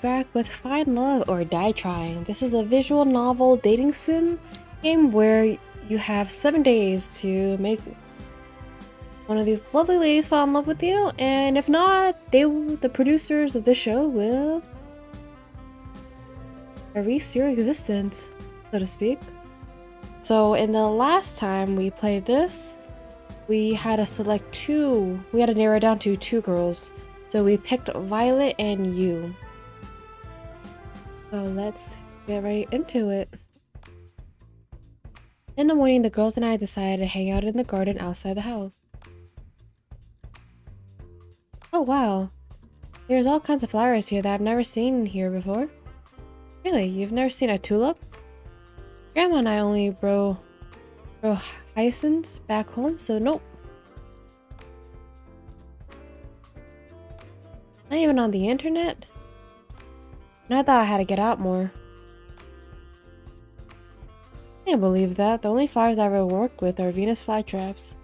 Back with Find Love or Die Trying. This is a visual novel dating sim game where you have 7 days to make one of these lovely ladies fall in love with you, and if not, the producers of the show will erase your existence, so to speak. So in the last time we played this, we had to narrow it down to 2 girls. So we picked Violet and you. So let's get right into it. In the morning, the girls and I decided to hang out in the garden outside the house. Oh wow, there's all kinds of flowers here that I've never seen here before. Really? You've never seen a tulip? Grandma and I only grow hyacinths back home, so nope. Not even on the internet? And I thought I had to get out more. I can't believe that. The only flowers I ever worked with are Venus flytraps.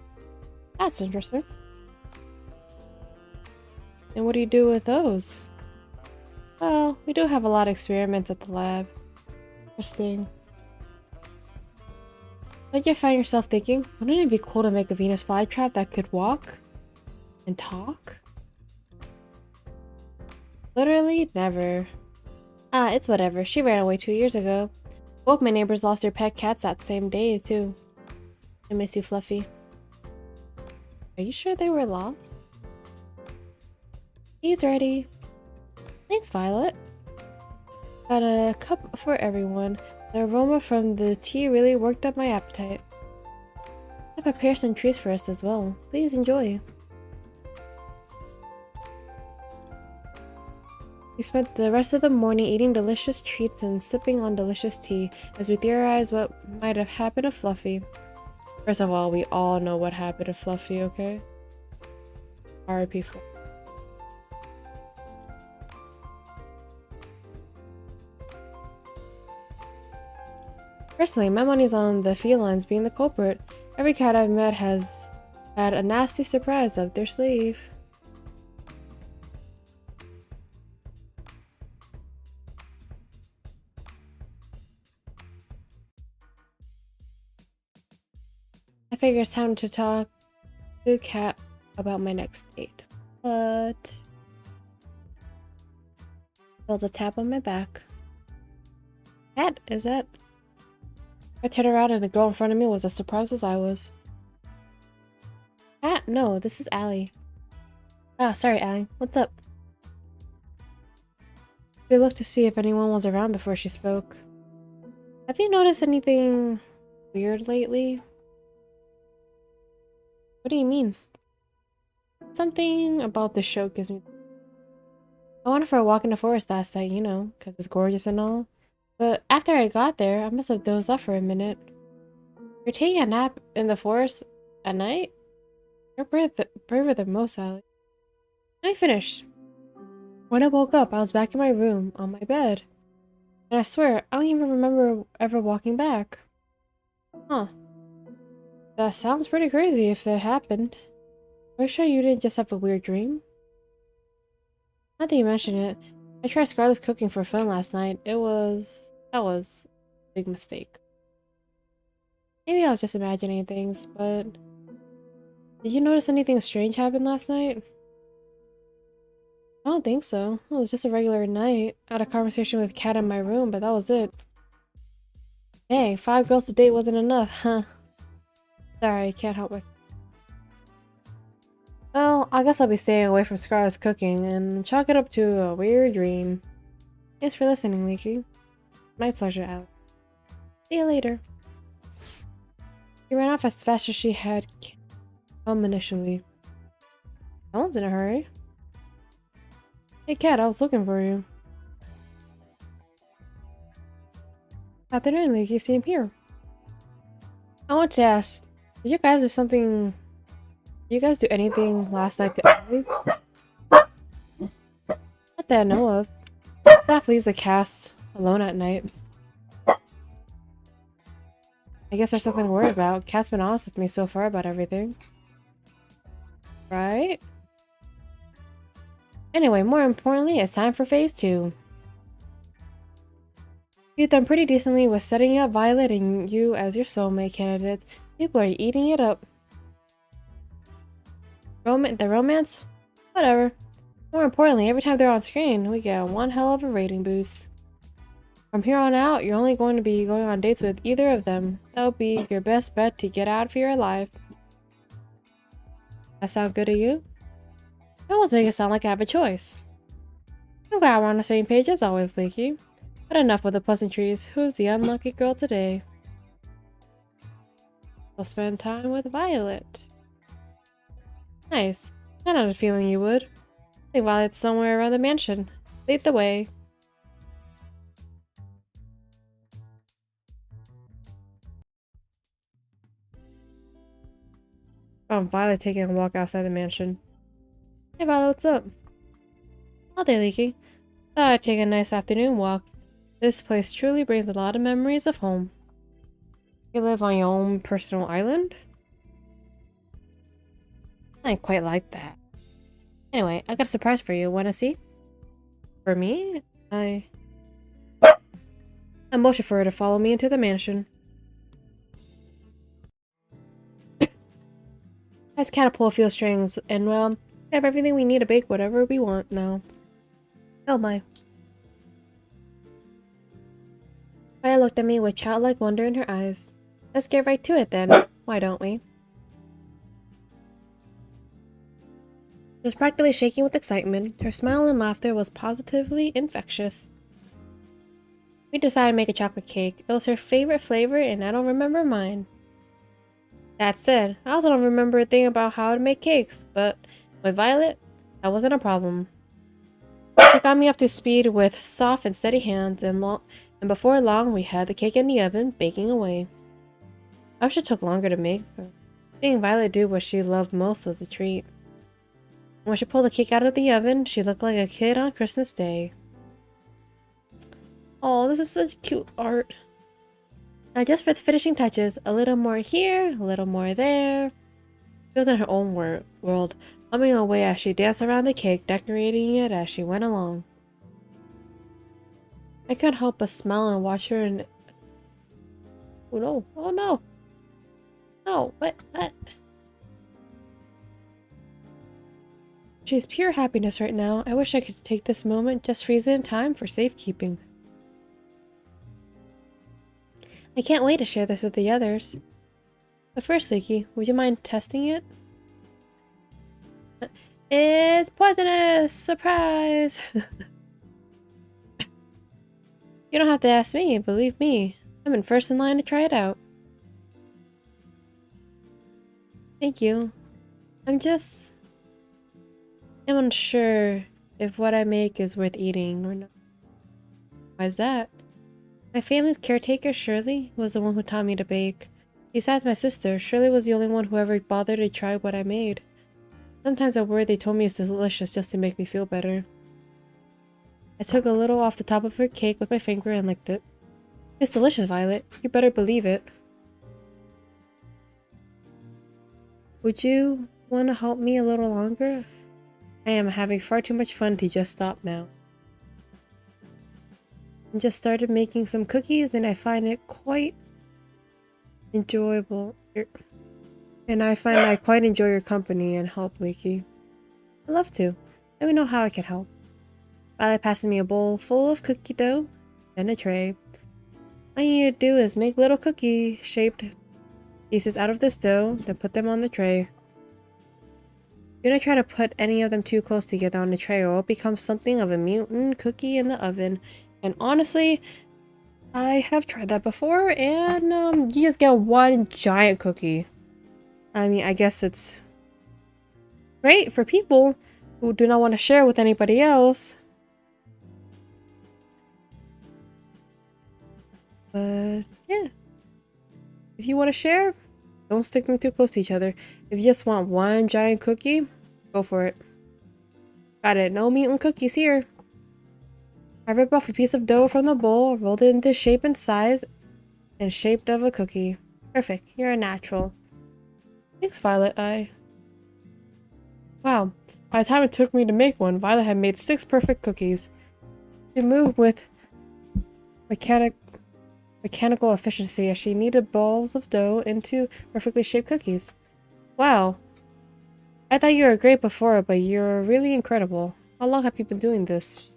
That's interesting. And what do you do with those? Well, we do have a lot of experiments at the lab. Interesting. But you find yourself thinking, wouldn't it be cool to make a Venus flytrap that could walk? And talk? Literally never. It's whatever. She ran away 2 years ago. Both my neighbors lost their pet cats that same day, too. I miss you, Fluffy. Are you sure they were lost? Tea's ready. Thanks, Violet. Got a cup for everyone. The aroma from the tea really worked up my appetite. I prepared some treats for us as well. Please enjoy. We spent the rest of the morning eating delicious treats and sipping on delicious tea as we theorized what might have happened to Fluffy. First of all, we all know what happened to Fluffy, okay? R.I.P. Fluffy. Personally, my money's on the felines being the culprit. Every cat I've met has had a nasty surprise up their sleeve. I figure it's time to talk to Cat about my next date. But felt a tap on my back. Cat, is that? I turned around and the girl in front of me was as surprised as I was. Cat, no, this is Allie. Ah, sorry, Allie. What's up? She looked to see if anyone was around before she spoke. Have you noticed anything weird lately? What do you mean? Something about the show gives me... I went for a walk in the forest last night, you know, because it's gorgeous and all. But after I got there, I must have dozed off for a minute. You're taking a nap in the forest at night? You're braver than most, Allie. I finished. When I woke up, I was back in my room, on my bed. And I swear, I don't even remember ever walking back. Huh. That sounds pretty crazy if that happened. Are you sure you didn't just have a weird dream? Now that you mention it, I tried Scarlett's cooking for fun last night. That was a big mistake. Maybe I was just imagining things, but... Did you notice anything strange happen last night? I don't think so. It was just a regular night. I had a conversation with Kat in my room, but that was it. Dang, 5 girls to date wasn't enough, huh? Sorry, I can't help myself. Well, I guess I'll be staying away from Scarlett's cooking and chalk it up to a weird dream. Thanks for listening, Leaky. My pleasure, Alex. See you later. She ran off as fast as she had come initially. No one's in a hurry. Hey, Cat, I was looking for you. Afternoon, Leaky. Same here. I want to ask, did you guys do something... Did you guys do anything last night to Emily? Not that I know of. Staff leaves the cast alone at night. I guess there's nothing to worry about. Kat's been honest with me so far about everything. Right? Anyway, more importantly, it's time for phase 2. You've done pretty decently with setting up Violet and you as your soulmate candidates. People are eating it up. The romance? Whatever. More importantly, every time they're on screen, we get one hell of a rating boost. From here on out, you're only going to be going on dates with either of them. That'll be your best bet to get out of here alive. That sound good to you? You almost make it sound like I have a choice. I'm glad we're on the same page as always, Leaky. But enough with the pleasantries. Who's the unlucky girl today? I'll spend time with Violet. Nice. I had a feeling you would. I think Violet's somewhere around the mansion. Lead the way. Oh, Violet taking a walk outside the mansion. Hey Violet, what's up? All day, Leaky. Thought I'd take a nice afternoon walk. This place truly brings a lot of memories of home. You live on your own personal island? I ain't quite like that. Anyway, I got a surprise for you. Wanna see? For me? I motioned for her to follow me into the mansion. Has catapult fuel strings, and well, we have everything we need to bake whatever we want now. Oh my. Maya looked at me with childlike wonder in her eyes. Let's get right to it then. Why don't we? She was practically shaking with excitement. Her smile and laughter was positively infectious. We decided to make a chocolate cake. It was her favorite flavor and I don't remember mine. That said, I also don't remember a thing about how to make cakes, but with Violet, that wasn't a problem. She got me up to speed with soft and steady hands, and before long we had the cake in the oven, baking away. I wish it took longer to make, though. Seeing Violet do what she loved most was a treat. When she pulled the cake out of the oven, she looked like a kid on Christmas Day. Oh, this is such cute art. Now just for the finishing touches, a little more here, a little more there. She was in her own world, humming away as she danced around the cake, decorating it as she went along. I couldn't help but smile and watch her and... Oh no, oh no! No, what? She's pure happiness right now. I wish I could take this moment, just freeze it in time for safekeeping. I can't wait to share this with the others. But first, Leaky, would you mind testing it? It's poisonous! Surprise! You don't have to ask me, believe me. I'm in first in line to try it out. Thank you. I'm unsure if what I make is worth eating or not. Why's that? My family's caretaker, Shirley, was the one who taught me to bake. Besides my sister, Shirley was the only one who ever bothered to try what I made. Sometimes a word they told me is delicious just to make me feel better. I took a little off the top of her cake with my finger and licked it. It's delicious, Violet. You better believe it. Would you want to help me a little longer? I am having far too much fun to just stop now. I just started making some cookies and I find it quite enjoyable. I quite enjoy your company and help, Leaky. I'd love to. Let me know how I can help. Violet passes me a bowl full of cookie dough and a tray. All you need to do is make little cookie-shaped pieces out of this dough, then put them on the tray. Do not try to put any of them too close together on the tray or it'll become something of a mutant cookie in the oven. And honestly, I have tried that before and you just get one giant cookie. I mean, I guess it's great for people who do not want to share with anybody else. But yeah, if you want to share, don't stick them too close to each other. If you just want one giant cookie, go for it. Got it, no mutant cookies here. I ripped off a piece of dough from the bowl, rolled it into shape and size, and shaped of a cookie. Perfect, you're a natural. Thanks, Violet. Wow, by the time it took me to make one, Violet had made 6 perfect cookies. She moved with mechanical efficiency as she kneaded balls of dough into perfectly shaped cookies. Wow. I thought you were great before, but you're really incredible. How long have you been doing this?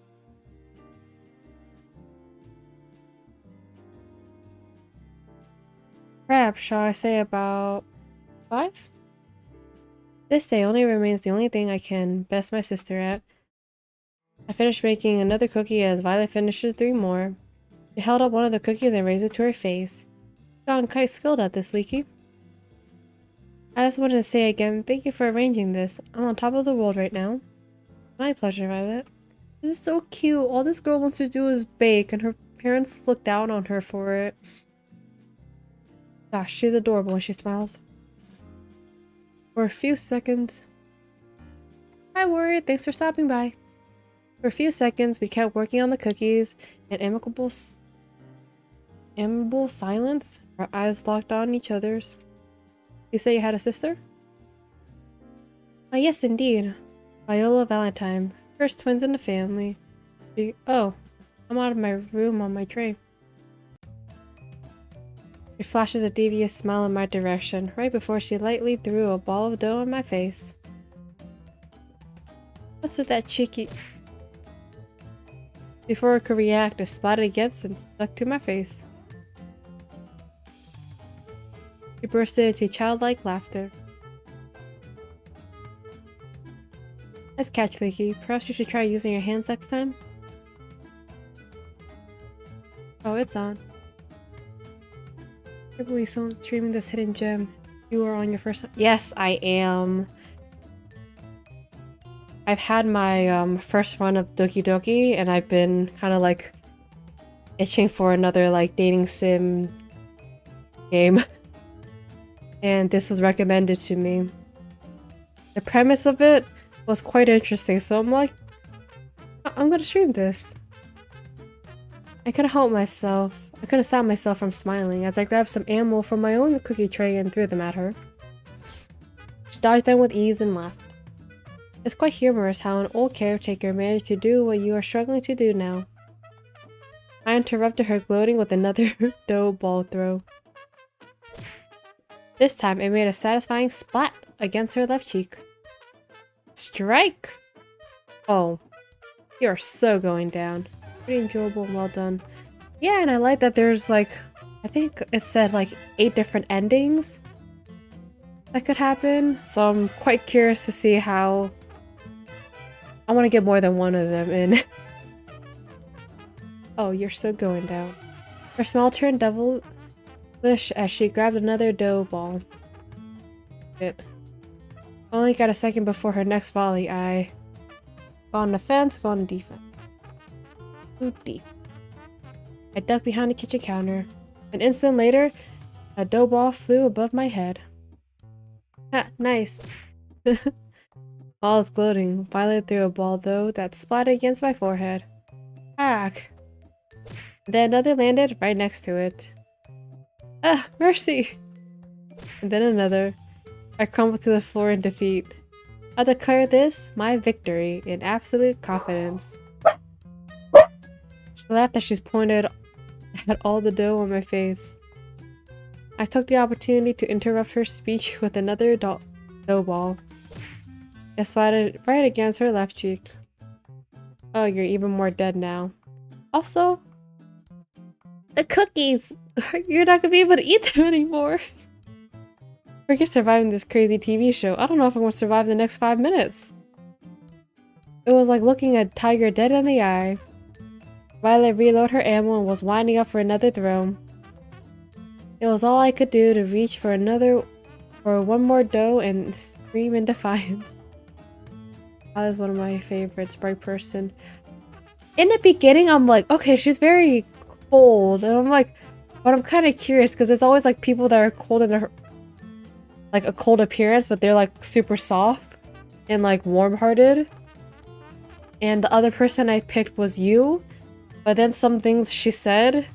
Perhaps, shall I say about 5? This day only remains the only thing I can best my sister at. I finished making another cookie as Violet finishes 3 more. She held up one of the cookies and raised it to her face. You've gotten quite skilled at this, Leaky. I just wanted to say again, thank you for arranging this. I'm on top of the world right now. My pleasure, Violet. This is so cute. All this girl wants to do is bake, and her parents look down on her for it. Gosh, she's adorable when she smiles. For a few seconds... Hi, Warrior. Thanks for stopping by. For a few seconds, we kept working on the cookies in amicable silence, our eyes locked on each other's. You say you had a sister? Yes, indeed. Viola Valentine. First twins in the family. Oh, I'm out of my room on my tray. She flashes a devious smile in my direction, right before she lightly threw a ball of dough in my face. What's with that cheeky... Before I could react, I spotted against and stuck to my face. She bursted into childlike laughter. Nice catch, Leaky. Perhaps you should try using your hands next time? Oh, it's on. I can't believe someone's streaming this hidden gem. You are on your first time. Yes, I am. I've had my first run of Doki Doki, and I've been kind of like itching for another like dating sim game. And this was recommended to me. The premise of it was quite interesting, so I'm like, I'm gonna stream this. I couldn't help myself. I couldn't stop myself from smiling as I grabbed some ammo from my own cookie tray and threw them at her. She dodged them with ease and laughed. It's quite humorous how an old caretaker managed to do what you are struggling to do now. I interrupted her gloating with another dough ball throw. This time, it made a satisfying splat against her left cheek. Strike! Oh, you're so going down. It's pretty enjoyable and well done. Yeah, and I like that there's like, I think it said like 8 different endings that could happen. So I'm quite curious to see how... I want to get more than one of them in. Oh, you're so going down. Her smile turned devilish as she grabbed another dough ball. It only got a second before her next volley. I go on defense, go on defense. Oopty. I ducked behind the kitchen counter. An instant later, a dough ball flew above my head. Ha, nice. While I was gloating, Violet threw a ball though that splattered against my forehead. Hack. Then another landed right next to it. Ah, mercy! And then another. I crumbled to the floor in defeat. I declare this my victory in absolute confidence. She laughed as she pointed at all the dough on my face. I took the opportunity to interrupt her speech with another dough ball. It splattered right against her left cheek. Oh, you're even more dead now. Also, the cookies! You're not gonna be able to eat them anymore. Forget surviving this crazy TV show. I don't know if I'm gonna survive the next 5 minutes. It was like looking a tiger dead in the eye. Violet reloaded her ammo and was winding up for another throw. It was all I could do to reach for one more dough and scream in defiance. That is one of my favorites, bright person. In the beginning, I'm like, okay, she's very cold, and I'm like, but I'm kind of curious because there's always like people that are cold in their, like a cold appearance, but they're like super soft and like warm-hearted. And the other person I picked was you, but then some things she said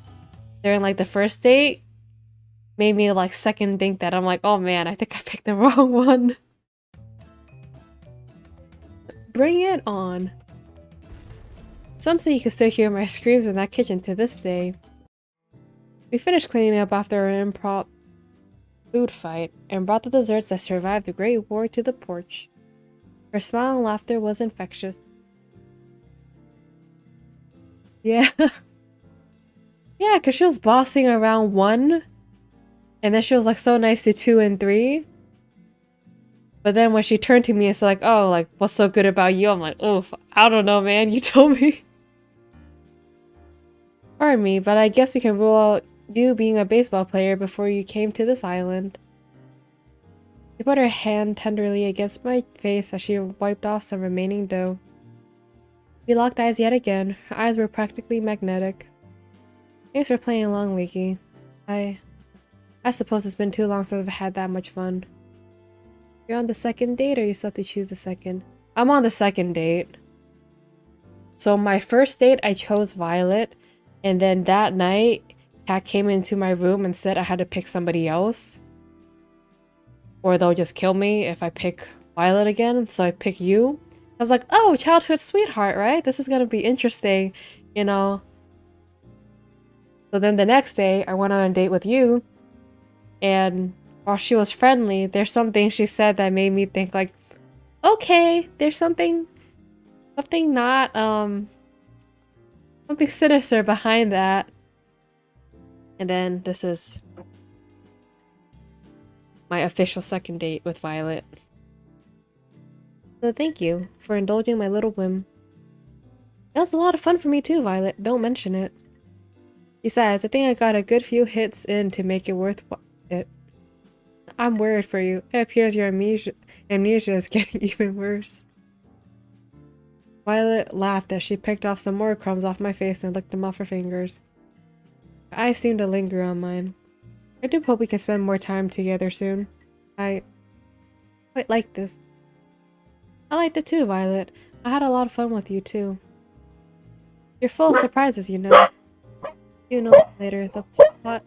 during like the first date made me like second think that. I'm like, oh man, I think I picked the wrong one. Bring it on. Some say you can still hear my screams in that kitchen to this day. We finished cleaning up after our improv food fight and brought the desserts that survived the Great War to the porch. Her smile and laughter was infectious. Yeah. Yeah, because she was bossing around 1, and then she was like so nice to 2 and 3. But then when she turned to me, it's like, oh, like, what's so good about you? I'm like, oof, I don't know, man. You told me. Pardon me, but I guess we can rule out you being a baseball player before you came to this island. She put her hand tenderly against my face as she wiped off some remaining dough. We locked eyes yet again. Her eyes were practically magnetic. Thanks for playing along, Leaky. I suppose it's been too long since I've had that much fun. You're on the second date, or you still have to choose the second? I'm on the second date. So my first date, I chose Violet, and then that night, Kat came into my room and said I had to pick somebody else. Or they'll just kill me if I pick Violet again, so I pick you. I was like, oh, childhood sweetheart, right? This is gonna be interesting, you know? So then the next day, I went on a date with you, and while she was friendly, there's something she said that made me think like, okay, there's something not, something sinister behind that. And then this is my official second date with Violet. So thank you for indulging my little whim. It was a lot of fun for me too, Violet. Don't mention it. Besides, I think I got a good few hits in to make it worth it. I'm worried for you. It appears your amnesia is getting even worse. Violet laughed as she picked off some more crumbs off my face and licked them off her fingers. Her eyes seemed to linger on mine. I do hope we can spend more time together soon. I quite like this. I liked it too, Violet. I had a lot of fun with you too. You're full of surprises, you know. You know later. The plot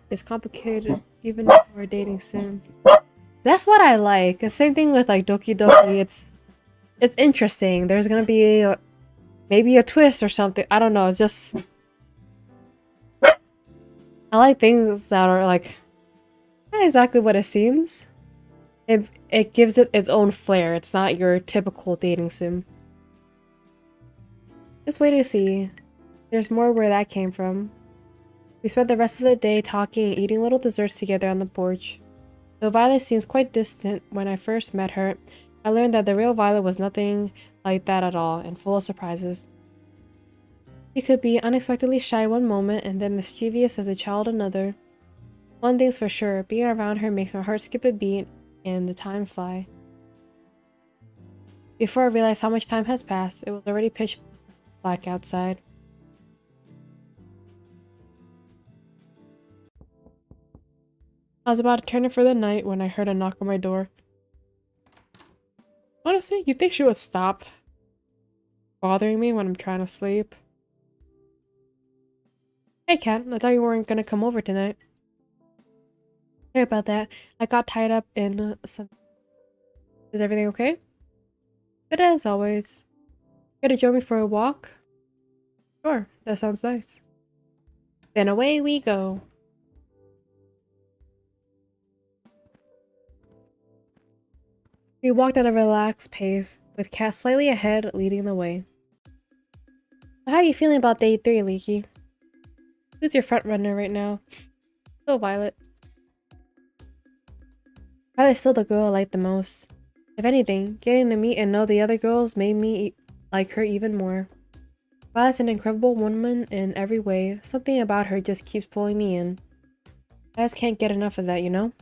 is complicated, even if we're dating soon. That's what I like. The same thing with like Doki Doki. It's interesting. There's gonna be maybe a twist or something. I don't know. It's just I like things that are like not exactly what it seems. It gives it its own flair. It's not your typical dating sim. Just wait to see. There's more where that came from. We spent the rest of the day talking and eating little desserts together on the porch. Though Violet seems quite distant when I first met her, I learned that the real Violet was nothing like that at all, and full of surprises. She could be unexpectedly shy one moment and then mischievous as a child another. One thing's for sure, being around her makes my heart skip a beat and the time fly. Before I realized how much time has passed, it was already pitch black outside. I was about to turn it for the night when I heard a knock on my door. Honestly, you'd think she would stop bothering me when I'm trying to sleep. Hey Kat, I thought you weren't gonna come over tonight. Sorry about that. I got tied up in some... Is everything okay? Good as always. Gonna join me for a walk? Sure, that sounds nice. Then away we go. We walked at a relaxed pace, with Kat slightly ahead, leading the way. How are you feeling about day 3, Leaky? Who's your front runner right now? Still Violet. Violet's still the girl I like the most. If anything, getting to meet and know the other girls made me like her even more. Violet's an incredible woman in every way. Something about her just keeps pulling me in. I just can't get enough of that, you know?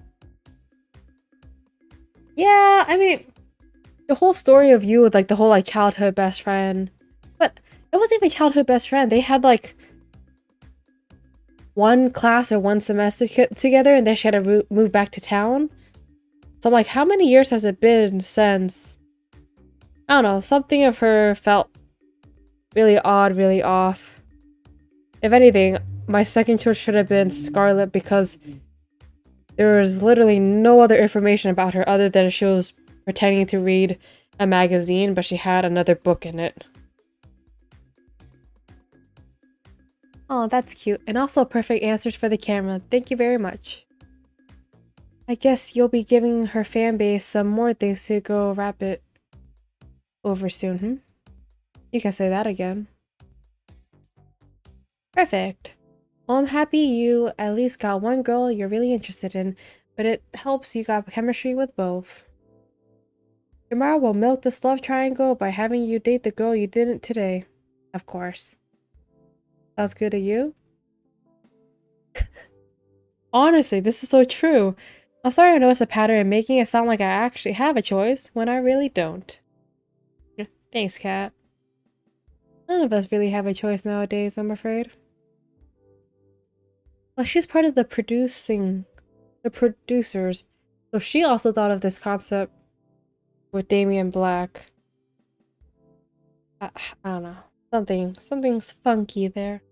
Yeah, I mean, the whole story of you with like the whole like childhood best friend. But it wasn't even childhood best friend. They had like one class or one semester together and then she had to move back to town. So I'm like, how many years has it been since... I don't know, something of her felt really odd, really off. If anything, my second choice should have been Scarlet because there was literally no other information about her other than she was pretending to read a magazine, but she had another book in it. Oh, that's cute. And also perfect answers for the camera. Thank you very much. I guess you'll be giving her fan base some more things to go wrap it over soon, hmm? You can say that again. Perfect. Well, I'm happy you at least got one girl you're really interested in, but it helps you got chemistry with both. Tomorrow we'll milk this love triangle by having you date the girl you didn't today. Of course. Sounds good to you? Honestly, this is so true. I'm starting to notice a pattern in making it sound like I actually have a choice when I really don't. Thanks, Kat. None of us really have a choice nowadays, I'm afraid. Well, she's part of the producers. So she also thought of this concept with Damien Black. I don't know. Something's funky there.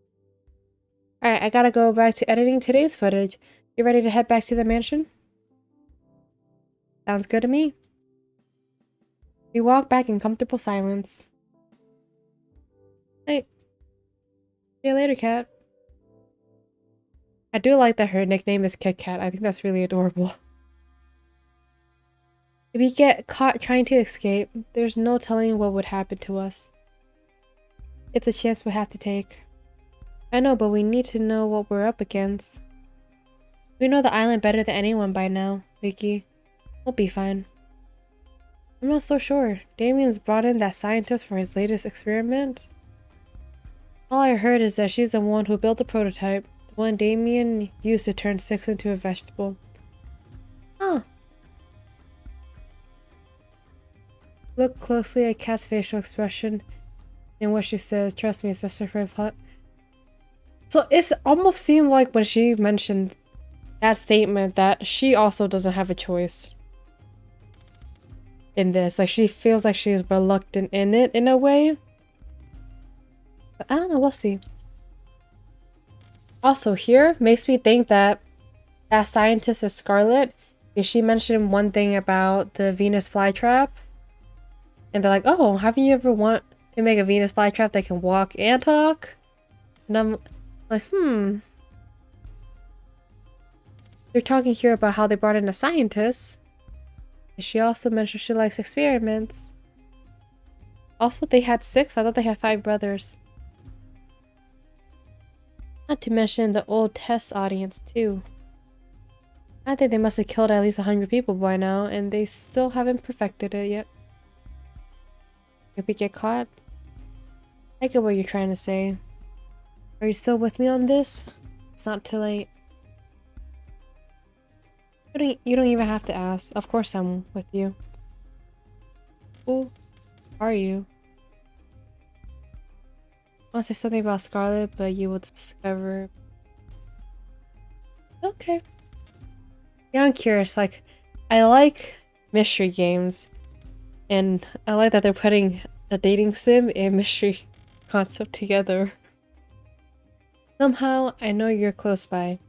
Alright, I gotta go back to editing today's footage. You ready to head back to the mansion? Sounds good to me. We walk back in comfortable silence. Hey. See you later, Kat. I do like that her nickname is Kit Kat. I think that's really adorable. If we get caught trying to escape, there's no telling what would happen to us. It's a chance we have to take. I know, but we need to know what we're up against. We know the island better than anyone by now, Vicky. We'll be fine. I'm not so sure. Damien's brought in that scientist for his latest experiment. All I heard is that she's the one who built the prototype, the one Damien used to turn Six into a vegetable. Huh. Look closely at Kat's facial expression and what she says. Trust me, it's just her plot. So it almost seemed like when she mentioned that statement that she also doesn't have a choice in this. Like, she feels like she's reluctant in it in a way. But I don't know, we'll see. Also, here makes me think that that scientist is Scarlet, because she mentioned one thing about the Venus flytrap. And they're like, oh, haven't you ever want to make a Venus flytrap that can walk and talk? And I'm like, They're talking here about how they brought in a scientist. And she also mentioned she likes experiments. Also, they had 6. I thought they had 5 brothers. Not to mention the old test audience, too. I think they must have killed at least 100 people by now, and they still haven't perfected it yet. If we get caught? I get what you're trying to say. Are you still with me on this? It's not too late. You don't even have to ask. Of course I'm with you. Who are you? I want to say something about Scarlet, but you will discover... Okay. Yeah, I'm curious. Like, I like mystery games. And I like that they're putting a dating sim and mystery concept together. Somehow, I know you're close by.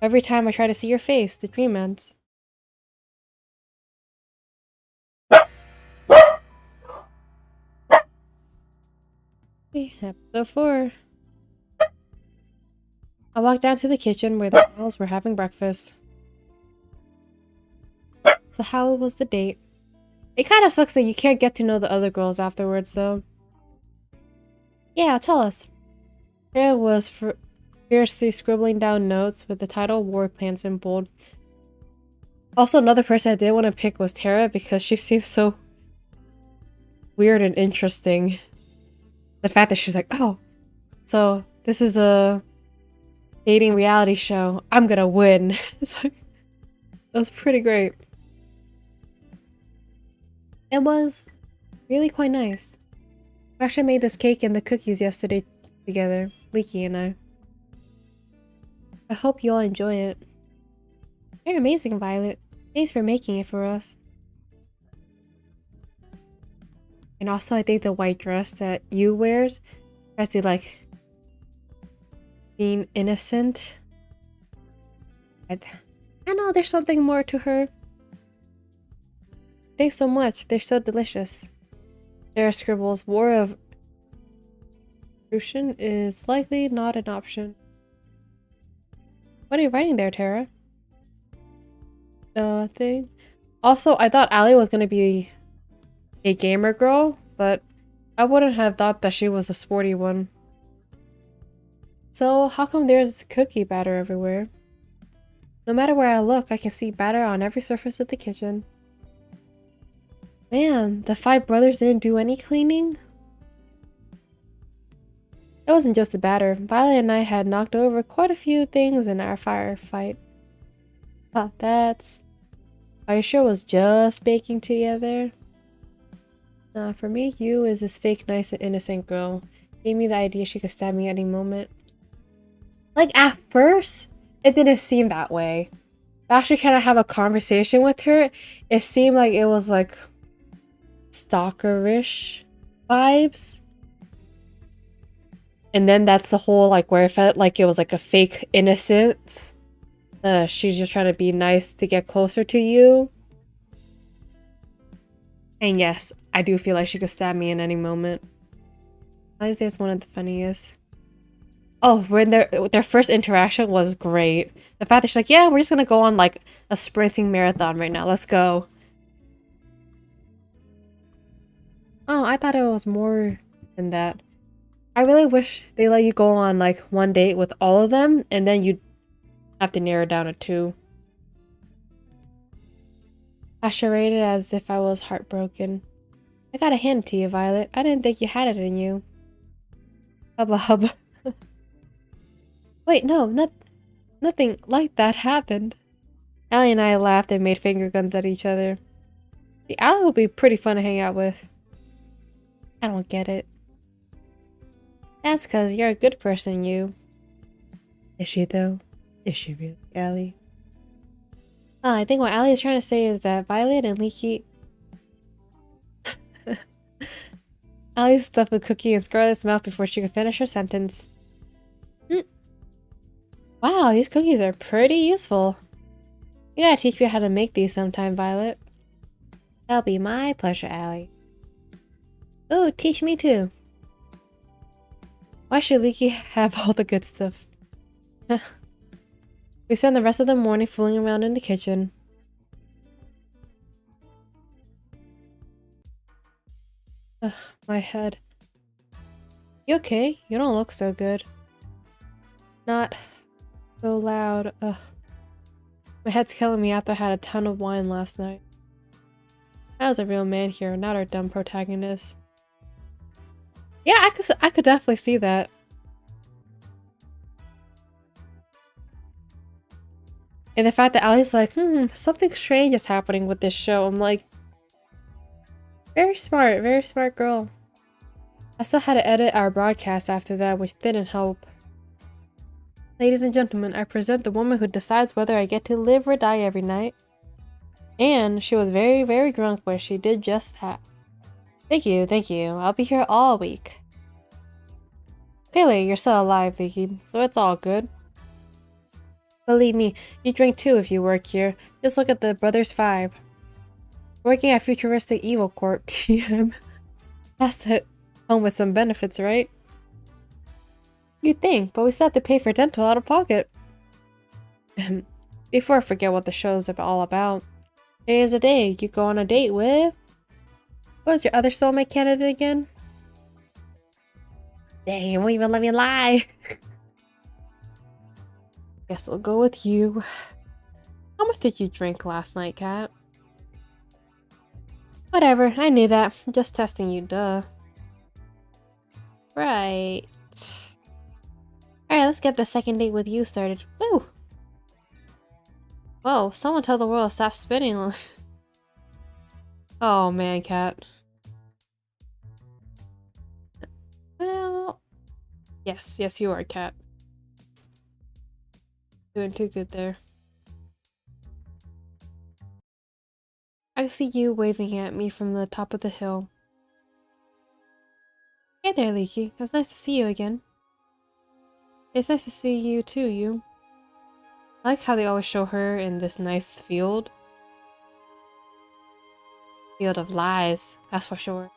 Every time I try to see your face, the dream ends. Episode 4. I walked down to the kitchen where the girls were having breakfast. So how was the date? It kind of sucks that you can't get to know the other girls afterwards, though. Yeah, tell us. Tara was fiercely scribbling down notes with the title War Plans in bold. Also, another person I did want to pick was Tara because she seems so weird and interesting. The fact that she's like, oh, so this is a dating reality show. I'm gonna win. It's like, it was pretty great. It was really quite nice. We actually made this cake and the cookies yesterday together, Leaky and I. I hope you all enjoy it. You're amazing, Violet. Thanks for making it for us. And also, I think the white dress that you wears tries to, like, being innocent. I know there's something more to her. Thanks so much. They're so delicious. Sarah scribbles, War of Solution is likely not an option. What are you writing there, Tara? Nothing. Also, I thought Allie was gonna be a gamer girl, but I wouldn't have thought that she was a sporty one. So, how come there's cookie batter everywhere? No matter where I look, I can see batter on every surface of the kitchen. Man, the five brothers didn't do any cleaning? It wasn't just the batter. Violet and I had knocked over quite a few things in our firefight. Huh, Are you sure it was just baking together? Nah, for me, you is this fake, nice, and innocent girl. Gave me the idea she could stab me any moment. Like, at first, it didn't seem that way. But actually kind of have a conversation with her, it seemed like it was, like, stalkerish vibes. And then that's the whole, like, where it felt like it was, like, a fake innocence. She's just trying to be nice to get closer to you. And yes, I do feel like she could stab me in any moment. Wednesday is one of the funniest. Oh, when their first interaction was great. The fact that she's like, yeah, we're just gonna go on like a sprinting marathon right now. Let's go. Oh, I thought it was more than that. I really wish they let you go on like one date with all of them and then you'd have to narrow down to two. I charaded as if I was heartbroken. I gotta hand it to you, Violet. I didn't think you had it in you. Hubba hubba. Wait, no, nothing like that happened. Allie and I laughed and made finger guns at each other. The Allie would be pretty fun to hang out with. I don't get it. That's because you're a good person, you. Is she, though? Is she really, Allie? I think what Allie is trying to say is that Violet and Leaky... Allie stuffed a cookie in Scarlet's mouth before she could finish her sentence. Wow, these cookies are pretty useful. You gotta teach me how to make these sometime, Violet. That'll be my pleasure, Allie. Oh, teach me too. Why should Leaky have all the good stuff? We spent the rest of the morning fooling around in the kitchen. Ugh, my head. You okay? You don't look so good. Not so loud. Ugh. My head's killing me after I had a ton of wine last night. I was a real man here, not our dumb protagonist. Yeah, I could definitely see that. And the fact that Allie's like, something strange is happening with this show. I'm like, very smart girl. I still had to edit our broadcast after that, which didn't help. Ladies and gentlemen, I present the woman who decides whether I get to live or die every night. And she was very, very drunk, but she did just that. Thank you. I'll be here all week. Clearly, you're still alive, Vicky, so it's all good. Believe me, you drink too if you work here. Just look at the Brothers 5. Working at Futuristic Evil Corp, TM. Has to come with some benefits, right? You'd think, but we still have to pay for dental out of pocket. Before I forget what the show's all about. Today is a day you go on a date with... What was your other soulmate candidate again? Dang, you won't even let me lie. Guess I'll go with you. How much did you drink last night, Kat? Whatever, I knew that. Just testing you, duh. Right. Alright, let's get the second date with you started. Woo! Whoa, someone tell the world to stop spinning. Oh man, Kat. Well... Yes, you are, Kat. Doing too good there. I can see you waving at me from the top of the hill. Hey there, Leaky. It's nice to see you again. It's nice to see you too, you. I like how they always show her in this nice field. Field of lies, that's for sure.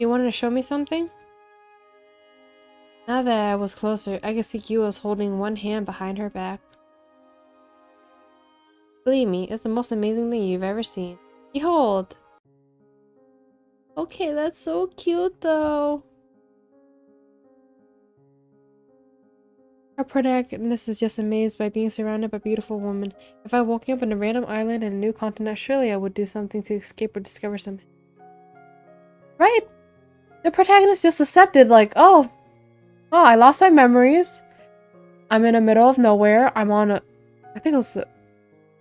You wanted to show me something? Now that I was closer, I could see Yu was holding one hand behind her back. Believe me, it's the most amazing thing you've ever seen. Behold! Okay, that's so cute though. Our protagonist is just amazed by being surrounded by beautiful women. If I woke up on a random island in a new continent, surely I would do something to escape or discover something. Right? The protagonist just accepted, like, oh, I lost my memories. I'm in the middle of nowhere. I'm on a... I think it was...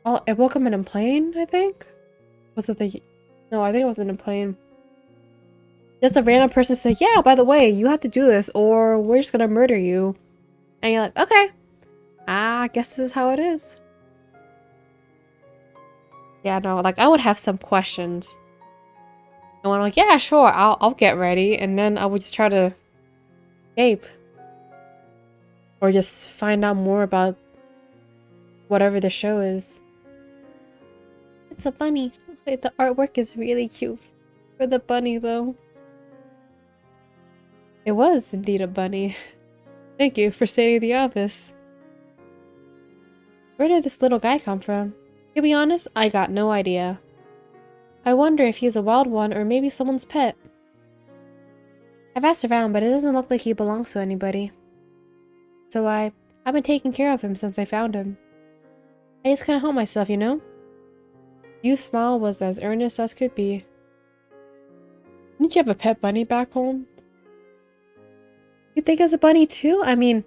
Oh, I woke up in a plane, I think? Was it the... No, I think it was in a plane. Just a random person said, yeah, by the way, you have to do this or we're just gonna murder you. And you're like, okay. I guess this is how it is. Yeah, no, like, I would have some questions. And I'm like, yeah, sure, I'll get ready. And then I would just try to escape. Or just find out more about whatever the show is. It's a bunny. Wait, the artwork is really cute for the bunny, though. It was indeed a bunny. Thank you for stating the obvious. Where did this little guy come from? To be honest, I got no idea. I wonder if he's a wild one or maybe someone's pet. I've asked around, but it doesn't look like he belongs to anybody. So I've been taking care of him since I found him. I just couldn't help myself, you know? Yu's smile was as earnest as could be. Didn't you have a pet bunny back home? You think it's a bunny too? I mean,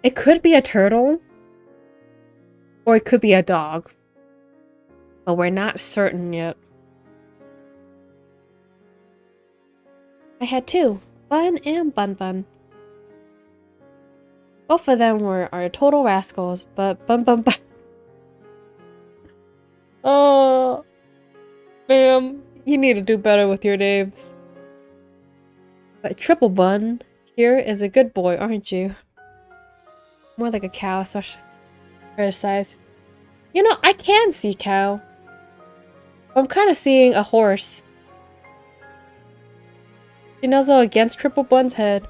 it could be a turtle. Or it could be a dog. But we're not certain yet. I had two. Bun and Bun Bun. Both of them are total rascals, but Bun Bun Bun... Oh... Ma'am, you need to do better with your names. But Triple Bun here is a good boy, aren't you? More like a cow, especially her size. You know, I can see cow. I'm kind of seeing a horse. She nuzzled against Triple Bun's head.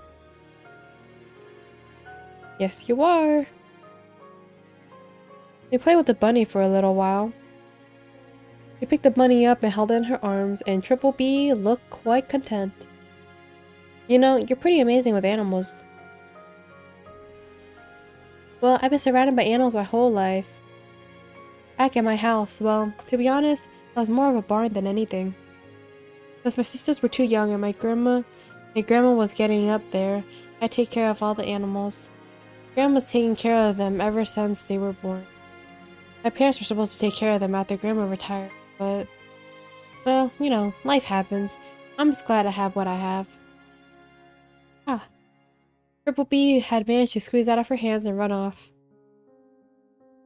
Yes, you are. They played with the bunny for a little while. She picked the bunny up and held it in her arms, and Triple B looked quite content. You know, you're pretty amazing with animals. Well, I've been surrounded by animals my whole life. Back at my house, well, to be honest, it was more of a barn than anything. Because my sisters were too young and my grandma was getting up there, I'd take care of all the animals. Grandma's taken care of them ever since they were born. My parents were supposed to take care of them after Grandma retired, but... Well, you know, life happens. I'm just glad I have what I have. Ah. Triple B had managed to squeeze out of her hands and run off.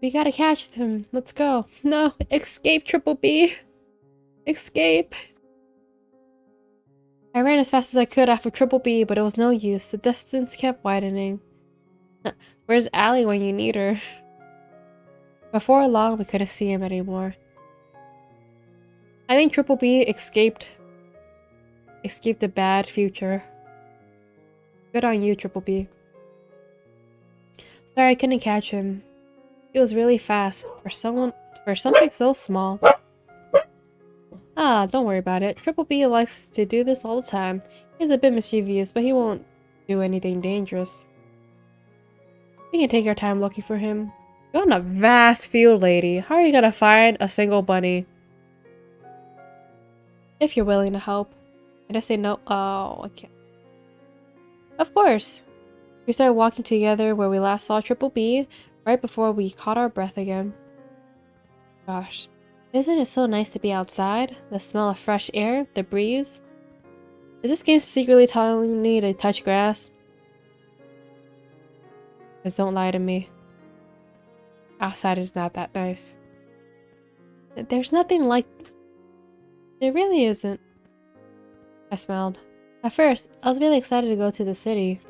We gotta catch them. Let's go. No, escape, Triple B. Escape. I ran as fast as I could after Triple B, but it was no use. The distance kept widening. Where's Allie when you need her? Before long, we couldn't see him anymore. I think Triple B escaped a bad future. Good on you, Triple B. Sorry I couldn't catch him. He was really fast for something so small. Ah, don't worry about it. Triple B likes to do this all the time. He's a bit mischievous, but he won't do anything dangerous. We can take our time looking for him. You're on a vast field, lady. How are you gonna find a single bunny? If you're willing to help. And I say no. Oh, I can't. Of course. We started walking together where we last saw Triple B, right before we caught our breath again. Gosh, isn't it so nice to be outside? The smell of fresh air, the breeze. Is this game secretly telling me to touch grass? Just don't lie to me. Outside is not that nice. There's nothing like... There really isn't. I smiled. At first, I was really excited to go to the city.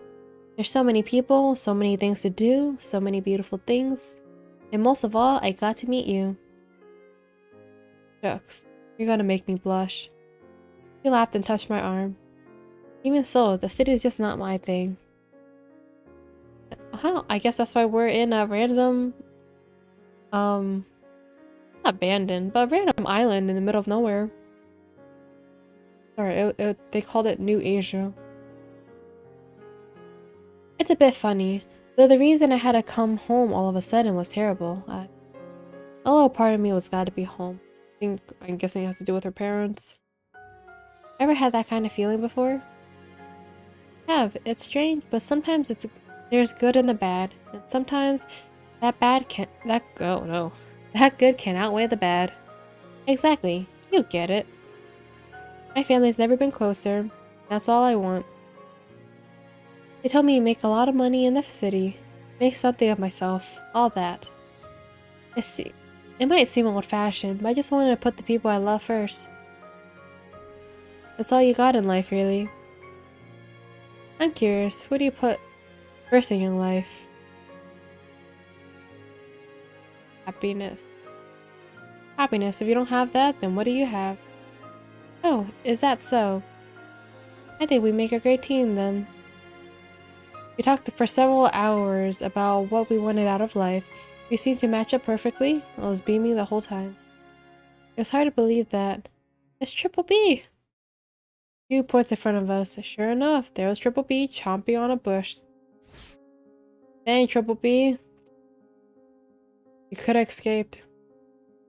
There's so many people, so many things to do, so many beautiful things. And most of all, I got to meet you. Shucks, you're gonna make me blush. He laughed and touched my arm. Even so, the city is just not my thing. how? I guess that's why we're in a random, not abandoned, but a random island in the middle of nowhere. Sorry, they called it New Asia. It's a bit funny, though the reason I had to come home all of a sudden was terrible. A little part of me was glad to be home. I'm guessing it has to do with her parents. Ever had that kind of feeling before? It's strange, but sometimes there's good in the bad, and sometimes that good can outweigh the bad. Exactly, you get it. My family's never been closer. That's all I want. They told me to make a lot of money in the city, make something of myself, all that. It might seem old-fashioned, but I just wanted to put the people I love first. That's all you got in life, really. I'm curious, what do you put first in your life? Happiness. Happiness. If you don't have that, then what do you have? Oh, is that so? I think we make a great team then. We talked for several hours about what we wanted out of life. We seemed to match up perfectly. I was beaming the whole time. It was hard to believe that. It's Triple B! 2 points in front of us. Sure enough, there was Triple B chomping on a bush. Dang, Triple B. You could have escaped.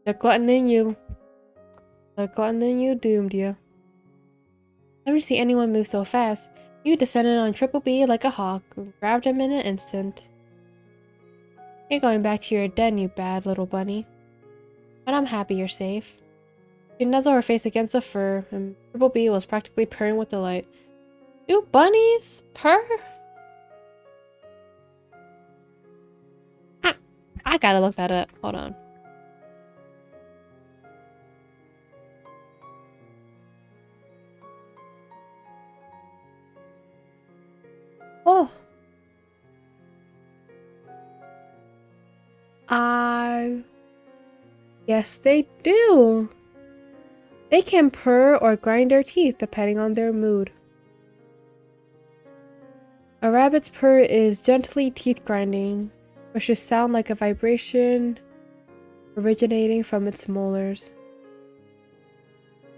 The glutton in you. The glutton in you doomed you. Never see anyone move so fast. You descended on Triple B like a hawk, and grabbed him in an instant. You're going back to your den, you bad little bunny. But I'm happy you're safe. She nuzzled her face against the fur, and Triple B was practically purring with delight. Do bunnies purr? I gotta look that up. Hold on. Oh. Yes, they do. They can purr or grind their teeth depending on their mood. A rabbit's purr is gently teeth grinding, which should sound like a vibration originating from its molars.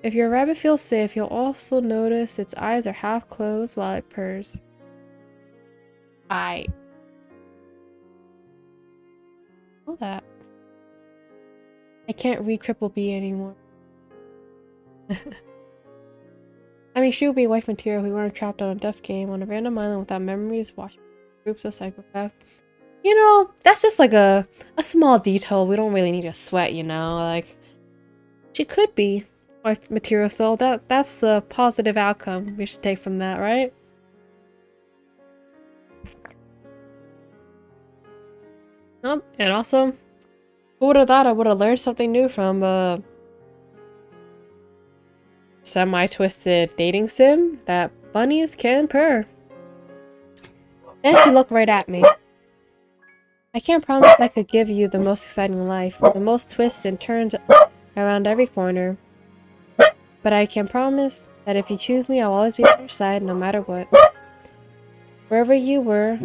If your rabbit feels safe, you'll also notice its eyes are half closed while it purrs. I know that. I can't read Triple B anymore. I mean, she would be wife material if we weren't trapped on a death game on a random island without memories, watching groups of psychopaths. You know, that's just like a small detail. We don't really need to sweat, you know? Like, she could be wife material, so that's the positive outcome we should take from that, right? And also, who would have thought I would have learned something new from semi-twisted dating sim that bunnies can purr. Then she looked right at me. I can't promise I could give you the most exciting life, the most twists and turns around every corner. But I can promise that if you choose me, I'll always be by your side no matter what. Wherever you were,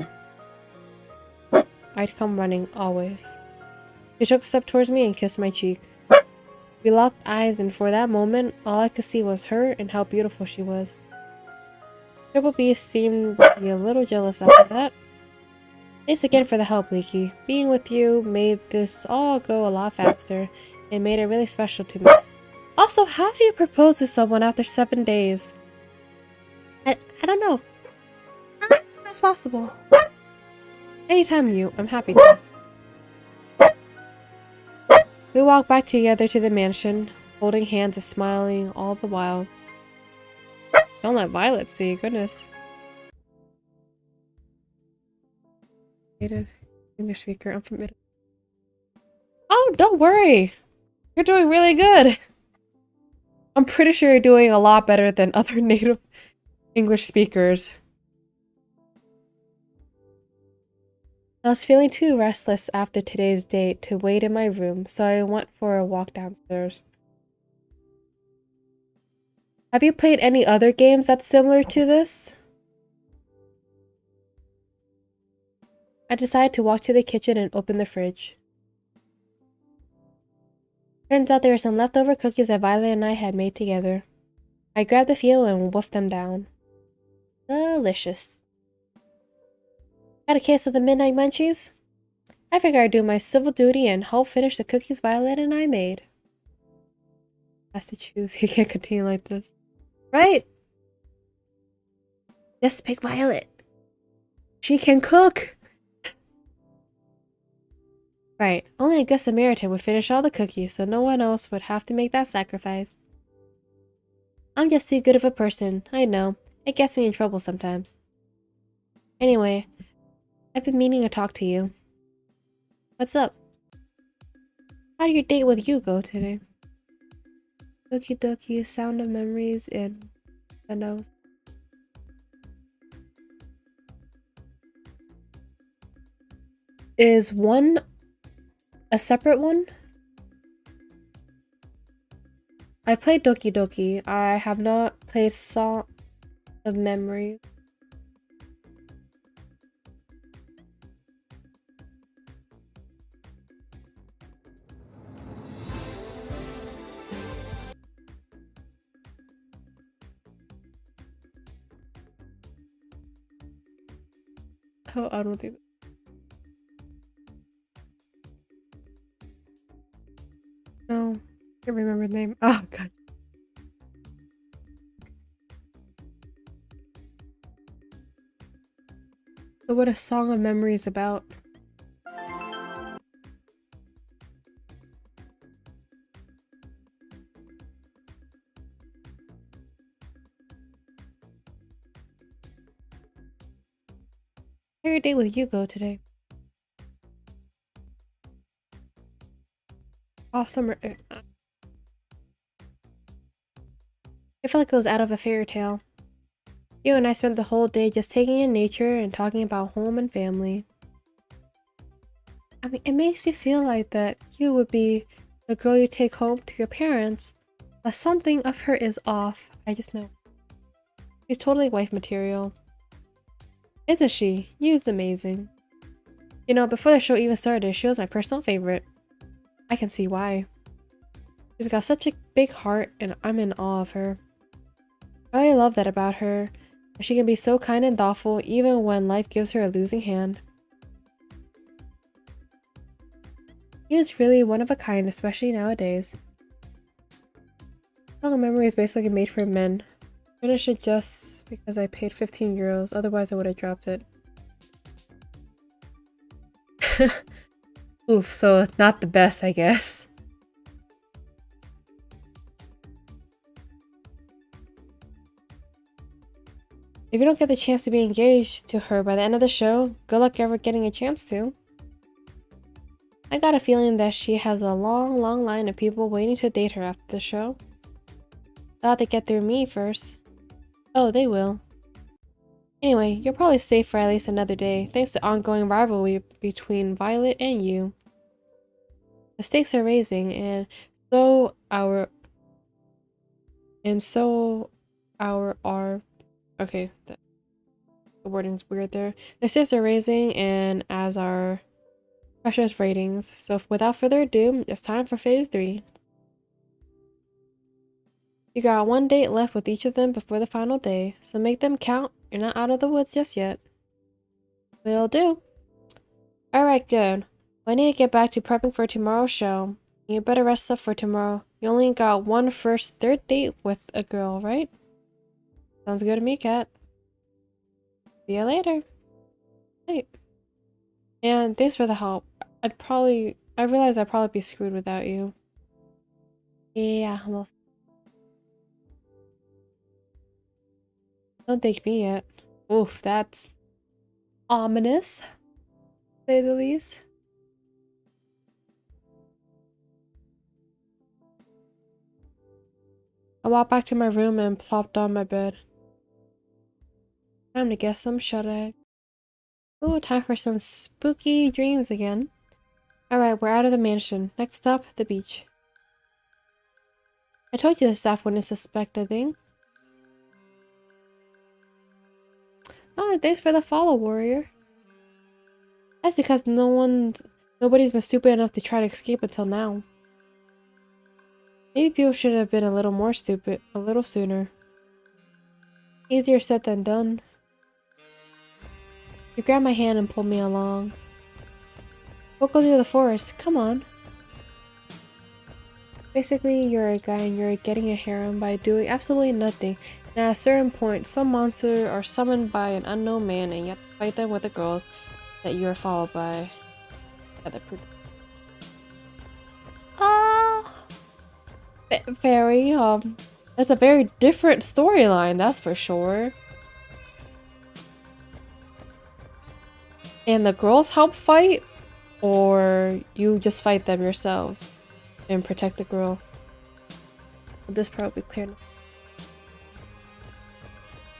I'd come running, always. She took a step towards me and kissed my cheek. We locked eyes, and for that moment, all I could see was her and how beautiful she was. Triple B seemed to be a little jealous after that. Thanks again for the help, Leaky. Being with you made this all go a lot faster. It made it really special to me. Also, how do you propose to someone after 7 days? I don't know. I don't know if that's possible. Anytime I'm happy to. We walked back together to the mansion, holding hands and smiling all the while. Don't let Violet see, goodness. Native English speaker, unfamiliar. Oh, don't worry! You're doing really good! I'm pretty sure you're doing a lot better than other native English speakers. I was feeling too restless after today's date to wait in my room, so I went for a walk downstairs. Have you played any other games that's similar to this? I decided to walk to the kitchen and open the fridge. Turns out there were some leftover cookies that Violet and I had made together. I grabbed a few and wolfed them down. Delicious. Got a case of the Midnight Munchies? I figured I'd do my civil duty and help finish the cookies Violet and I made. Has to choose. He can't continue like this. Right? Just pick Violet. She can cook! Right. Only a good Samaritan would finish all the cookies, so no one else would have to make that sacrifice. I'm just too good of a person. I know. It gets me in trouble sometimes. Anyway, I've been meaning to talk to you. What's up? How did your date with you go today? Doki Doki, Sound of Memories, and the nose. Is one a separate one? I played Doki Doki. I have not played Sound of Memories. Oh, I don't think. No, I can't remember the name. Oh god. So what a Song of Memories about? How did your date with you go today? Awesome. I feel like it was out of a fairy tale. You and I spent the whole day just taking in nature and talking about home and family. I mean, it makes you feel like that you would be the girl you take home to your parents, but something of her is off. I just know. She's totally wife material. Isn't she? You's amazing. You know, before the show even started, she was my personal favorite. I can see why. She's got such a big heart, and I'm in awe of her. I really love that about her. She can be so kind and thoughtful even when life gives her a losing hand. She is really one of a kind, especially nowadays. Song of Memory is basically made for men. I finished it just because I paid 15 euros, otherwise I would have dropped it. Oof, so not the best, I guess. If you don't get the chance to be engaged to her by the end of the show, good luck ever getting a chance to. I got a feeling that she has a long, long line of people waiting to date her after the show. Thought they'd get through me first. Oh, they will. Anyway, you're probably safe for at least another day, thanks to ongoing rivalry between Violet and you. The stakes are raising, and so our are okay. The wording's weird there. The stakes are raising, and as our precious ratings. So without further ado, it's time for phase 3. You got one date left with each of them before the final day, so make them count. You're not out of the woods just yet. Will do. Alright, good. Well, I need to get back to prepping for tomorrow's show. You better rest up for tomorrow. You only got one third date with a girl, right? Sounds good to me, Kat. See you later. Right. And thanks for the help. I realize I'd probably be screwed without you. Yeah, well. Don't thank me yet. Oof, that's ominous, to say the least. I walked back to my room and plopped on my bed. Time to get some shut-eye. Ooh, time for some spooky dreams again. Alright, we're out of the mansion. Next up, the beach. I told you the staff wouldn't suspect a thing. Oh, thanks for the follow, warrior. That's because nobody's been stupid enough to try to escape until now. Maybe people should have been a little more stupid, a little sooner. Easier said than done. You grabbed my hand and pulled me along. We'll go through the forest, come on. Basically, you're a guy and you're getting a harem by doing absolutely nothing. And at a certain point, some monsters are summoned by an unknown man and you have to fight them with the girls that you are followed by. Very, that's a very different storyline, that's for sure. And the girls help fight? Or you just fight them yourselves and protect the girl? This part will be clear now.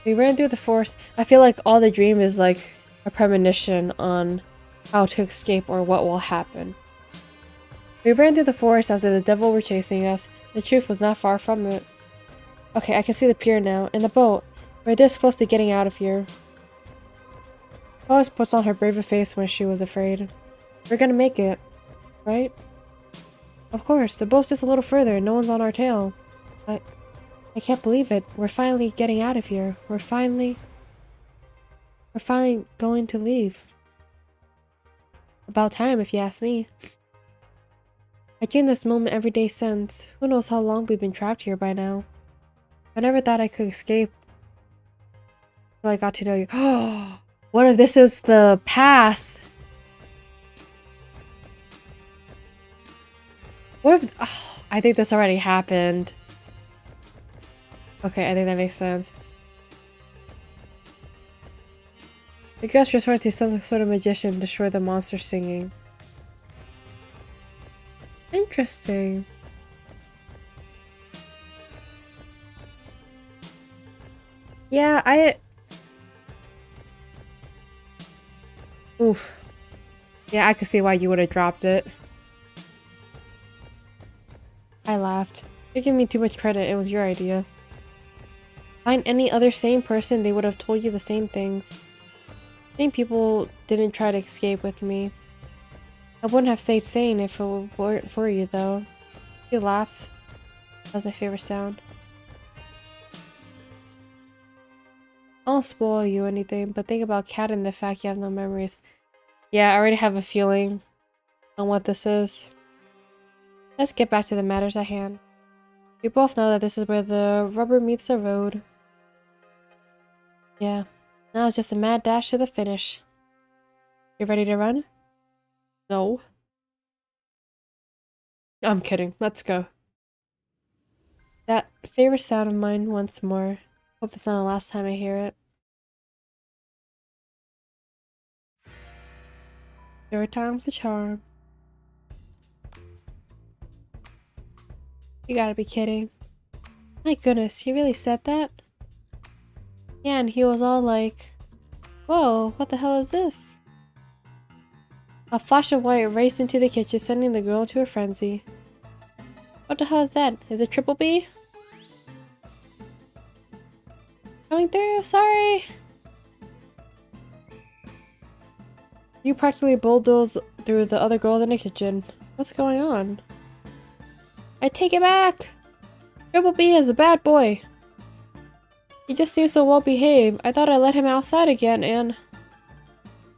We ran through the forest. I feel like all the dream is like a premonition on how to escape or what will happen. We ran through the forest as if the devil were chasing us. The truth was not far from it. Okay, I can see the pier now. And the boat. We're this close to getting out of here. She always puts on her braver face when she was afraid. We're gonna make it, right? Of course, the boat's just a little further and no one's on our tail. I can't believe it. We're finally getting out of here. We're finally going to leave. About time, if you ask me. I dreamed this moment every day since. Who knows how long we've been trapped here by now. I never thought I could escape until I got to know you. Oh, what if this is the past? What if... Oh, I think this already happened. Okay, I think that makes sense. The ghost resorted to some sort of magician to destroy the monster singing. Interesting. Yeah, Oof. Yeah, I could see why you would have dropped it. I laughed. You're giving me too much credit. It was your idea. Find any other sane person, they would have told you the same things. Sane people didn't try to escape with me. I wouldn't have stayed sane if it weren't for you, though. You laughed. That's my favorite sound. I won't spoil you anything, but think about Kat and the fact you have no memories. Yeah, I already have a feeling on what this is. Let's get back to the matters at hand. We both know that this is where the rubber meets the road. Yeah, now it's just a mad dash to the finish. You ready to run? No. I'm kidding. Let's go. That favorite sound of mine once more. Hope that's not the last time I hear it. Third time's the charm. You gotta be kidding. My goodness, he really said that? Yeah, and he was all like, whoa, what the hell is this? A flash of white raced into the kitchen, sending the girl into a frenzy. What the hell is that? Is it Triple B? Coming through, sorry! You practically bulldozed through the other girls in the kitchen. What's going on? I take it back! Triple B is a bad boy. He just seems so well behaved. I thought I let him outside again and...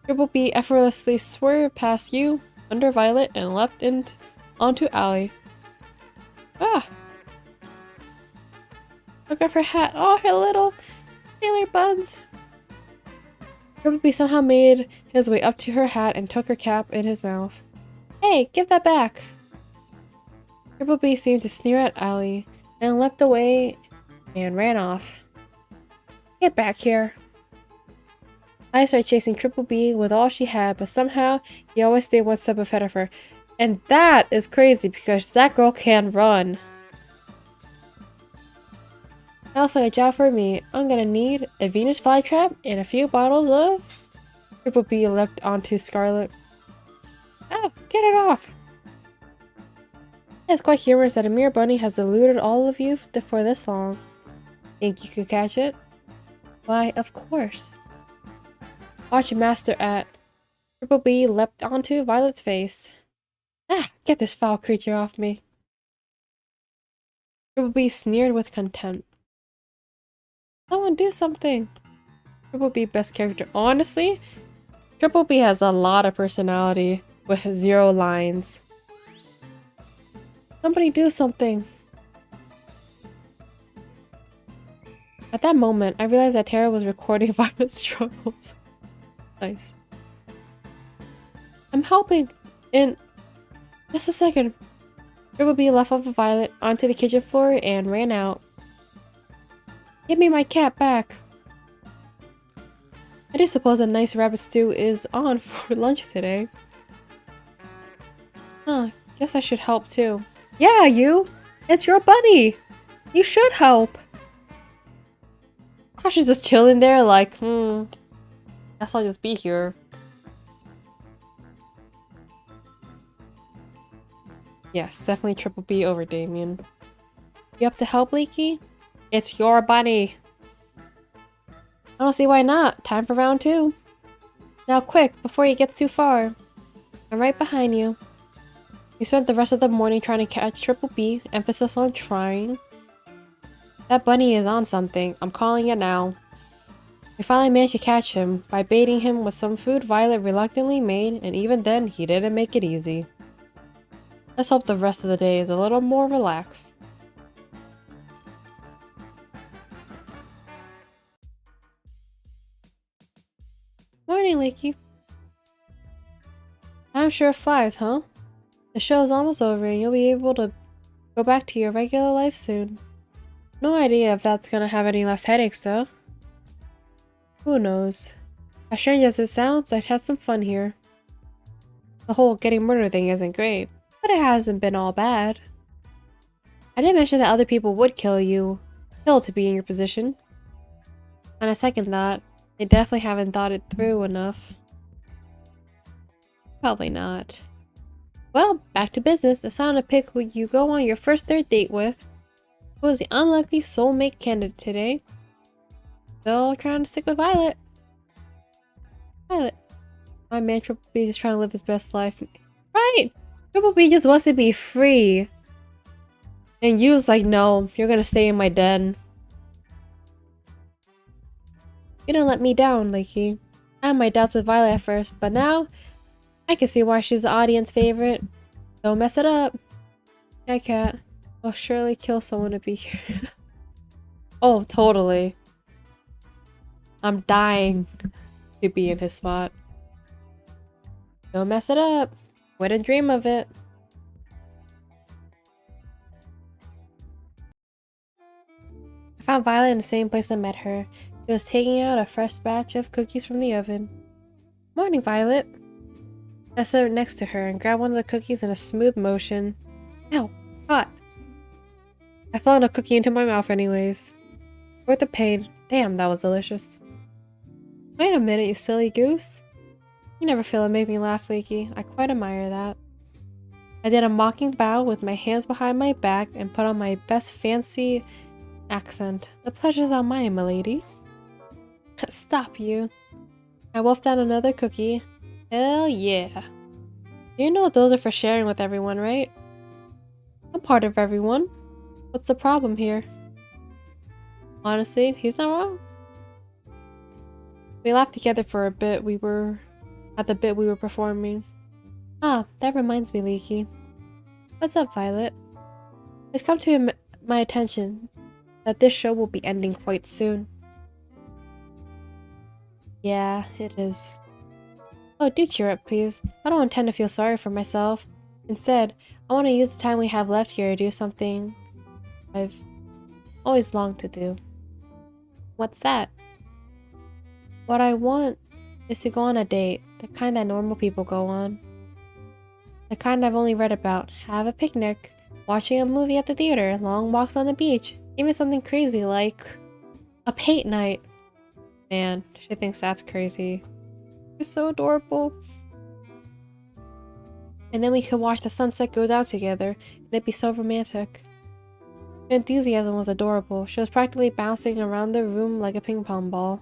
Triple B effortlessly swerved past you, under Violet, and leapt onto Allie. Ah! Look at her hat. Oh, her little sailor buns. Triple B somehow made his way up to her hat and took her cap in his mouth. Hey, give that back! Triple B seemed to sneer at Allie, and leapt away and ran off. Get back here. I started chasing Triple B with all she had, but somehow he always stayed one step ahead of her. And that is crazy because that girl can run. That looks like a job for me. I'm gonna need a Venus flytrap and a few bottles of... Triple B leapt onto Scarlet. Oh, get it off! It's quite humorous that a mere bunny has eluded all of you for this long. Think you could catch it? Why, of course. Watch your master at... Triple B leapt onto Violet's face. Ah, get this foul creature off me. Triple B sneered with contempt. Someone do something. Triple B best character. Honestly, Triple B has a lot of personality with 0 lines. Somebody do something. At that moment, I realized that Tara was recording Violet's struggles. Nice. I'm helping! In just a second. Triple B left off of Violet onto the kitchen floor and ran out. Give me my cat back! I do suppose a nice rabbit stew is on for lunch today. Huh, guess I should help too. Yeah, you! It's your bunny! You should help! Ash is just chilling there like, guess I'll just be here. Yes, definitely Triple B over Damien. You up to help, Leaky? It's your bunny! I don't see why not. Time for round 2. Now quick, before he gets too far. I'm right behind you. We spent the rest of the morning trying to catch Triple B, emphasis on trying. That bunny is on something. I'm calling it now. We finally managed to catch him by baiting him with some food Violet reluctantly made, and even then, he didn't make it easy. Let's hope the rest of the day is a little more relaxed. Morning, Leaky. Time sure flies, huh? The show's almost over and you'll be able to go back to your regular life soon. No idea if that's gonna have any less headaches, though. Who knows? As strange as it sounds, I've had some fun here. The whole getting murdered thing isn't great, but it hasn't been all bad. I did mention that other people would kill to be in your position. On a second thought, they definitely haven't thought it through enough. Probably not. Well, back to business. It's time to pick who you go on your first third date with. Who is the unlucky soulmate candidate today? Still trying to stick with Violet. Violet. My man Triple B is trying to live his best life. Right! Triple B just wants to be free. And Yu's like, no, you're gonna stay in my den. You didn't let me down, Leaky. I had my doubts with Violet at first, but now I can see why she's the audience favorite. Don't mess it up. Yeah, cat. I'll surely kill someone to be here. Oh, totally. I'm dying to be in his spot. Don't mess it up. Wouldn't dream of it. I found Violet in the same place I met her. She was taking out a fresh batch of cookies from the oven. Morning, Violet. I sat next to her and grabbed one of the cookies in a smooth motion. Ow, hot. I flung a cookie into my mouth anyways. Worth the pain. Damn, that was delicious. Wait a minute, you silly goose. You never fail to make me laugh, Leaky. I quite admire that. I did a mocking bow with my hands behind my back and put on my best fancy accent. The pleasure's all mine, milady. Stop, you. I wolfed down another cookie. Hell yeah. You know those are for sharing with everyone, right? I'm part of everyone. What's the problem here? Honestly, he's not wrong. We laughed together for a bit. We were performing. Ah, that reminds me, Leaky. What's up, Violet? It's come to my attention that this show will be ending quite soon. Yeah, it is. Oh, do cheer up, please. I don't intend to feel sorry for myself. Instead, I want to use the time we have left here to do something I've always longed to do. What's that? What I want is to go on a date, the kind that normal people go on. The kind I've only read about. Have a picnic, watching a movie at the theater, long walks on the beach, even something crazy like a paint night. Man, she thinks that's crazy. It's so adorable. And then we could watch the sunset go down together, and it'd be so romantic. Her enthusiasm was adorable. She was practically bouncing around the room like a ping pong ball.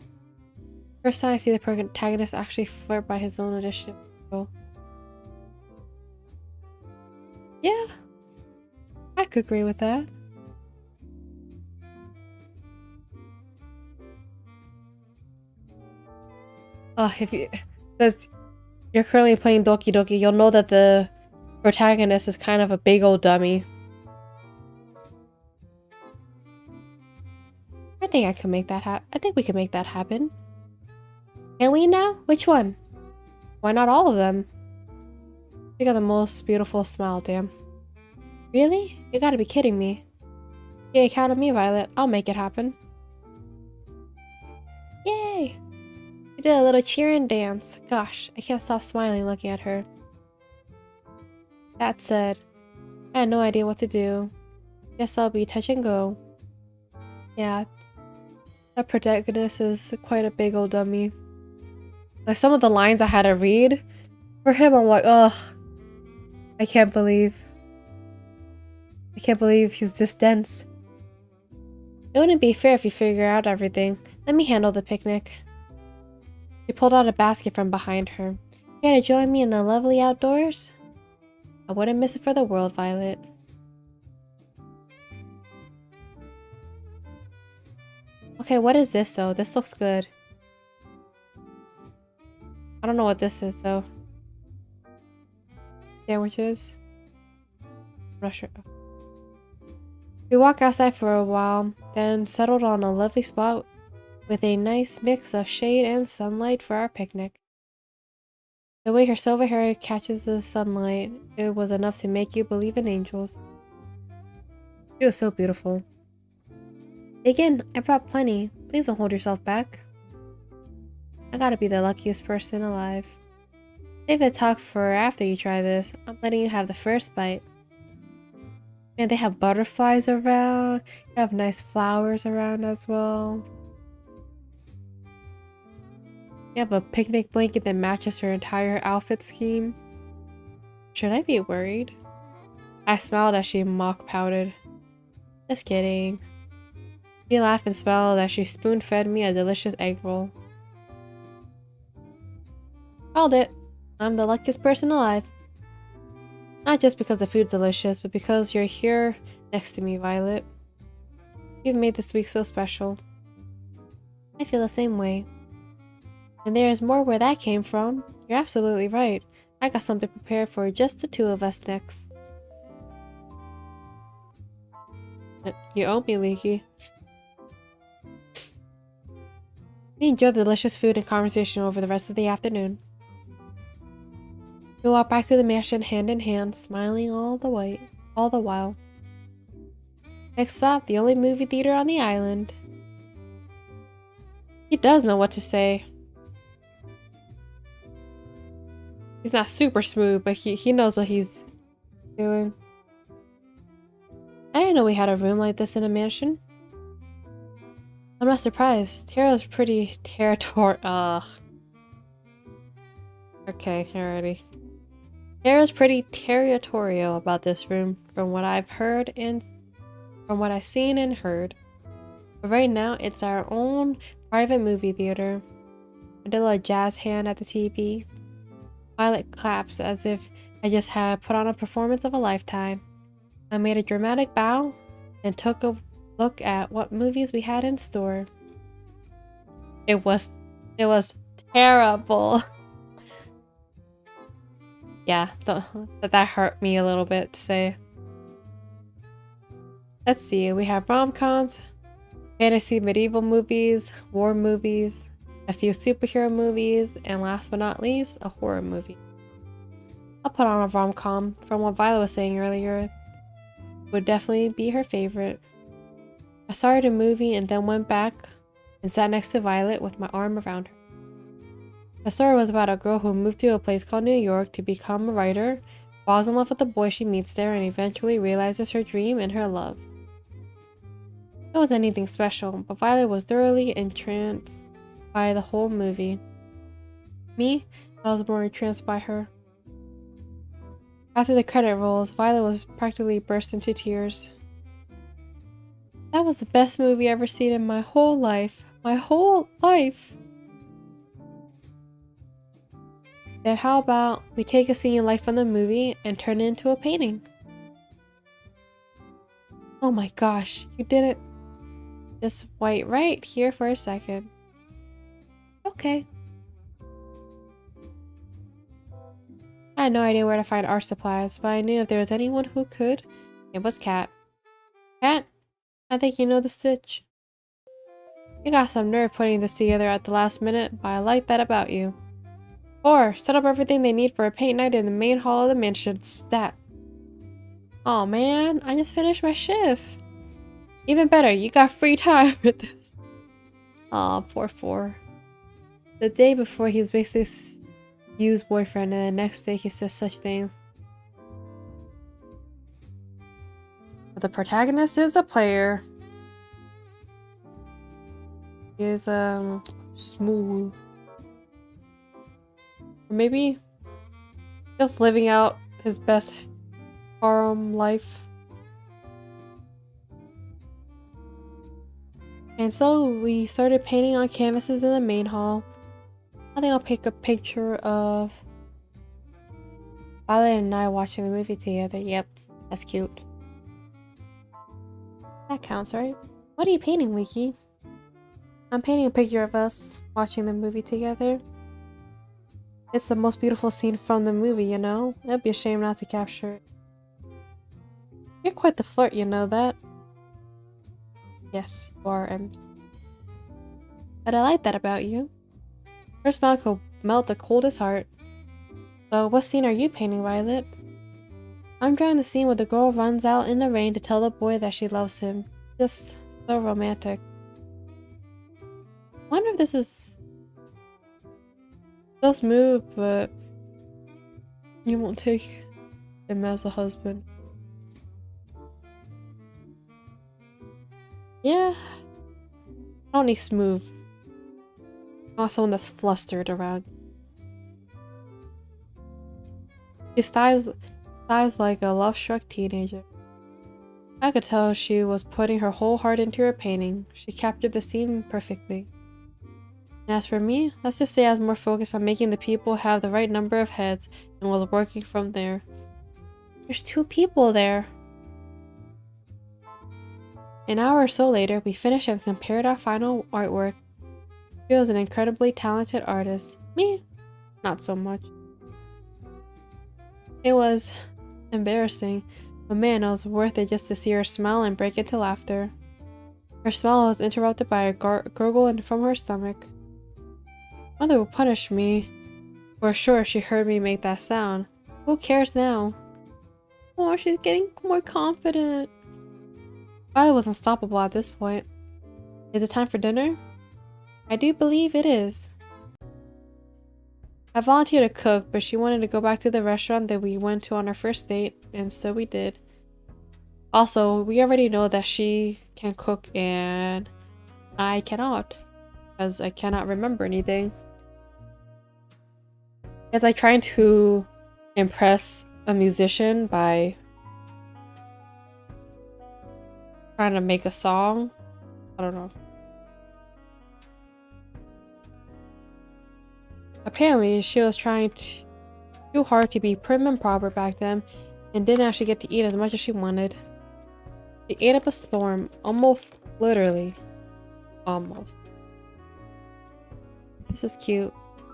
First time I see the protagonist actually flirt by his own initiative. Oh. Yeah, I could agree with that. If you says you're currently playing Doki Doki, you'll know that the protagonist is kind of a big old dummy. I think I can make that happen. I think we can make that happen. Can we now? Which one? Why not all of them? You got the most beautiful smile, damn. Really? You gotta be kidding me. Yeah, count on me, Violet. I'll make it happen. Yay! We did a little cheer and dance. Gosh, I can't stop smiling looking at her. That said, I had no idea what to do. Guess I'll be touch and go. Yeah, that protagonist is quite a big old dummy. Like some of the lines I had to read for him, I'm like, ugh. I can't believe he's this dense. It wouldn't be fair if you figure out everything. Let me handle the picnic. She pulled out a basket from behind her. Here to join me in the lovely outdoors? I wouldn't miss it for the world, Violet. Okay, what is this though? This looks good. I don't know what this is though. Sandwiches? I'm not sure. We walked outside for a while, then settled on a lovely spot with a nice mix of shade and sunlight for our picnic. The way her silver hair catches the sunlight, it was enough to make you believe in angels. It was so beautiful. Again, I brought plenty. Please don't hold yourself back. I gotta be the luckiest person alive. Save the talk for after you try this. I'm letting you have the first bite. Man, they have butterflies around. They have nice flowers around as well. You have a picnic blanket that matches her entire outfit scheme. Should I be worried? I smiled as she mock pouted. Just kidding. She laughed and smiled as she spoon-fed me a delicious egg roll. Called it. I'm the luckiest person alive. Not just because the food's delicious, but because you're here next to me, Violet. You've made this week so special. I feel the same way. And there's more where that came from. You're absolutely right. I got something prepared for just the two of us next. You owe me, Leaky. We enjoyed the delicious food and conversation over the rest of the afternoon. We walked back to the mansion hand in hand, smiling all the while. Next stop, the only movie theater on the island. He does know what to say. He's not super smooth, but he knows what he's doing. I didn't know we had a room like this in a mansion. I'm not surprised. Tara's pretty territorial. Okay, alrighty. Tara's pretty territorial about this room, from what I've heard and from what I've seen and heard. But right now, it's our own private movie theater. I did a little jazz hand at the TV. Violet claps as if I just had put on a performance of a lifetime. I made a dramatic bow and took a look at what movies we had in store. It was terrible. Yeah, that hurt me a little bit to say. Let's see, we have rom-coms, fantasy medieval movies, war movies, a few superhero movies, and last but not least, a horror movie. I'll put on a rom-com. From what Violet was saying earlier, would definitely be her favorite. I started a movie and then went back and sat next to Violet with my arm around her. The story was about a girl who moved to a place called New York to become a writer, falls in love with the boy she meets there, and eventually realizes her dream and her love. It wasn't anything special, but Violet was thoroughly entranced by the whole movie. Me, I was more entranced by her. After the credit rolls, Violet was practically burst into tears. That was the best movie I've ever seen in my whole life. My whole life! Then how about we take a scene like from the movie and turn it into a painting? Oh my gosh, you did it. Just wait right here for a second. Okay. I had no idea where to find art supplies, but I knew if there was anyone who could, it was Kat. Kat, I think you know the stitch. You got some nerve putting this together at the last minute, but I like that about you. 4. Set up everything they need for a paint night in the main hall of the mansion. Stat. Oh man, I just finished my shift. Even better, you got free time with this. Aw, poor 4. The day before he was basically Yu's boyfriend, and the next day he says such things. But the protagonist is a player. He is smooth. Or maybe just living out his best harem life. And so we started painting on canvases in the main hall. I think I'll pick a picture of Violet and I watching the movie together. Yep, that's cute. That counts, right? What are you painting, Leaky? I'm painting a picture of us watching the movie together. It's the most beautiful scene from the movie, you know? It'd be a shame not to capture it. You're quite the flirt, you know that? Yes, you are, but I like that about you. Her smile could melt the coldest heart. So, what scene are you painting, Violet? I'm drawing the scene where the girl runs out in the rain to tell the boy that she loves him. Just so romantic. I wonder if this is so smooth, but you won't take him as a husband. Yeah. I don't need smooth. I want someone that's flustered around. She sighs like a love-struck teenager. I could tell she was putting her whole heart into her painting. She captured the scene perfectly. And as for me, let's just say I was more focused on making the people have the right number of heads and was working from there. There's 2 people there. An hour or so later, we finished and compared our final artwork. She was an incredibly talented artist. Me, not so much. It was embarrassing, but man, it was worth it just to see her smile and break into laughter. Her smile was interrupted by a gurgle from her stomach. Mother will punish me. For sure, she heard me make that sound. Who cares now? Oh, she's getting more confident. Violet was unstoppable at this point. Is it time for dinner? I do believe it is. I volunteered to cook, but she wanted to go back to the restaurant that we went to on our first date, and so we did. Also, we already know that she can cook and I cannot, because I cannot remember anything. It's like trying to impress a musician by trying to make a song. I don't know. Apparently, she was trying too hard to be prim and proper back then and didn't actually get to eat as much as she wanted. She ate up a storm, almost literally. Almost. This is cute.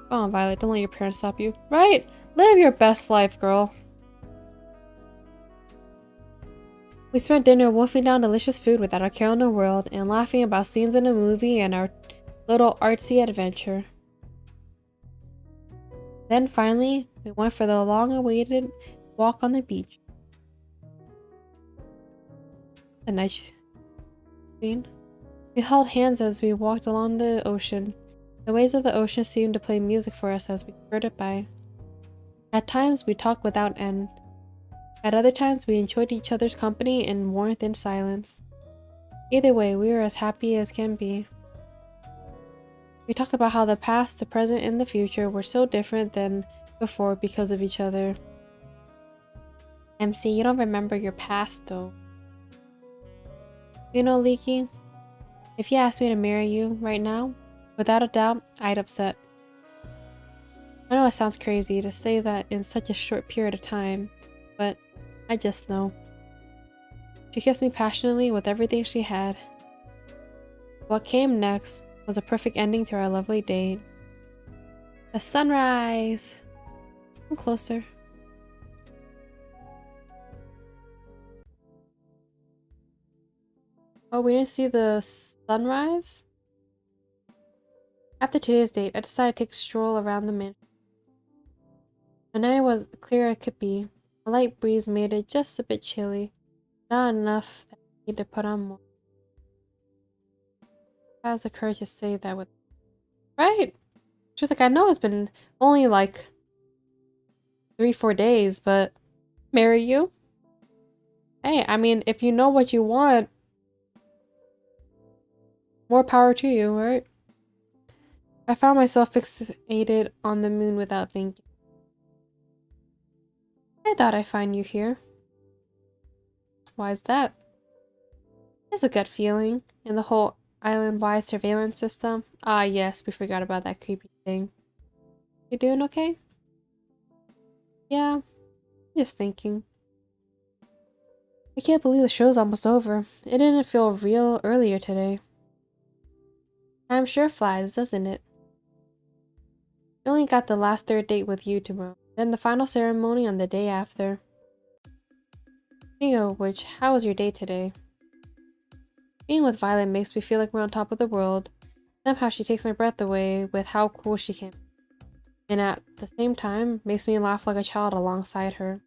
Go on, Violet, don't let your parents stop you. Right? Live your best life, girl. We spent dinner wolfing down delicious food without a care in the world and laughing about scenes in the movie and our little artsy adventure. Then finally, we went for the long-awaited walk on the beach. A nice scene. We held hands as we walked along the ocean. The waves of the ocean seemed to play music for us as we skirted by. At times, we talked without end. At other times, we enjoyed each other's company and warmth in silence. Either way, we were as happy as can be. We talked about how the past, the present, and the future were so different than before because of each other. MC, you don't remember your past, though. You know, Leaky, if you asked me to marry you right now, without a doubt, I'd upset. I know it sounds crazy to say that in such a short period of time, but I just know. She kissed me passionately with everything she had. What came next was a perfect ending to our lovely date. The sunrise! Come closer. Oh, we didn't see the sunrise? After today's date, I decided to take a stroll around the mansion. The night was clear as could be. A light breeze made it just a bit chilly. Not enough that I need to put on more. I has the courage to say that with... Right! She was like, I know it's been only like 3-4 days, but marry you? Hey, I mean, if you know what you want, more power to you, right? I found myself fixated on the moon without thinking. I thought I'd find you here. Why is that? It's a gut feeling. And the whole island-wide surveillance system. Ah, yes, we forgot about that creepy thing. You doing okay? Yeah, just thinking. I can't believe the show's almost over. It didn't feel real earlier today. Time sure flies, doesn't it? We only got the last third date with you tomorrow, then the final ceremony on the day after. Speaking of which, how was your day today? Being with Violet makes me feel like we're on top of the world. Somehow she takes my breath away with how cool she can be. And at the same time, makes me laugh like a child alongside her.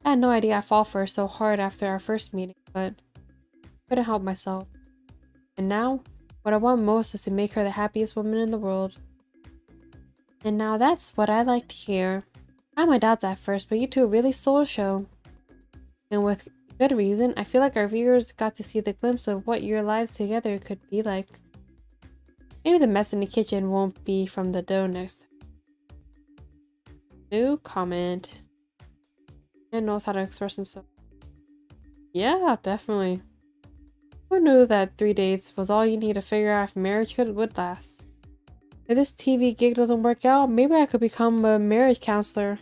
I had no idea I fall for her so hard after our first meeting, but couldn't help myself. And now, what I want most is to make her the happiest woman in the world. And now that's what I like to hear. I had my doubts at first, but you two really stole the show. And with good reason, I feel like our viewers got to see the glimpse of what your lives together could be like. Maybe the mess in the kitchen won't be from the dough next time. New comment. Man knows how to express himself. Yeah, definitely. Who knew that 3 dates was all you need to figure out if marriage would last? If this TV gig doesn't work out, maybe I could become a marriage counselor.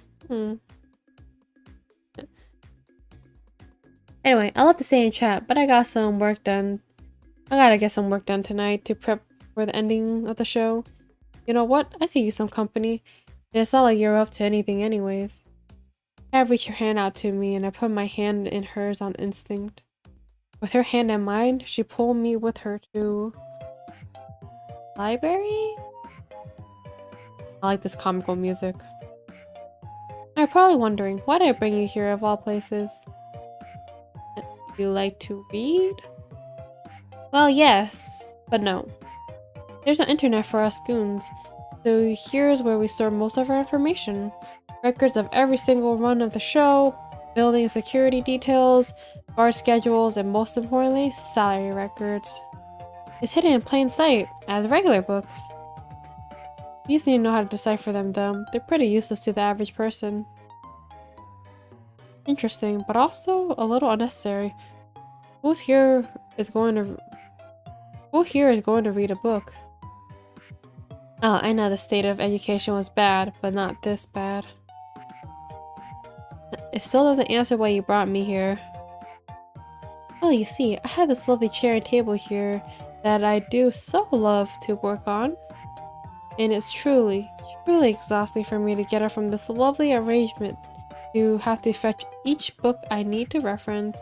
Anyway, I love to stay in chat, but I got some work done. I gotta get some work done tonight to prep for the ending of the show. You know what? I could use some company. And it's not like you're up to anything anyways. Have reached her hand out to me and I put my hand in hers on instinct. With her hand in mine, she pulled me with her to... library? I like this comical music. You're probably wondering, why did I bring you here of all places? You like to read? Well, yes, but no. There's no internet for us goons, so here's where we store most of our information. Records of every single run of the show, building security details, bar schedules, and most importantly, salary records. It's hidden in plain sight, as regular books. You just need to know how to decipher them though. They're pretty useless to the average person. Interesting, but also a little unnecessary. Who here is going to read a book? Oh, I know the state of education was bad, but not this bad. It still doesn't answer why you brought me here. Oh, you see, I have this lovely chair and table here that I do so love to work on. And it's truly exhausting for me to get her from this lovely arrangement to have to fetch each book I need to reference.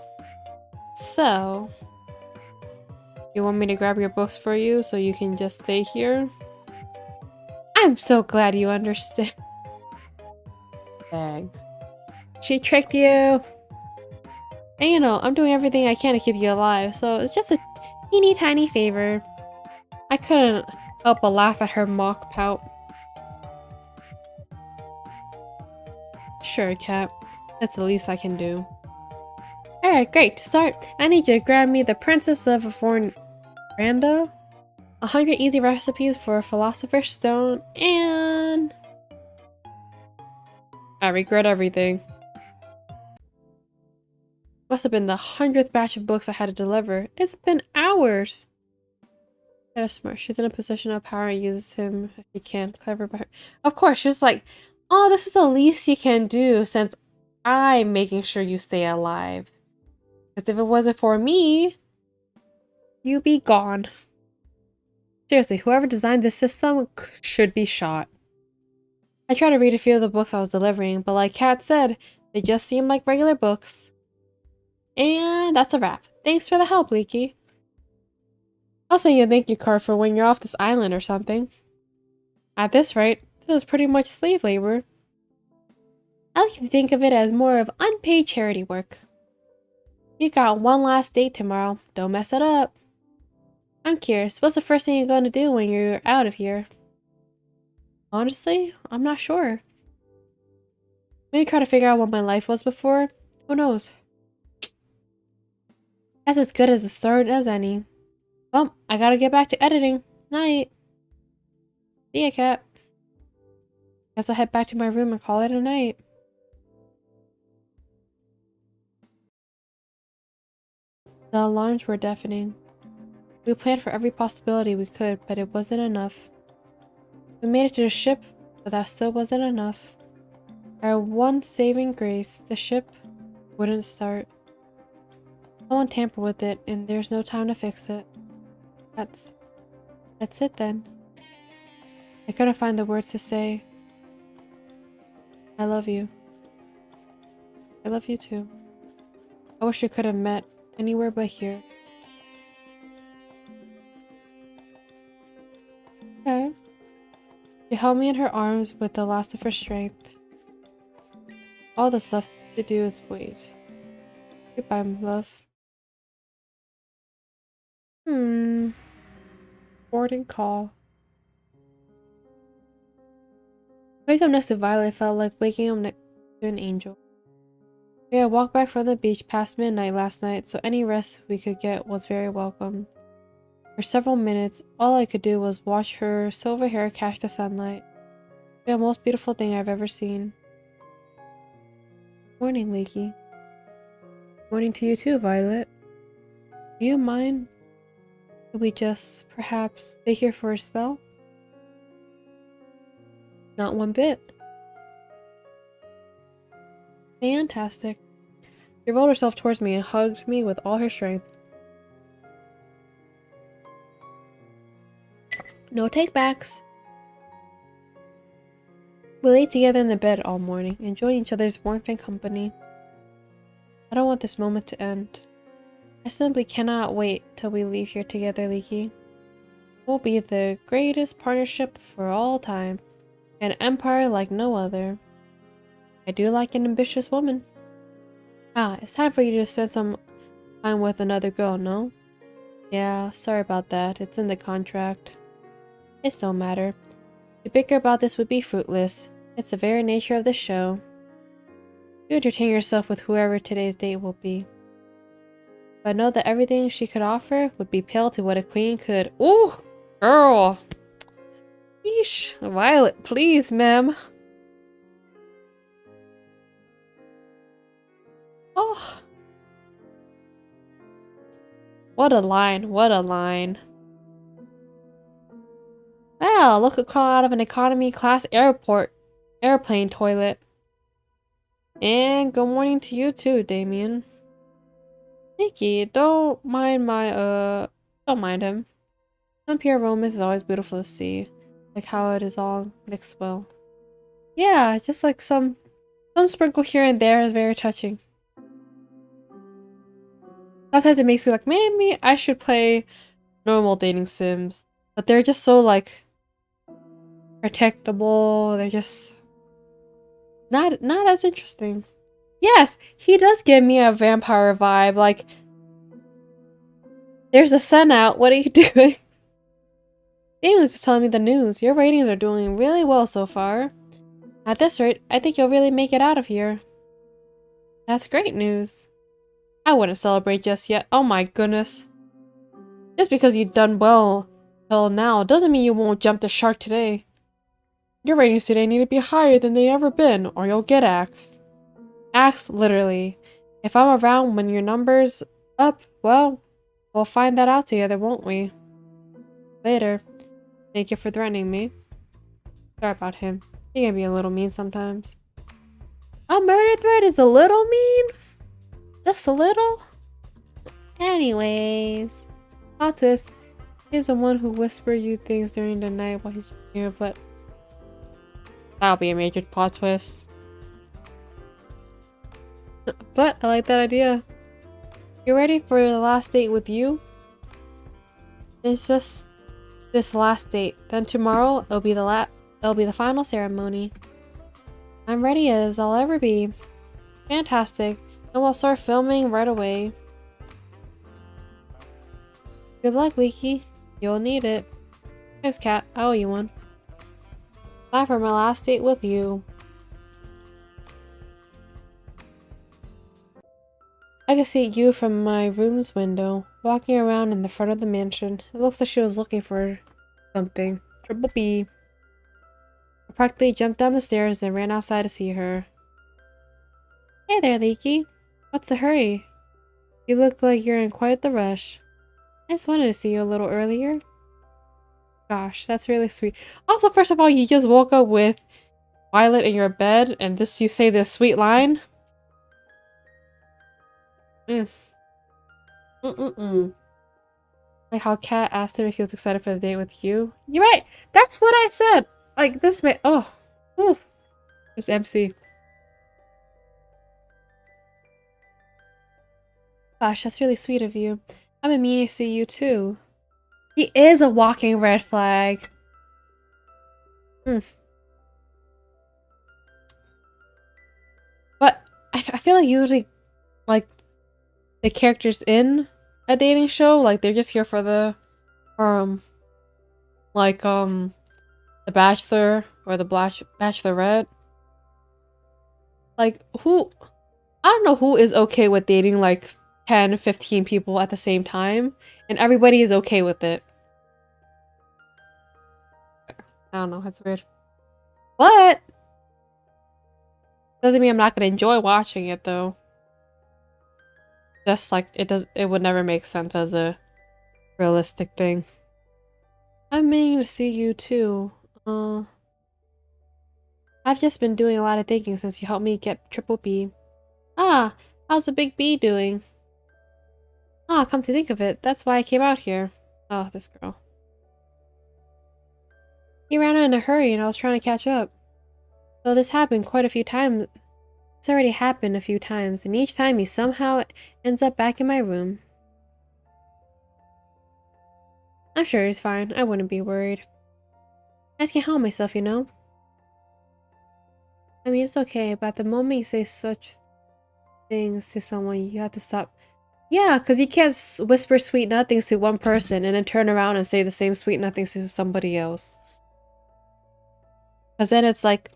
So, you want me to grab your books for you so you can just stay here? I'm so glad you understand. Bag. She tricked you! And you know, I'm doing everything I can to keep you alive, so it's just a teeny tiny favor. I couldn't help but laugh at her mock pout. Sure, Cat. That's the least I can do. Alright, great. To start, I need you to grab me the Princess of Fornranda, 100 easy recipes for a Philosopher's Stone, and... I regret everything. Must have been the 100th batch of books I had to deliver. It's been hours! That is smart. She's in a position of power and uses him if she can. Clever by her. Of course, she's like, oh, this is the least you can do since I'm making sure you stay alive. Because if it wasn't for me, you'd be gone. Seriously, whoever designed this system should be shot. I tried to read a few of the books I was delivering, but like Kat said, they just seemed like regular books. And that's a wrap. Thanks for the help, Leaky. I'll send you a thank you card for when you're off this island or something. At this rate, this is pretty much slave labor. I like to think of it as more of unpaid charity work. You got one last date tomorrow. Don't mess it up. I'm curious, what's the first thing you're going to do when you're out of here? Honestly, I'm not sure. Maybe try to figure out what my life was before. Who knows? That's as good as a start as any. Well, I gotta get back to editing. Night. See ya, Cat. Guess I'll head back to my room and call it a night. The alarms were deafening. We planned for every possibility we could, but it wasn't enough. We made it to the ship, but that still wasn't enough. Our one saving grace, the ship wouldn't start. Someone tampered with it, and there's no time to fix it. That's it then. I couldn't find the words to say, I love you. I love you too. I wish we could have met anywhere but here. Okay. She held me in her arms with the last of her strength. All that's left to do is wait. Goodbye, love. Boarding call. Waking up next to Violet felt like waking up next to an angel. We had walked back from the beach past midnight last night, so any rest we could get was very welcome. For several minutes, all I could do was watch her silver hair catch the sunlight. The most beautiful thing I've ever seen. Morning, Leaky. Morning to you too, Violet. Do you mind? Could we just, perhaps, stay here for a spell? Not one bit. Fantastic. She rolled herself towards me and hugged me with all her strength. No takebacks. We lay together in the bed all morning, enjoying each other's warmth and company. I don't want this moment to end. I simply cannot wait till we leave here together, Leaky. We'll be the greatest partnership for all time. An empire like no other. I do like an ambitious woman. Ah, it's time for you to spend some time with another girl, no? Yeah, sorry about that. It's in the contract. It don't matter. To bicker about this would be fruitless. It's the very nature of the show. You entertain yourself with whoever today's date will be. But know that everything she could offer would be pale to what a queen could. Ooh, girl. Yeesh. Violet, please, ma'am. Oh. What a line, what a line. Well, look at crawl out of an economy class airplane toilet. And good morning to you too, Damien. Nikki, don't mind him. Some pure romance is always beautiful to see. Like how it is all mixed well. Yeah, just like some sprinkle here and there is very touching. Sometimes it makes me like, maybe I should play normal dating sims. But they're just so like protectable, they're just not as interesting. Yes, he does give me a vampire vibe, like there's the sun out, what are you doing? Damon was just telling me the news. Your ratings are doing really well so far. At this rate, I think you'll really make it out of here. That's great news. I wouldn't celebrate just yet. Oh my goodness. Just because you've done well till now doesn't mean you won't jump the shark today. Your ratings today need to be higher than they've ever been, or you'll get axed. Axed, literally. If I'm around when your number's up, well, we'll find that out together, won't we? Later. Thank you for threatening me. Sorry about him. He can be a little mean sometimes. A murder threat is a little mean? Just a little? Anyways. Plot twist. He's the one who whispered you things during the night while he's here, but that'll be a major plot twist. But I like that idea. You ready for the last date with you? It's just this last date. Then tomorrow it'll be the final ceremony. I'm ready as I'll ever be. Fantastic. And we'll start filming right away. Good luck, Leaky. You'll need it. Thanks, Cat. I owe you one. Time for my last date with you. I can see you from my room's window, walking around in the front of the mansion. It looks like she was looking for something. Triple B. I practically jumped down the stairs and ran outside to see her. Hey there, Leaky. What's the hurry? You look like you're in quite the rush. I just wanted to see you a little earlier. Gosh, that's really sweet. Also, first of all, you just woke up with Violet in your bed, and you say this sweet line? Like how Kat asked him if he was excited for the date with you. You're right! That's what I said! Like, this may- oh. Ooh. It's MC. Gosh, that's really sweet of you. I've been meaning to see you too. He is a walking red flag. But I feel like usually, like, the characters in a dating show, like, they're just here for the, the Bachelor or the Bachelorette. Like, I don't know who is okay with dating, like, 10, 15 people at the same time, and everybody is okay with it. I don't know, that's weird. But doesn't mean I'm not gonna enjoy watching it though. Just like it would never make sense as a realistic thing. I'm meaning to see you too. I've just been doing a lot of thinking since you helped me get Triple B. Ah, how's the Big B doing? Ah, come to think of it, that's why I came out here. Oh, this girl. He ran out in a hurry and I was trying to catch up. So this happened quite a few times. It's already happened a few times, and each time he somehow ends up back in my room. I'm sure he's fine. I wouldn't be worried. I just can't help myself, you know? I mean, it's okay, but at the moment you say such things to someone, you have to stop. Yeah, because you can't whisper sweet nothings to one person and then turn around and say the same sweet nothings to somebody else. Because then it's like,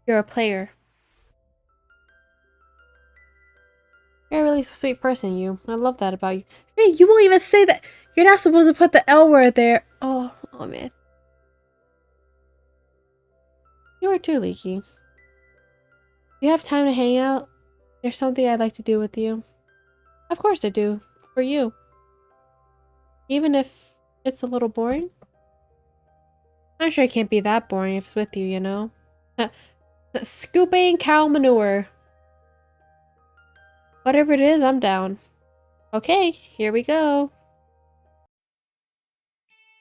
you're a player. You're a really sweet person, you. I love that about you. See, you won't even say that. You're not supposed to put the L word there. Oh man. You are too, Leaky. You have time to hang out? There's something I'd like to do with you. Of course I do. For you. Even if it's a little boring? I'm sure it can't be that boring if it's with you, you know? Scooping cow manure. Whatever it is, I'm down. Okay, here we go.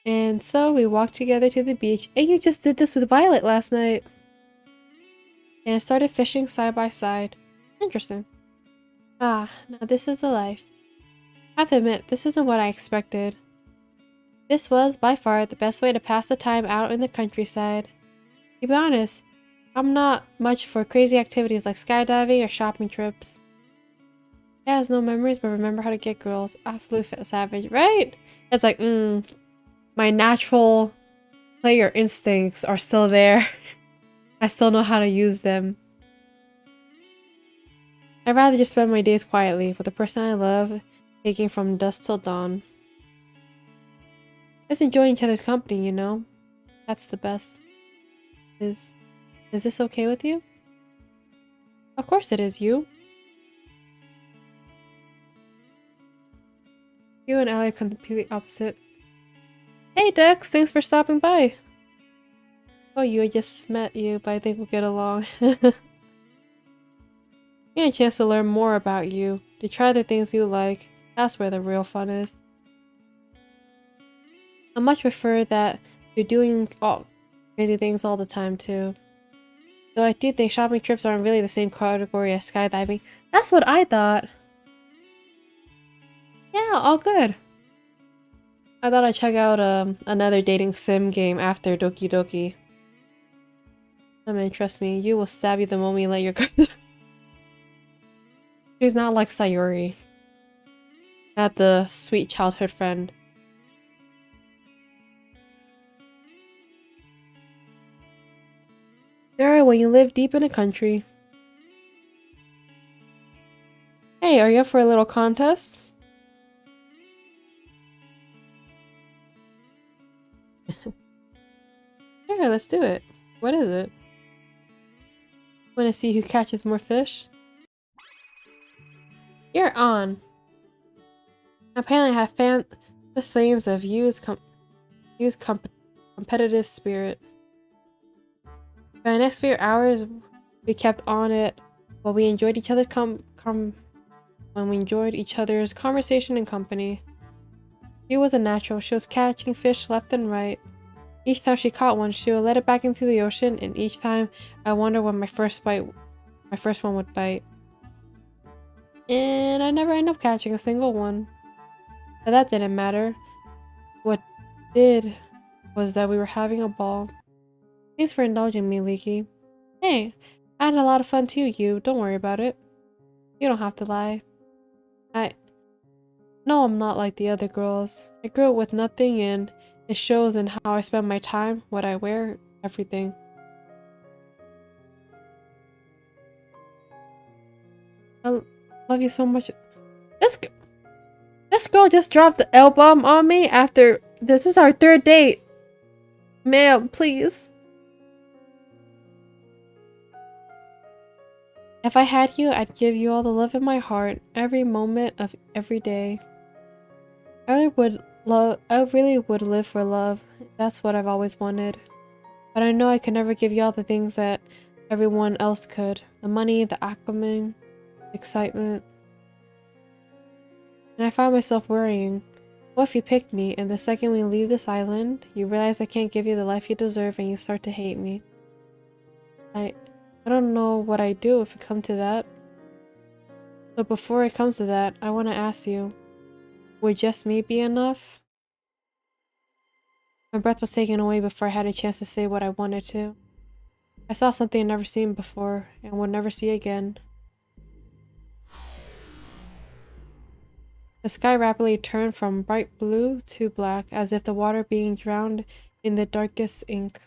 And so we walked together to the beach. And you just did this with Violet last night. And started fishing side by side. Interesting. Ah, now this is the life. I have to admit, this isn't what I expected. This was, by far, the best way to pass the time out in the countryside. To be honest, I'm not much for crazy activities like skydiving or shopping trips. It has no memories, but remember how to get girls. Absolute savage, right? It's like, my natural player instincts are still there. I still know how to use them. I'd rather just spend my days quietly with the person I love, taking from dusk till dawn. Just enjoying each other's company, you know? That's the best. Is this okay with you? Of course it is, you. You and Ellie are completely opposite. Hey Dex, thanks for stopping by. Oh, I just met you, but I think we'll get along. Get a chance to learn more about you, to try the things you like. That's where the real fun is. I much prefer that to doing all crazy things all the time too. Though I do think shopping trips aren't really the same category as skydiving. That's what I thought. Yeah, all good. I thought I'd check out another dating sim game after Doki Doki. I mean, trust me, you will stab you the moment you let your guard. She's not like Sayuri. Not the sweet childhood friend. There are when you live deep in the country. Hey, are you up for a little contest? Sure, let's do it. What is it? Want to see who catches more fish? You're on. Apparently, I have fanned the flames of competitive spirit. For the next few hours, we kept on it while we enjoyed each other's conversation and company. She was a natural. She was catching fish left and right. Each time she caught one, she would let it back into the ocean, and each time I wondered when my first one would bite. And I never ended up catching a single one. But that didn't matter. What did was that we were having a ball. Thanks for indulging me, Leaky. Hey, I had a lot of fun too, you. Don't worry about it. You don't have to lie. No, I'm not like the other girls. I grew up with nothing and it shows in how I spend my time, what I wear, everything. I love you so much. This girl just dropped the L-bomb on me after this is our third date. Ma'am, please. If I had you, I'd give you all the love in my heart, every moment of every day. I really would live for love. That's what I've always wanted. But I know I could never give you all the things that everyone else could. The money, the acumen, excitement. And I found myself worrying. What if you picked me, and the second we leave this island, you realize I can't give you the life you deserve and you start to hate me? I don't know what I'd do if it comes to that. But before it comes to that, I want to ask you, would just me be enough? My breath was taken away before I had a chance to say what I wanted to. I saw something I'd never seen before, and would never see again. The sky rapidly turned from bright blue to black, as if the water being drowned in the darkest ink.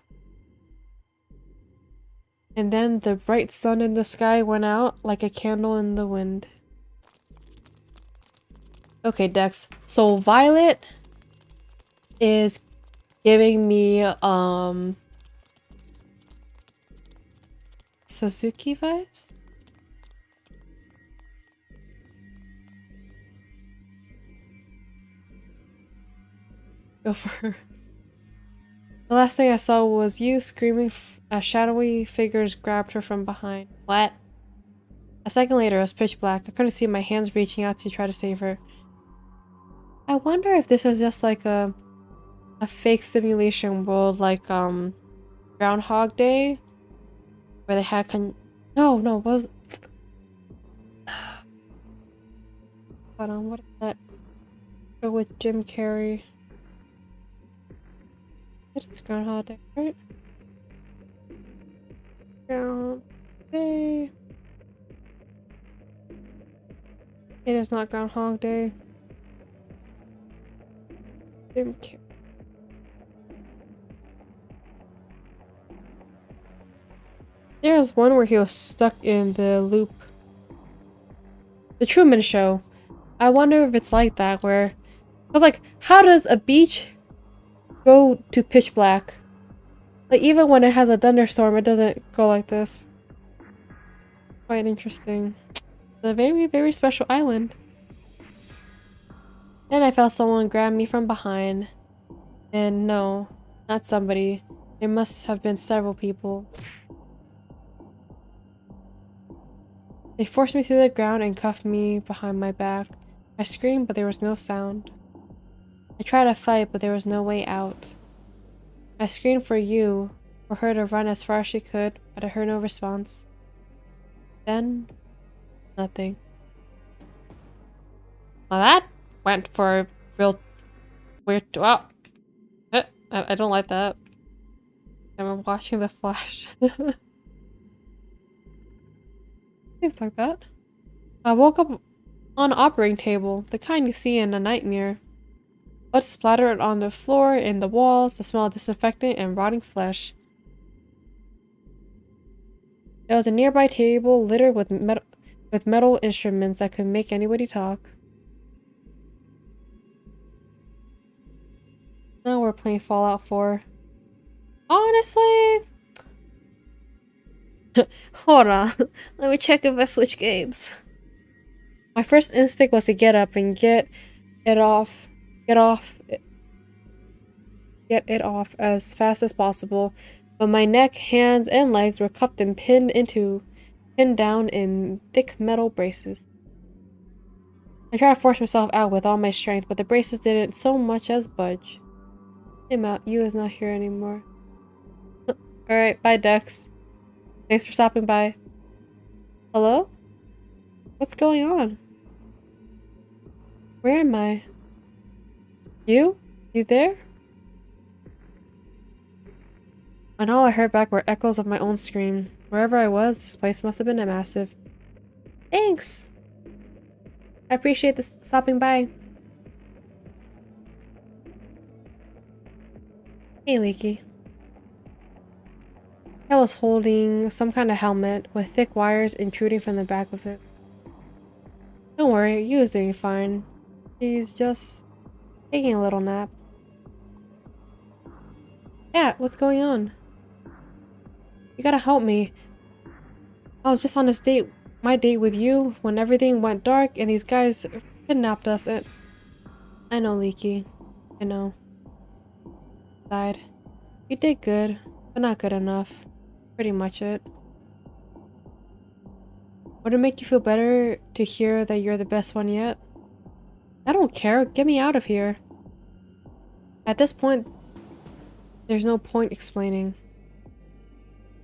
And then the bright sun in the sky went out like a candle in the wind. Okay, Dex. So Violet is giving me Suzuki vibes? Go for her. The last thing I saw was you screaming as shadowy figures grabbed her from behind. What? A second later, it was pitch black. I couldn't see my hands reaching out to try to save her. I wonder if this is just like a fake simulation world, like Groundhog Day, where they had no, what was? Hold on, what is that? Go with Jim Carrey. It is Groundhog Day, right? Groundhog Day. It is not Groundhog Day. Jim Carrey. There's one where he was stuck in the loop. The Truman Show. I wonder if it's like that, where I was like, how does a beach go to pitch black? Like, even when it has a thunderstorm, it doesn't go like this. Quite interesting. It's a very, very special island. Then I felt someone grab me from behind. And no, not somebody. There must have been several people. They forced me to the ground and cuffed me behind my back. I screamed, but there was no sound. I tried to fight, but there was no way out. I screamed for you, for her to run as far as she could, but I heard no response. Then, nothing. Well, that went for a real weird. Well, I don't like that. I'm watching The Flash. Things like that. I woke up on an operating table, the kind you see in a nightmare. Blood splattered on the floor and the walls, the smell of disinfectant and rotting flesh. There was a nearby table littered with metal instruments that could make anybody talk. Now we're playing Fallout 4. Honestly... Hold on. Let me check if I switch games. My first instinct was to get up and get it off as fast as possible, but my neck, hands, and legs were cuffed and pinned down in thick metal braces. I tried to force myself out with all my strength, but the braces didn't so much as budge. Hey Matt, you is not here anymore. Alright, bye Dex. Thanks for stopping by. Hello? What's going on? Where am I? You? You there? And all I heard back were echoes of my own scream. Wherever I was, this place must have been a massive. Thanks! I appreciate this stopping by. Hey, Leaky. I was holding some kind of helmet with thick wires intruding from the back of it. Don't worry, you is doing fine. She's just taking a little nap. Yeah, what's going on? You gotta help me. I was just on my date with you, when everything went dark and these guys kidnapped us and... I know, Leaky. I know. Died. You did good, but not good enough. Pretty much it. Would it make you feel better to hear that you're the best one yet? I don't care. Get me out of here. At this point, there's no point explaining.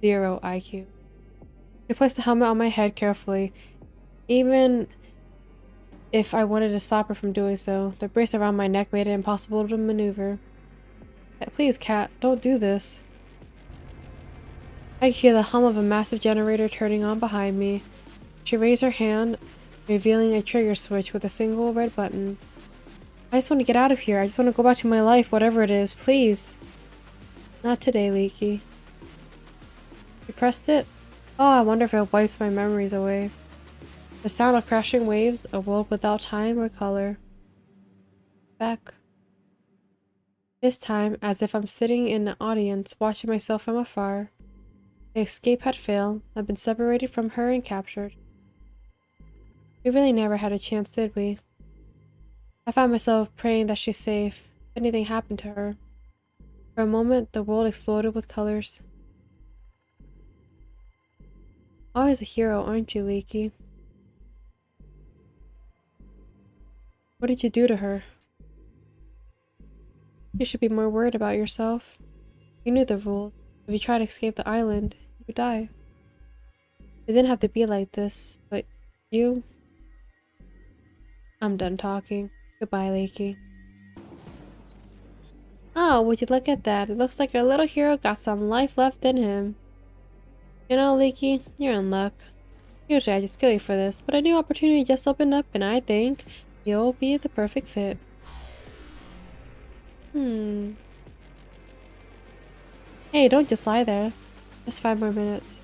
0 IQ. I placed the helmet on my head carefully. Even if I wanted to stop her from doing so, the brace around my neck made it impossible to maneuver. Please, Cat, don't do this. I could hear the hum of a massive generator turning on behind me. She raised her hand, revealing a trigger switch with a single red button. I just want to get out of here. I just want to go back to my life, whatever it is. Please. Not today, Leaky. You pressed it? Oh, I wonder if it wipes my memories away. The sound of crashing waves, a world without time or color. Back. This time, as if I'm sitting in an audience, watching myself from afar. The escape had failed. I'd been separated from her and captured. We really never had a chance, did we? I found myself praying that she's safe, if anything happened to her. For a moment, the world exploded with colors. Always a hero, aren't you, Leaky? What did you do to her? You should be more worried about yourself. You knew the rules. If you try to escape the island, you die. It didn't have to be like this, but you... I'm done talking. Goodbye, Leaky. Oh, would you look at that? It looks like your little hero got some life left in him. You know, Leaky, you're in luck. Usually I just kill you for this, but a new opportunity just opened up and I think you'll be the perfect fit. Hey, don't just lie there. Just 5 more minutes.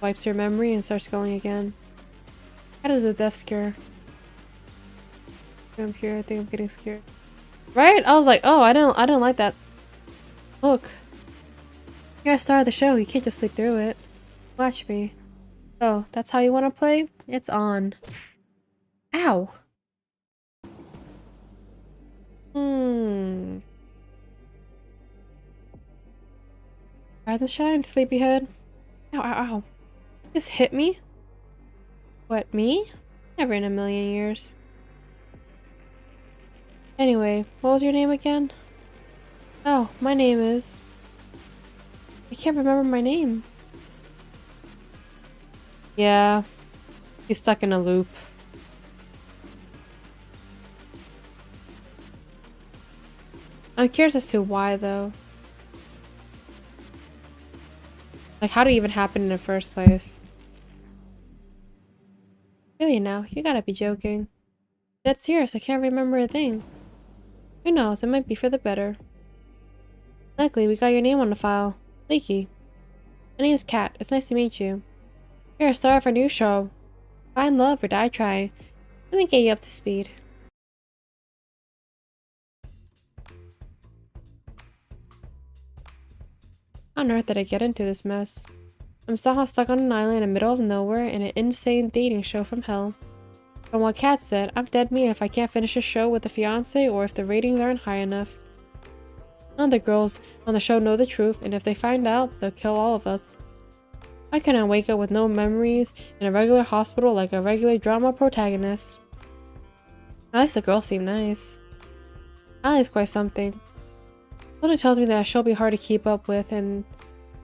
Wipes your memory and starts going again. How does a death scare? I'm here, I think I'm getting scared. Right? I was like, oh, I didn't like that. Look. You're a star of the show, you can't just sleep through it. Watch me. Oh, that's how you want to play? It's on. Ow! Hmm. Rise and shine, sleepyhead. Ow, ow, ow. This hit me? What, me? Never in a million years. Anyway, what was your name again? Oh, my name is... I can't remember my name. Yeah, he's stuck in a loop. I'm curious as to why, though. Like, how did it even happen in the first place? Really now, you gotta be joking. That's serious, I can't remember a thing. Who knows, it might be for the better. Luckily, we got your name on the file. Leaky. My name's Kat, it's nice to meet you. You're a star of our new show. Find love or die trying. Let me get you up to speed. How on earth did I get into this mess? I'm somehow stuck on an island in the middle of nowhere in an insane dating show from hell. From what Kat said, I'm dead meat if I can't finish a show with a fiance or if the ratings aren't high enough. None of the girls on the show know the truth, and if they find out, they'll kill all of us. I couldn't wake up with no memories in a regular hospital like a regular drama protagonist. At least the girls seem nice. Allie's quite something. Something tells me that she'll be hard to keep up with, and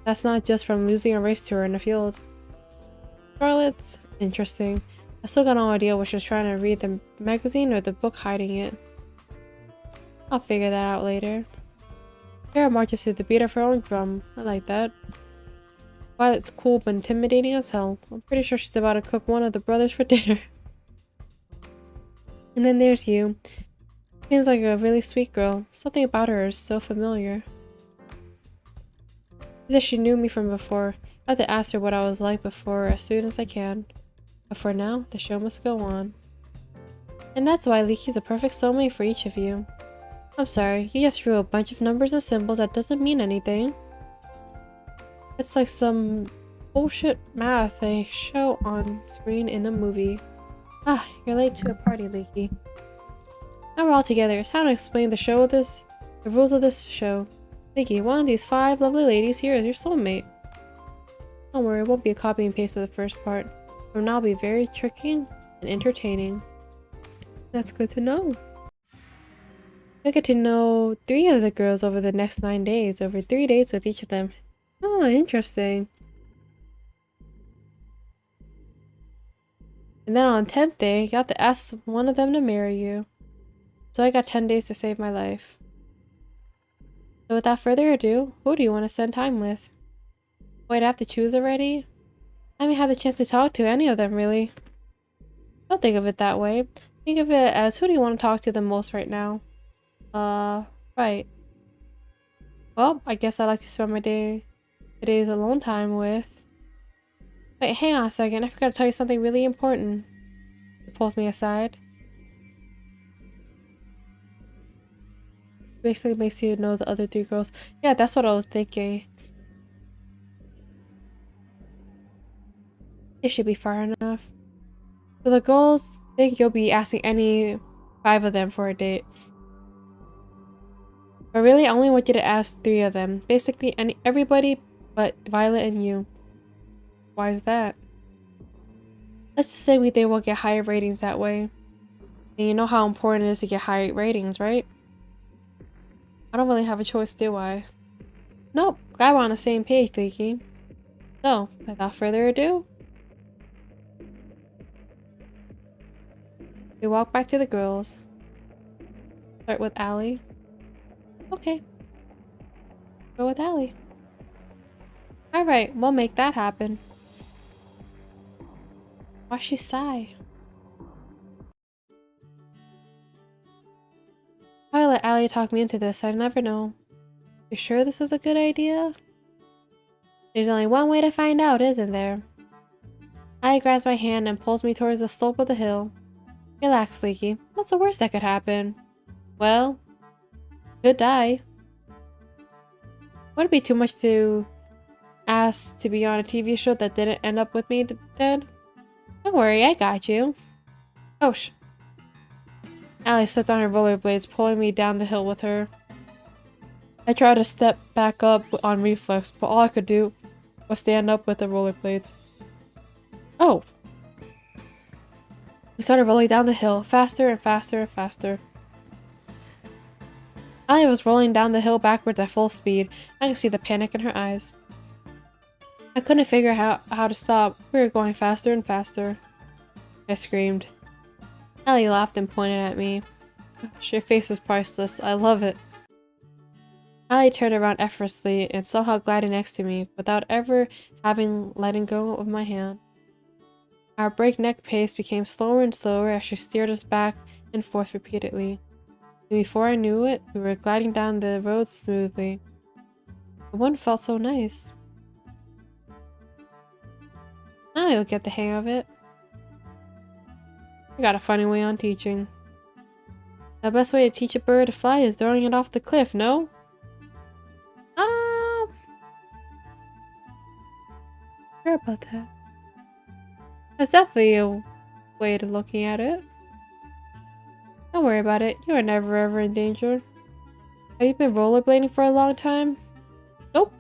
that's not just from losing a race to her in the field. Charlotte's interesting. I still got no idea what she's trying to read, the magazine or the book hiding it. I'll figure that out later. Kara marches to the beat of her own drum. I like that. Violet's cool but intimidating as hell. I'm pretty sure she's about to cook one of the brothers for dinner. And then there's you. Seems like a really sweet girl. Something about her is so familiar. As if she knew me from before. I have to ask her what I was like before as soon as I can. But for now, the show must go on. And that's why Leaky's a perfect soulmate for each of you. I'm sorry, you just drew a bunch of numbers and symbols that doesn't mean anything. It's like some bullshit math they show on screen in a movie. Ah, you're late to a party, Leaky. Now we're all together. It's time to explain the rules of this show. Leaky, one of these 5 lovely ladies here is your soulmate. Don't worry, it won't be a copy and paste of the first part. It will now be very tricky and entertaining. That's good to know. You'll get to know 3 of the girls over the next 9 days, over 3 dates with each of them. Oh, interesting. And then on the 10th day, you have to ask one of them to marry you. So I got 10 days to save my life. So without further ado, who do you want to spend time with? Wait, I have to choose already? I haven't had the chance to talk to any of them, really. Don't think of it that way. Think of it as who do you want to talk to the most right now? Right. Well, I guess I like to spend my today's alone time with... Wait, hang on a second. I forgot to tell you something really important. He pulls me aside. Basically makes you know the other 3 girls. Yeah, that's what I was thinking. It should be far enough. So the girls think you'll be asking any 5 of them for a date. But really, I only want you to ask 3 of them. Basically, everybody but Violet and you. Why is that? Let's just say they will get higher ratings that way. And you know how important it is to get high ratings, right? I don't really have a choice, do I? Nope, glad we're on the same page, Leaky. So, without further ado, we walk back to the girls. Start with Allie. Okay. Go with Allie. Alright, we'll make that happen. Why she sigh? Why let Allie talk me into this? I never know. You sure this is a good idea? There's only one way to find out, isn't there? Allie grabs my hand and pulls me towards the slope of the hill. Relax, Leaky. What's the worst that could happen? Well, could die. Would it be too much to ask to be on a TV show that didn't end up with me dead? Don't worry, I got you. Oh, Allie slipped on her rollerblades, pulling me down the hill with her. I tried to step back up on reflex, but all I could do was stand up with the rollerblades. Oh! We started rolling down the hill, faster and faster and faster. Allie was rolling down the hill backwards at full speed. I could see the panic in her eyes. I couldn't figure out how to stop. We were going faster and faster. I screamed. Allie laughed and pointed at me. Your face was priceless. I love it. Allie turned around effortlessly and somehow glided next to me, without ever having letting go of my hand. Our breakneck pace became slower and slower as she steered us back and forth repeatedly. And before I knew it, we were gliding down the road smoothly. The wind felt so nice. Now you'll get the hang of it. You got a funny way on teaching. The best way to teach a bird to fly is throwing it off the cliff, no? Sure about that. That's definitely a way of looking at it. Don't worry about it. You are never ever in danger. Have you been rollerblading for a long time? Nope.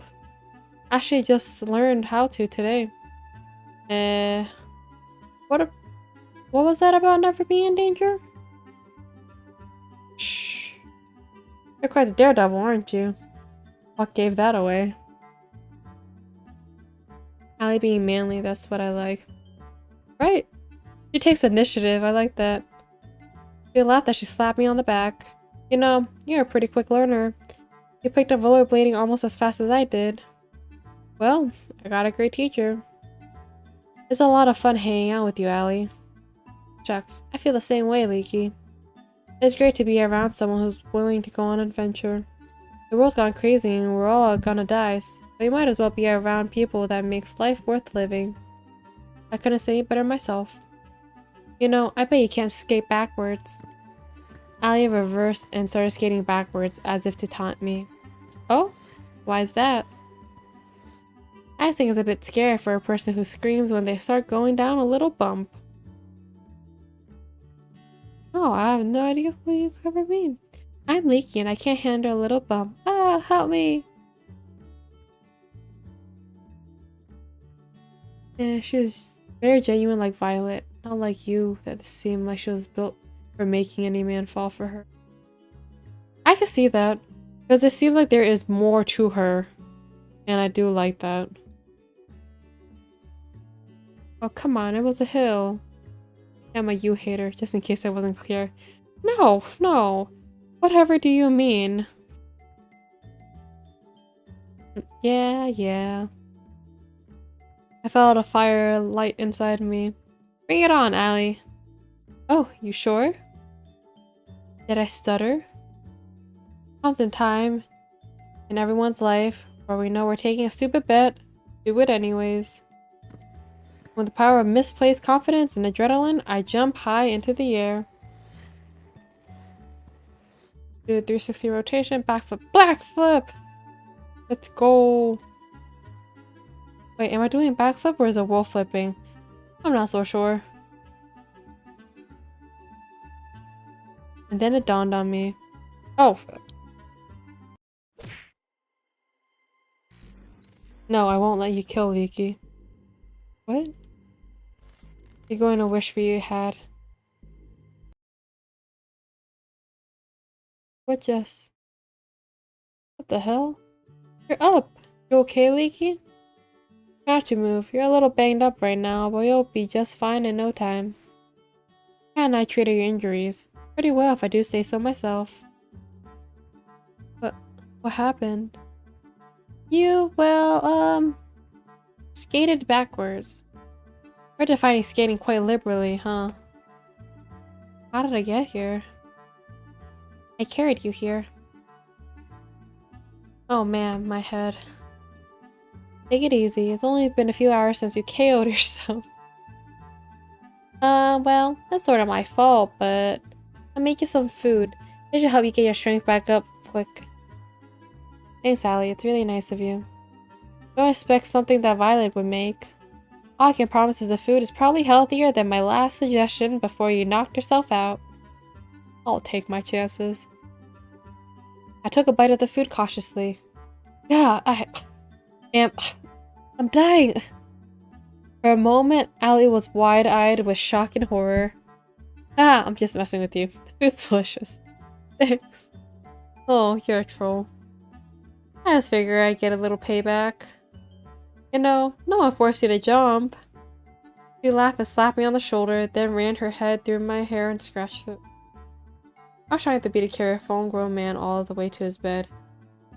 Actually just learned how to today. What was that about never being in danger? Shh. You're quite the daredevil, aren't you? What gave that away? Allie being manly, that's what I like. Right. She takes initiative, I like that. She laughed as she slapped me on the back. You know, you're a pretty quick learner. You picked up rollerblading almost as fast as I did. Well, I got a great teacher. It's a lot of fun hanging out with you, Allie. Shucks, I feel the same way, Leaky. It's great to be around someone who's willing to go on an adventure. The world's gone crazy and we're all gonna die, so you might as well be around people that makes life worth living. I couldn't say it better myself. You know, I bet you can't skate backwards. Allie reversed and started skating backwards as if to taunt me. Oh? Why is that? I think it's a bit scary for a person who screams when they start going down a little bump. Oh, I have no idea what you ever mean. I'm Leaky and I can't handle a little bump. Ah, help me! Yeah, she's very genuine like Violet. Not like you that seemed like she was built for making any man fall for her. I can see that. Because it seems like there is more to her. And I do like that. Oh, come on, it was a hill. I'm a you hater, just in case I wasn't clear. No, no. Whatever do you mean? Yeah. I felt a fire light inside me. Bring it on, Allie. Oh, you sure? Did I stutter? Comes in time in everyone's life where we know we're taking a stupid bet, do it anyways. With the power of misplaced confidence and adrenaline, I jump high into the air. Do a 360 rotation, backflip, backflip! Let's go! Wait, am I doing a backflip or is it wall flipping? I'm not so sure. And then it dawned on me. Oh! No, I won't let you kill Leaky. What? You're going to wish you had. What, Jess? What the hell? You're up! You okay, Leaky? Not to move. You're a little banged up right now, but you'll be just fine in no time. And I treated your injuries pretty well if I do say so myself. But what happened? You, well, skated backwards. We're defining skating quite liberally, huh? How did I get here? I carried you here. Oh man, my head. Take it easy. It's only been a few hours since you KO'd yourself. Well, that's sort of my fault, but I'll make you some food. It should help you get your strength back up quick. Thanks, Allie. It's really nice of you. Don't expect something that Violet would make. All I can promise is the food is probably healthier than my last suggestion before you knocked yourself out. I'll take my chances. I took a bite of the food cautiously. Yeah, I'm dying. For a moment, Allie was wide-eyed with shock and horror. Ah, I'm just messing with you. The food's delicious. Thanks. Oh, you're a troll. I just figured I'd get a little payback. You know, no one forced you to jump. She laughed and slapped me on the shoulder, then ran her head through my hair and scratched it. I was trying to be to carry a full-grown man all the way to his bed.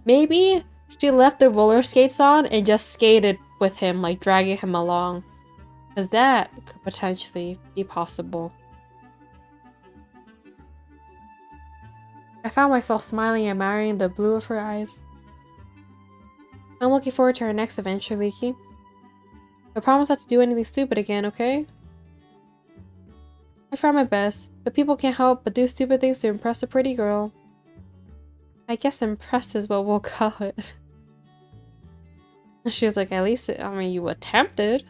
Maybe she left the roller skates on and just skated with him, like dragging him along. Because that could potentially be possible. I found myself smiling and admiring the blue of her eyes. I'm looking forward to our next adventure, Leaky. I promise not to do anything stupid again, okay? I try my best, but people can't help but do stupid things to impress a pretty girl. I guess impressed is what we'll call it. She was like, at least, you attempted.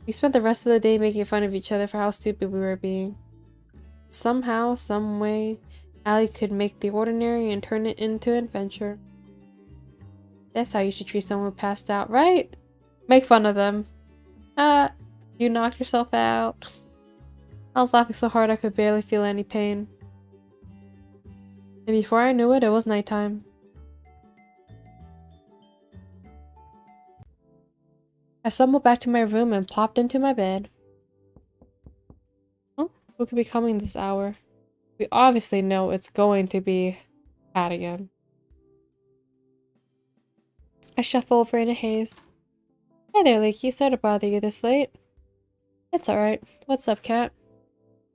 We spent the rest of the day making fun of each other for how stupid we were being. Somehow, some way, Allie could make the ordinary and turn it into an adventure. That's how you should treat someone who passed out, right? Make fun of them. You knocked yourself out. I was laughing so hard I could barely feel any pain. And before I knew it, it was nighttime. I stumbled back to my room and plopped into my bed. Oh, who could be coming this hour? We obviously know it's going to be Pat again. I shuffle over in a haze. Hey there, Leaky. Sorry to bother you this late. It's alright. What's up, Cat?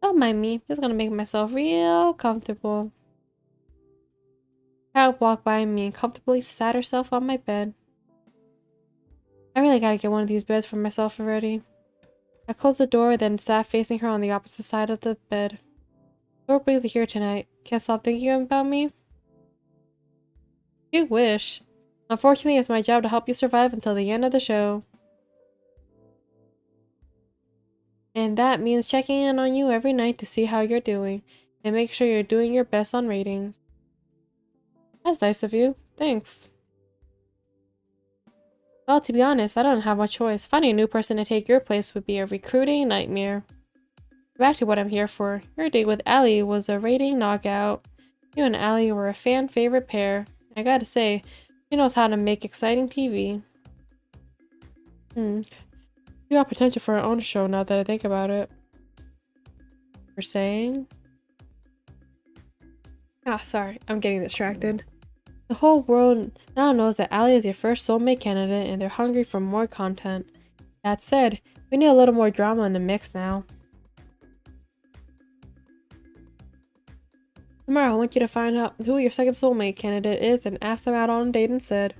Don't mind me. Just gonna make myself real comfortable. Cat walked by me and comfortably sat herself on my bed. I really gotta get one of these beds for myself already. I closed the door, then sat facing her on the opposite side of the bed. What brings you here tonight? Can't stop thinking about me? You wish. Unfortunately, it's my job to help you survive until the end of the show. And that means checking in on you every night to see how you're doing, and make sure you're doing your best on ratings. That's nice of you. Thanks. Well, to be honest, I don't have much choice. Finding a new person to take your place would be a recruiting nightmare. Back to what I'm here for. Your date with Allie was a rating knockout. You and Allie were a fan favorite pair. I gotta say, she knows how to make exciting TV. You got potential for her own show now that I think about it. You're saying? Ah, sorry, I'm getting distracted. The whole world now knows that Allie is your first soulmate candidate and they're hungry for more content. That said, we need a little more drama in the mix now. Tomorrow, I want you to find out who your second soulmate candidate is and ask them out on a date instead.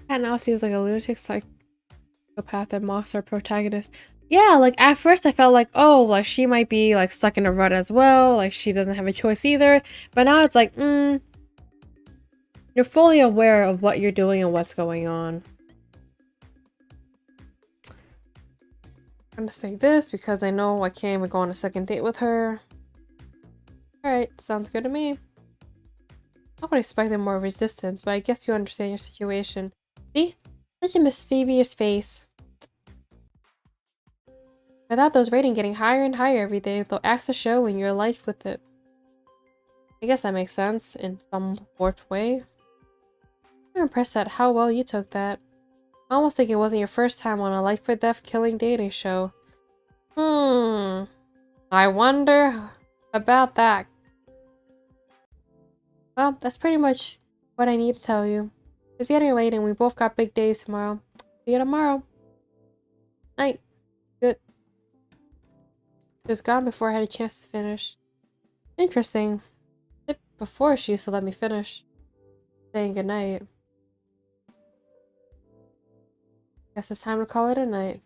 Cat now seems like a lunatic psychopath that mocks our protagonist. Yeah, like at first I felt like, oh, like she might be like stuck in a rut as well, like she doesn't have a choice either. But now it's like, you're fully aware of what you're doing and what's going on. I'm gonna say this because I know I can't even go on a second date with her. Alright, sounds good to me. I would expect more resistance, but I guess you understand your situation. See? Such a mischievous face. Without those ratings getting higher and higher every day, they'll axe the show in your life with it. I guess that makes sense in some warped way. I'm impressed at how well you took that. I almost think it wasn't your first time on a life or death killing dating show. I wonder about that. Well, that's pretty much what I need to tell you. It's getting late and we both got big days tomorrow. See you tomorrow. Night. Good. She was gone before I had a chance to finish. Interesting. Before she used to let me finish. Saying goodnight. Guess it's time to call it a night.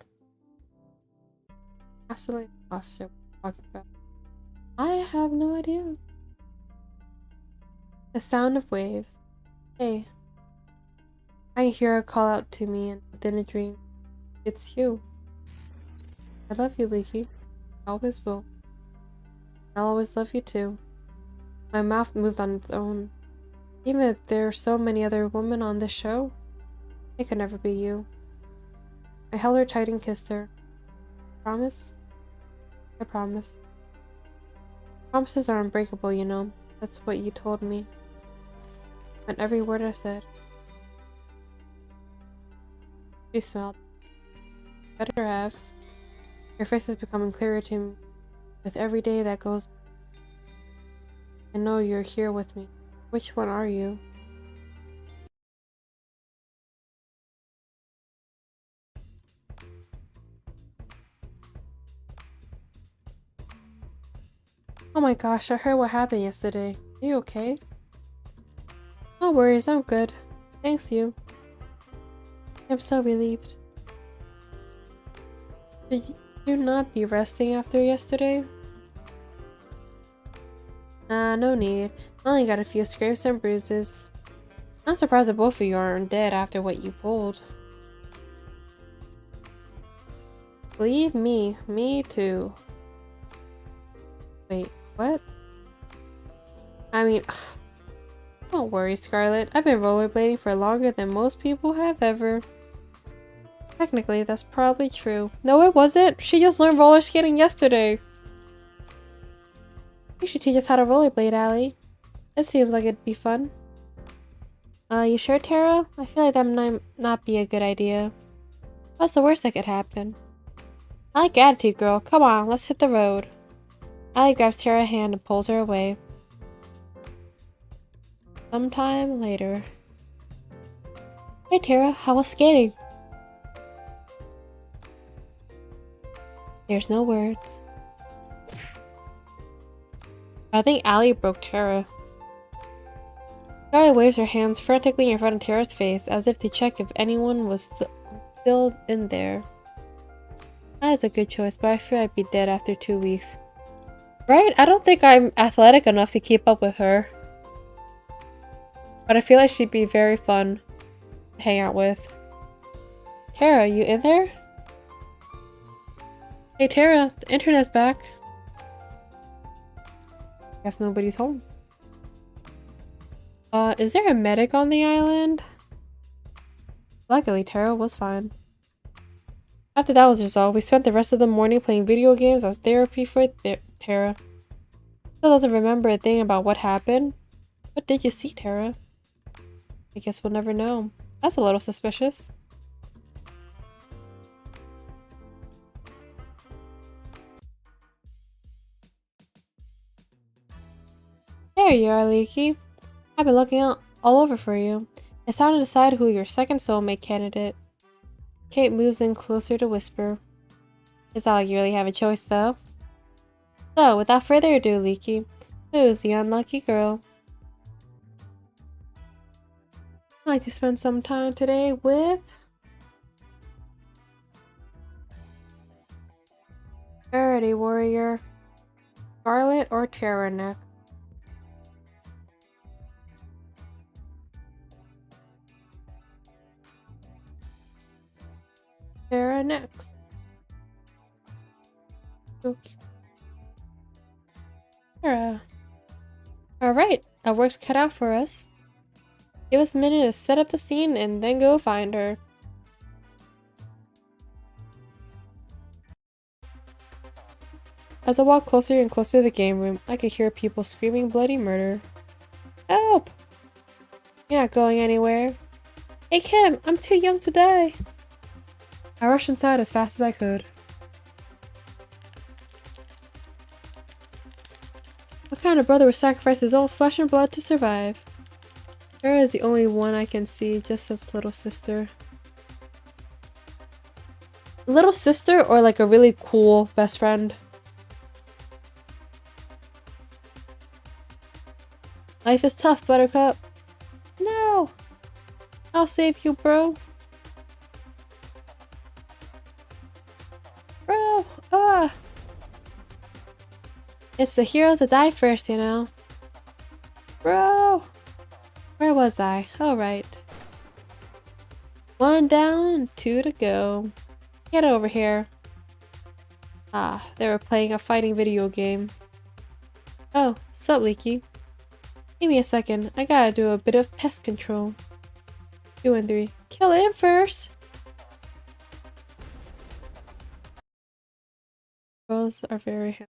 Absolutely, officer. What are you talking about? I have no idea. The sound of waves. Hey. I hear a call out to me and within a dream. It's you. I love you, Leaky. I always will. I'll always love you too. My mouth moved on its own. Even if there are so many other women on this show, it could never be you. I held her tight and kissed her. Promise? I promise. Promises are unbreakable, you know. That's what you told me. And every word I said. She smiled. Better have. Your face is becoming clearer to me with every day that goes. I know you're here with me. Which one are you? Oh my gosh, I heard what happened yesterday. Are you okay? No worries, I'm good. Thanks you. I'm so relieved. Should you not be resting after yesterday? Nah, no need. I only got a few scrapes and bruises. I'm surprised that both of you aren't dead after what you pulled. Believe me, me too. Wait, what? I mean, don't worry, Scarlet. I've been rollerblading for longer than most people have ever. Technically, that's probably true. No, it wasn't. She just learned roller skating yesterday. You should teach us how to rollerblade, Allie. It seems like it'd be fun. You sure, Tara? I feel like that might not be a good idea. What's the worst that could happen? I like attitude, girl. Come on, let's hit the road. Allie grabs Tara's hand and pulls her away. Sometime later. Hey, Tara, how was skating? There's no words. I think Allie broke Tara. Charlie waves her hands frantically in front of Tara's face as if to check if anyone was still in there. That is a good choice, but I fear I'd be dead after 2 weeks. Right? I don't think I'm athletic enough to keep up with her. But I feel like she'd be very fun to hang out with. Tara, you in there? Hey Tara, the internet's back. Guess nobody's home. Is there a medic on the island? Luckily, Tara was fine. After that was resolved, we spent the rest of the morning playing video games as therapy for Tara. Still doesn't remember a thing about what happened. What did you see, Tara? I guess we'll never know. That's a little suspicious. There you are, Leaky. I've been looking all over for you. It's time to decide who your second soulmate candidate. Kate moves in closer to whisper. It's not like you really have a choice, though. So, without further ado, Leaky, who's the unlucky girl? I'd like to spend some time today with... Alrighty, warrior. Scarlet or Tara next? Tara next. Okay. Tara. Alright, our work's cut out for us. Give us a minute to set up the scene and then go find her. As I walked closer and closer to the game room, I could hear people screaming bloody murder. Help! You're not going anywhere. Hey Kim, I'm too young to die. I rushed inside as fast as I could. What kind of brother would sacrifice his own flesh and blood to survive? Tara is the only one I can see, just as little sister. Little sister or like a really cool best friend? Life is tough, Buttercup. No! I'll save you, bro. Bro! Ah! It's the heroes that die first, you know. Bro! Where was I? Oh, right. 1 down, 2 to go. Get over here. Ah, they were playing a fighting video game. Oh, sup, Leaky? Give me a second. I gotta do a bit of pest control. 2 and 3. Kill him first! Girls are very happy.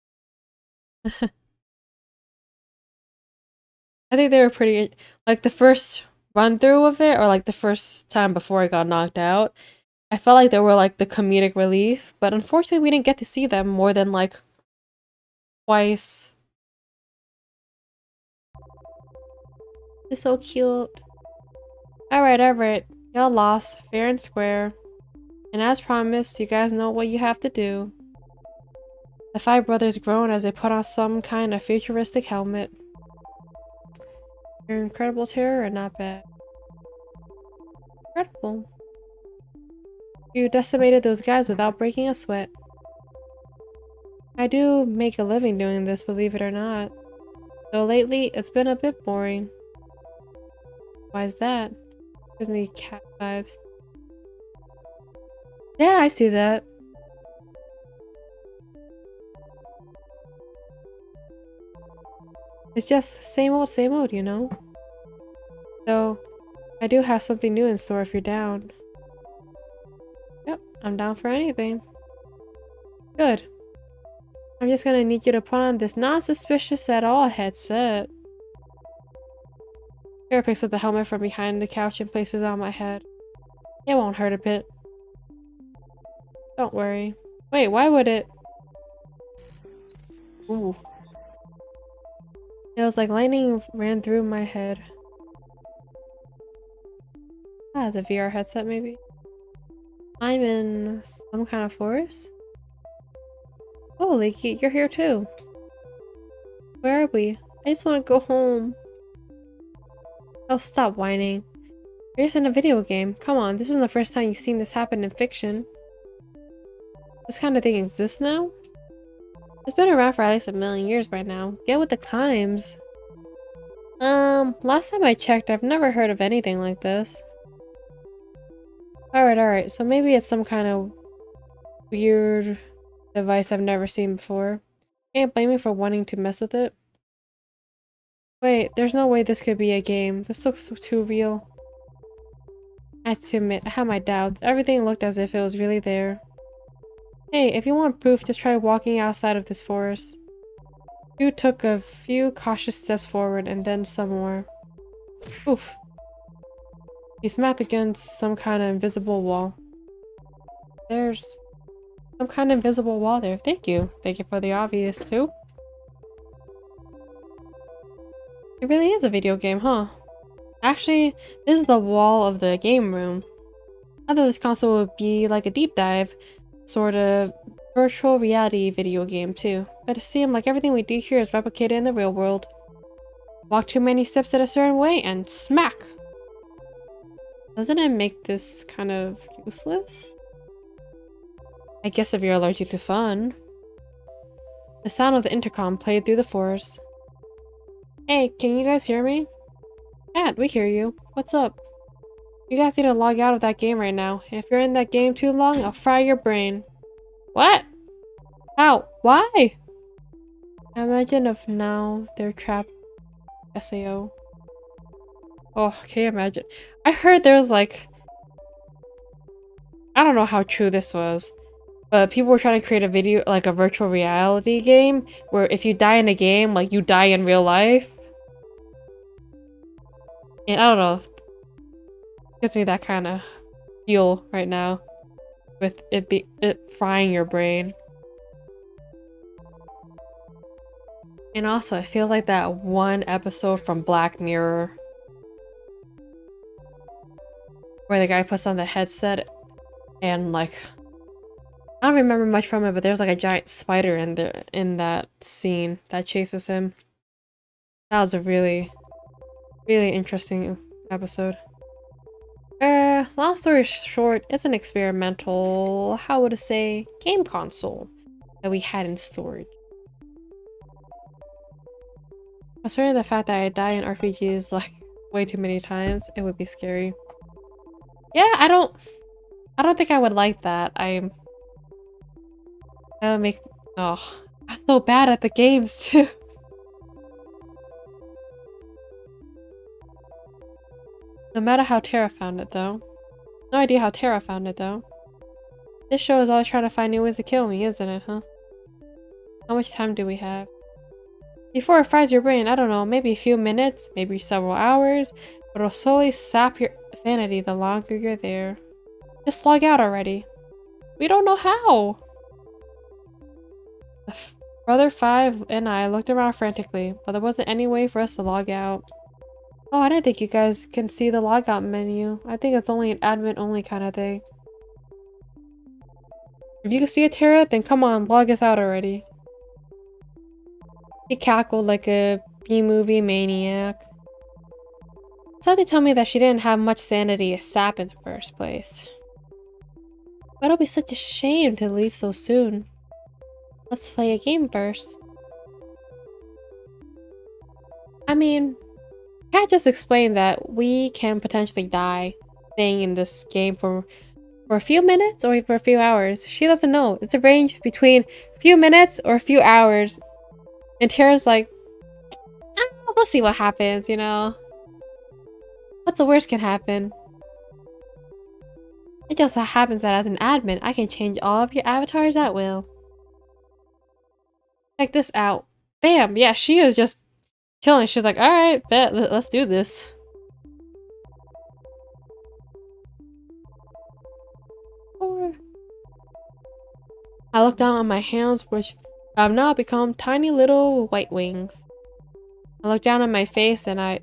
I think they were pretty, like the first run through of it, or like the first time before I got knocked out, I felt like they were like the comedic relief, but unfortunately we didn't get to see them more than like twice. It's so cute. Alright. Y'all lost, fair and square. And as promised, you guys know what you have to do. The 5 brothers groan as they put on some kind of futuristic helmet. Your incredible terror or not bad? Incredible. You decimated those guys without breaking a sweat. I do make a living doing this, believe it or not. Though lately, it's been a bit boring. Why is that? Gives me cat vibes. Yeah, I see that. It's just same old, you know? So, I do have something new in store if you're down. Yep, I'm down for anything. Good. I'm just gonna need you to put on this non-suspicious at all headset. Kara picks up the helmet from behind the couch and places it on my head. It won't hurt a bit. Don't worry. Wait, why would it? Ooh. It was like lightning ran through my head. Ah, it's a VR headset maybe? I'm in some kind of forest? Oh, Leaky, you're here too. Where are we? I just want to go home. Oh, stop whining. You're just in a video game. Come on, this isn't the first time you've seen this happen in fiction. This kind of thing exists now? It's been around for at least 1,000,000 years by now. Get with the times. Last time I checked, I've never heard of anything like this. Alright, so maybe it's some kind of weird device I've never seen before. Can't blame me for wanting to mess with it. Wait, there's no way this could be a game. This looks too real. I have to admit, I had my doubts. Everything looked as if it was really there. Hey, if you want proof, just try walking outside of this forest. You took a few cautious steps forward and then some more. Oof. He smacked against some kind of invisible wall. There's some kind of invisible wall there. Thank you. Thank you for the obvious, too. It really is a video game, huh? Actually, this is the wall of the game room. I thought this console would be like a deep dive, sort of virtual reality video game, too. But it seemed like everything we do here is replicated in the real world. Walk too many steps in a certain way and smack! Doesn't it make this kind of useless? I guess if you're allergic to fun. The sound of the intercom played through the forest. Hey, can you guys hear me? Cat, we hear you. What's up? You guys need to log out of that game right now. If you're in that game too long, I'll fry your brain. What? How? Why? Imagine if now they're trapped. SAO. Oh, can you imagine? I heard there was like... I don't know how true this was. But people were trying to create a video, like a virtual reality game, where if you die in a game, like you die in real life. And I don't know. It gives me that kind of feel right now. With it frying your brain. And also, it feels like that one episode from Black Mirror. Where the guy puts on the headset and like... I don't remember much from it, but there's like a giant spider in that scene that chases him. That was a really interesting episode. Long story short, it's an experimental, how would I say, game console that we had in storage. Considering the fact that I die in RPGs like way too many times, it would be scary. Yeah, I don't think I would like that. That would make Oh, I'm so bad at the games too. No matter how Tara found it though. No idea how Tara found it though. This show is always trying to find new ways to kill me, isn't it, huh? How much time do we have? Before it fries your brain, I don't know, maybe a few minutes, maybe several hours, but it'll slowly sap your sanity the longer you're there. Just log out already. We don't know how! Brother 5 and I looked around frantically, but there wasn't any way for us to log out. Oh, I didn't think you guys can see the logout menu. I think it's only an admin only kind of thing. If you can see it, Tara, then come on, log us out already. She cackled like a B-movie maniac. Something told me that she didn't have much sanity to sap in the first place. But it'll be such a shame to leave so soon. Let's play a game first. I mean, can't just explain that we can potentially die staying in this game for a few minutes or for a few hours. She doesn't know. It's a range between a few minutes or a few hours. And Tara's like, we'll see what happens, you know? What's the worst can happen? It just so happens that as an admin, I can change all of your avatars at will. Check this out. Bam! Yeah, she is just chilling. She's like, alright, bet, let's do this. I look down on my hands, which have now become tiny little white wings. I look down on my face and I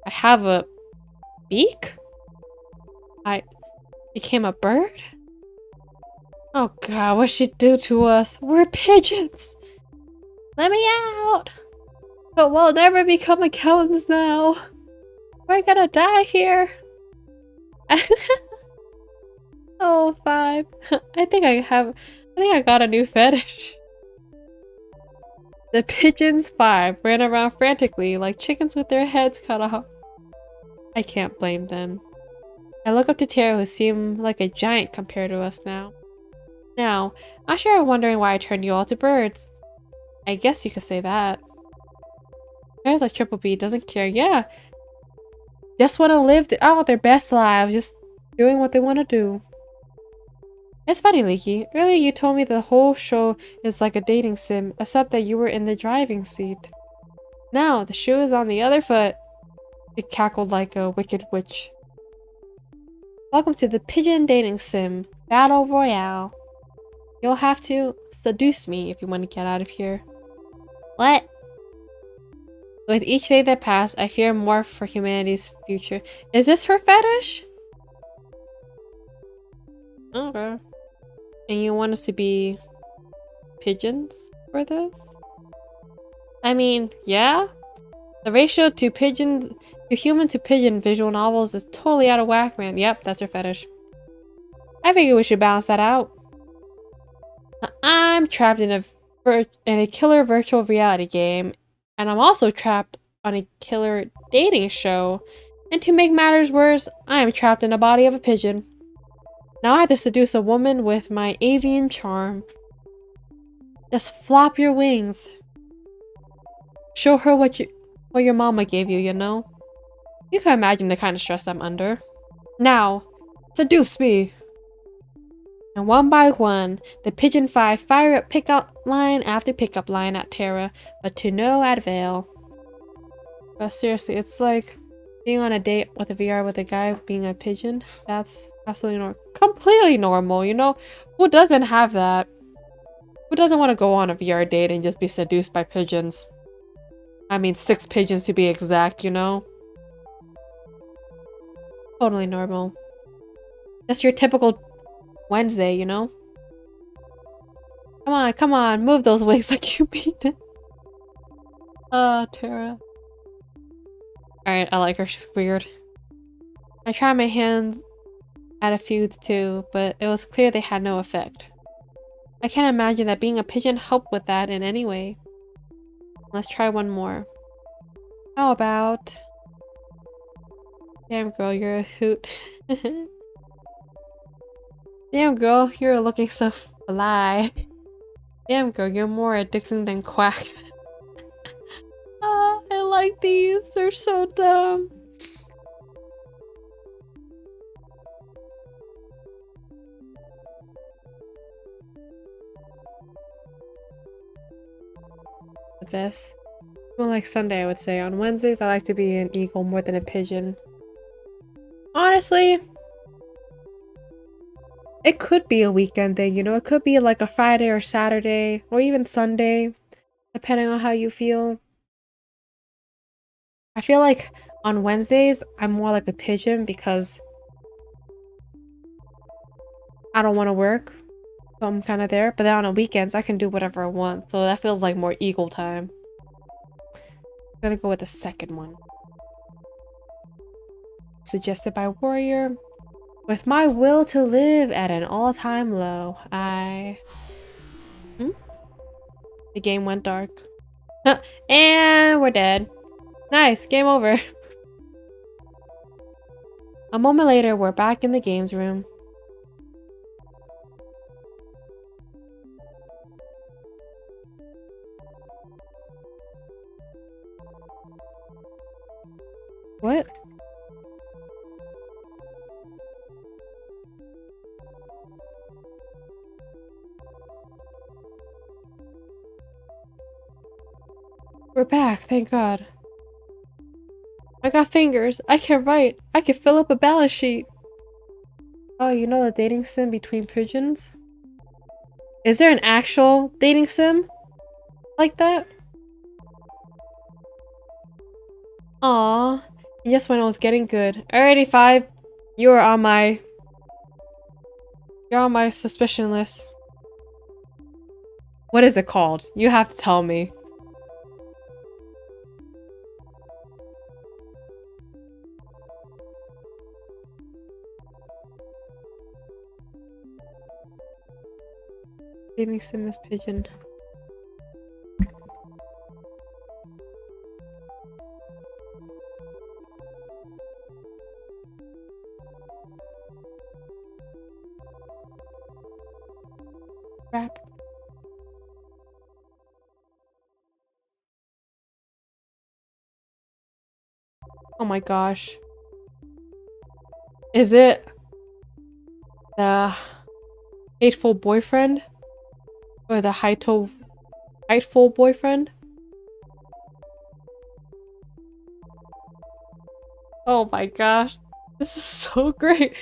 have a beak? I became a bird? Oh god, what'd she do to us? We're pigeons! Let me out! But we'll never become accountants now. We're gonna die here. Oh, 5. I think I got a new fetish. The pigeons 5 ran around frantically like chickens with their heads cut off. I can't blame them. I look up to Tara, who seemed like a giant compared to us now. Now, I'm sure you're wondering why I turned you all to birds. I guess you could say that. Tara's like Triple B, doesn't care. Yeah. Just want to live their best lives, just doing what they want to do. It's funny, Leaky. Earlier you told me the whole show is like a dating sim, except that you were in the driving seat. Now, the shoe is on the other foot. It cackled like a wicked witch. Welcome to the Pigeon Dating Sim Battle Royale. You'll have to seduce me if you want to get out of here. What? With each day that passes, I fear more for humanity's future. Is this her fetish? Okay. And you want us to be pigeons for this? I mean, yeah. The ratio to human to pigeon visual novels is totally out of whack, man. Yep, that's her fetish. I figure we should balance that out. I'm trapped in a killer virtual reality game, and I'm also trapped on a killer dating show. And to make matters worse, I am trapped in the body of a pigeon. Now I have to seduce a woman with my avian charm. Just flop your wings. Show her what your mama gave you, you know? You can imagine the kind of stress I'm under. Now, seduce me! And one by one, the Pigeon 5 fire up pickup line after pickup line at Tara, but to no avail. But seriously, it's like being on a date with a VR with a guy being a pigeon. That's absolutely completely normal, you know? Who doesn't have that? Who doesn't want to go on a VR date and just be seduced by pigeons? I mean, 6 pigeons to be exact, you know? Totally normal. That's your typical Wednesday, you know? Come on, move those wings like you mean it. Tara. Alright, I like her, she's weird. I tried my hands at a few too, but it was clear they had no effect. I can't imagine that being a pigeon helped with that in any way. Let's try one more. How about... Damn girl, you're a hoot. Damn girl, you're looking so fly. Damn girl, you're more addicting than Quack. Ah, I like these. They're so dumb. The best. More like Sunday, I would say. On Wednesdays, I like to be an eagle more than a pigeon. Honestly, it could be a weekend thing, you know? It could be like a Friday or Saturday, or even Sunday, depending on how you feel. I feel like on Wednesdays, I'm more like a pigeon because I don't want to work, so I'm kind of there. But then on the weekends, I can do whatever I want, so that feels like more eagle time. I'm gonna go with the second one. Suggested by Warrior. With my will to live at an all-time low, The game went dark. And we're dead. Nice, game over. A moment later, we're back in the games room. What? We're back, thank God. I got fingers. I can write. I can fill up a balance sheet. Oh, you know the dating sim between pigeons? Is there an actual dating sim like that? Aww. And just when it was getting good. Alrighty, 5. You're on my suspicion list. What is it called? You have to tell me. Dating sim is pigeon. Crap. Oh my gosh. Is it the hateful boyfriend? Or the hateful boyfriend? Oh my gosh. This is so great.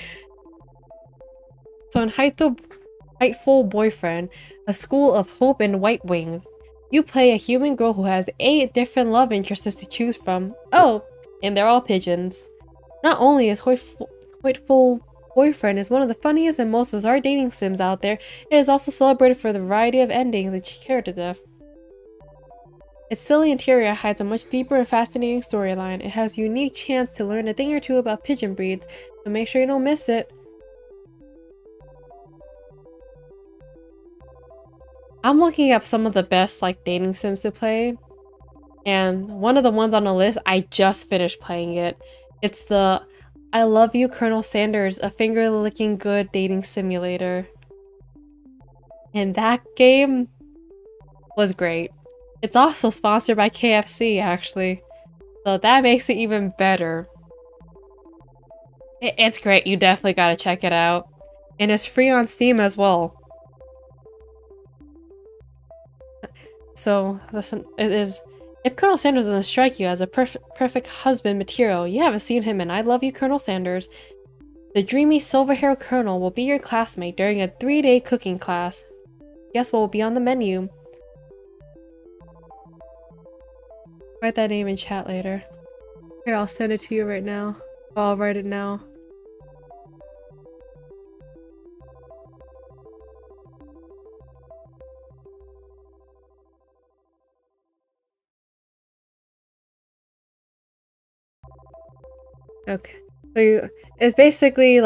So in Hateful Boyfriend, a school of hope and white wings, you play a human girl who has 8 different love interests to choose from. Oh, and they're all pigeons. Not only is Hateful Boyfriend is one of the funniest and most bizarre dating sims out there, it is also celebrated for the variety of endings that you care to death. Its silly interior hides a much deeper and fascinating storyline. It has a unique chance to learn a thing or two about pigeon breeds, so make sure you don't miss it. I'm looking up some of the best dating sims to play, and one of the ones on the list, I just finished playing it. It's the I Love You, Colonel Sanders, a finger-licking good dating simulator. And that game was great. It's also sponsored by KFC, actually. So that makes it even better. It's great, you definitely gotta check it out. And it's free on Steam as well. So, listen, it is... If Colonel Sanders doesn't strike you as a perfect husband material, you haven't seen him in I Love You, Colonel Sanders. The dreamy silver-haired colonel will be your classmate during a 3-day cooking class. Guess what will be on the menu? Write that name in chat later. Here, I'll send it to you right now. I'll write it now. Okay. So it's basically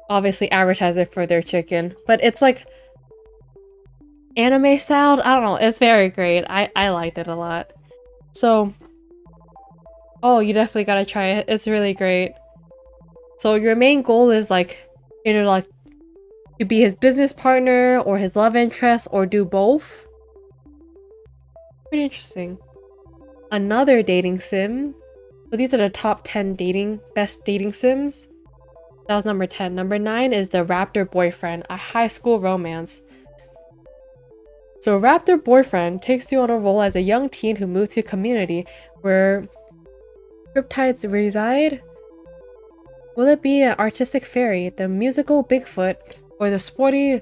obviously advertisement for their chicken, but it's anime styled. I don't know. It's very great. I liked it a lot. So, oh, you definitely gotta try it. It's really great. So your main goal is either to be his business partner or his love interest or do both. Pretty interesting. Another dating sim. So these are the top 10 best dating sims. That was number 10. Number 9 is the Raptor Boyfriend, a high school romance. So Raptor Boyfriend takes you on a role as a young teen who moved to a community where cryptids reside. Will it be an artistic fairy, the musical Bigfoot, or the sporty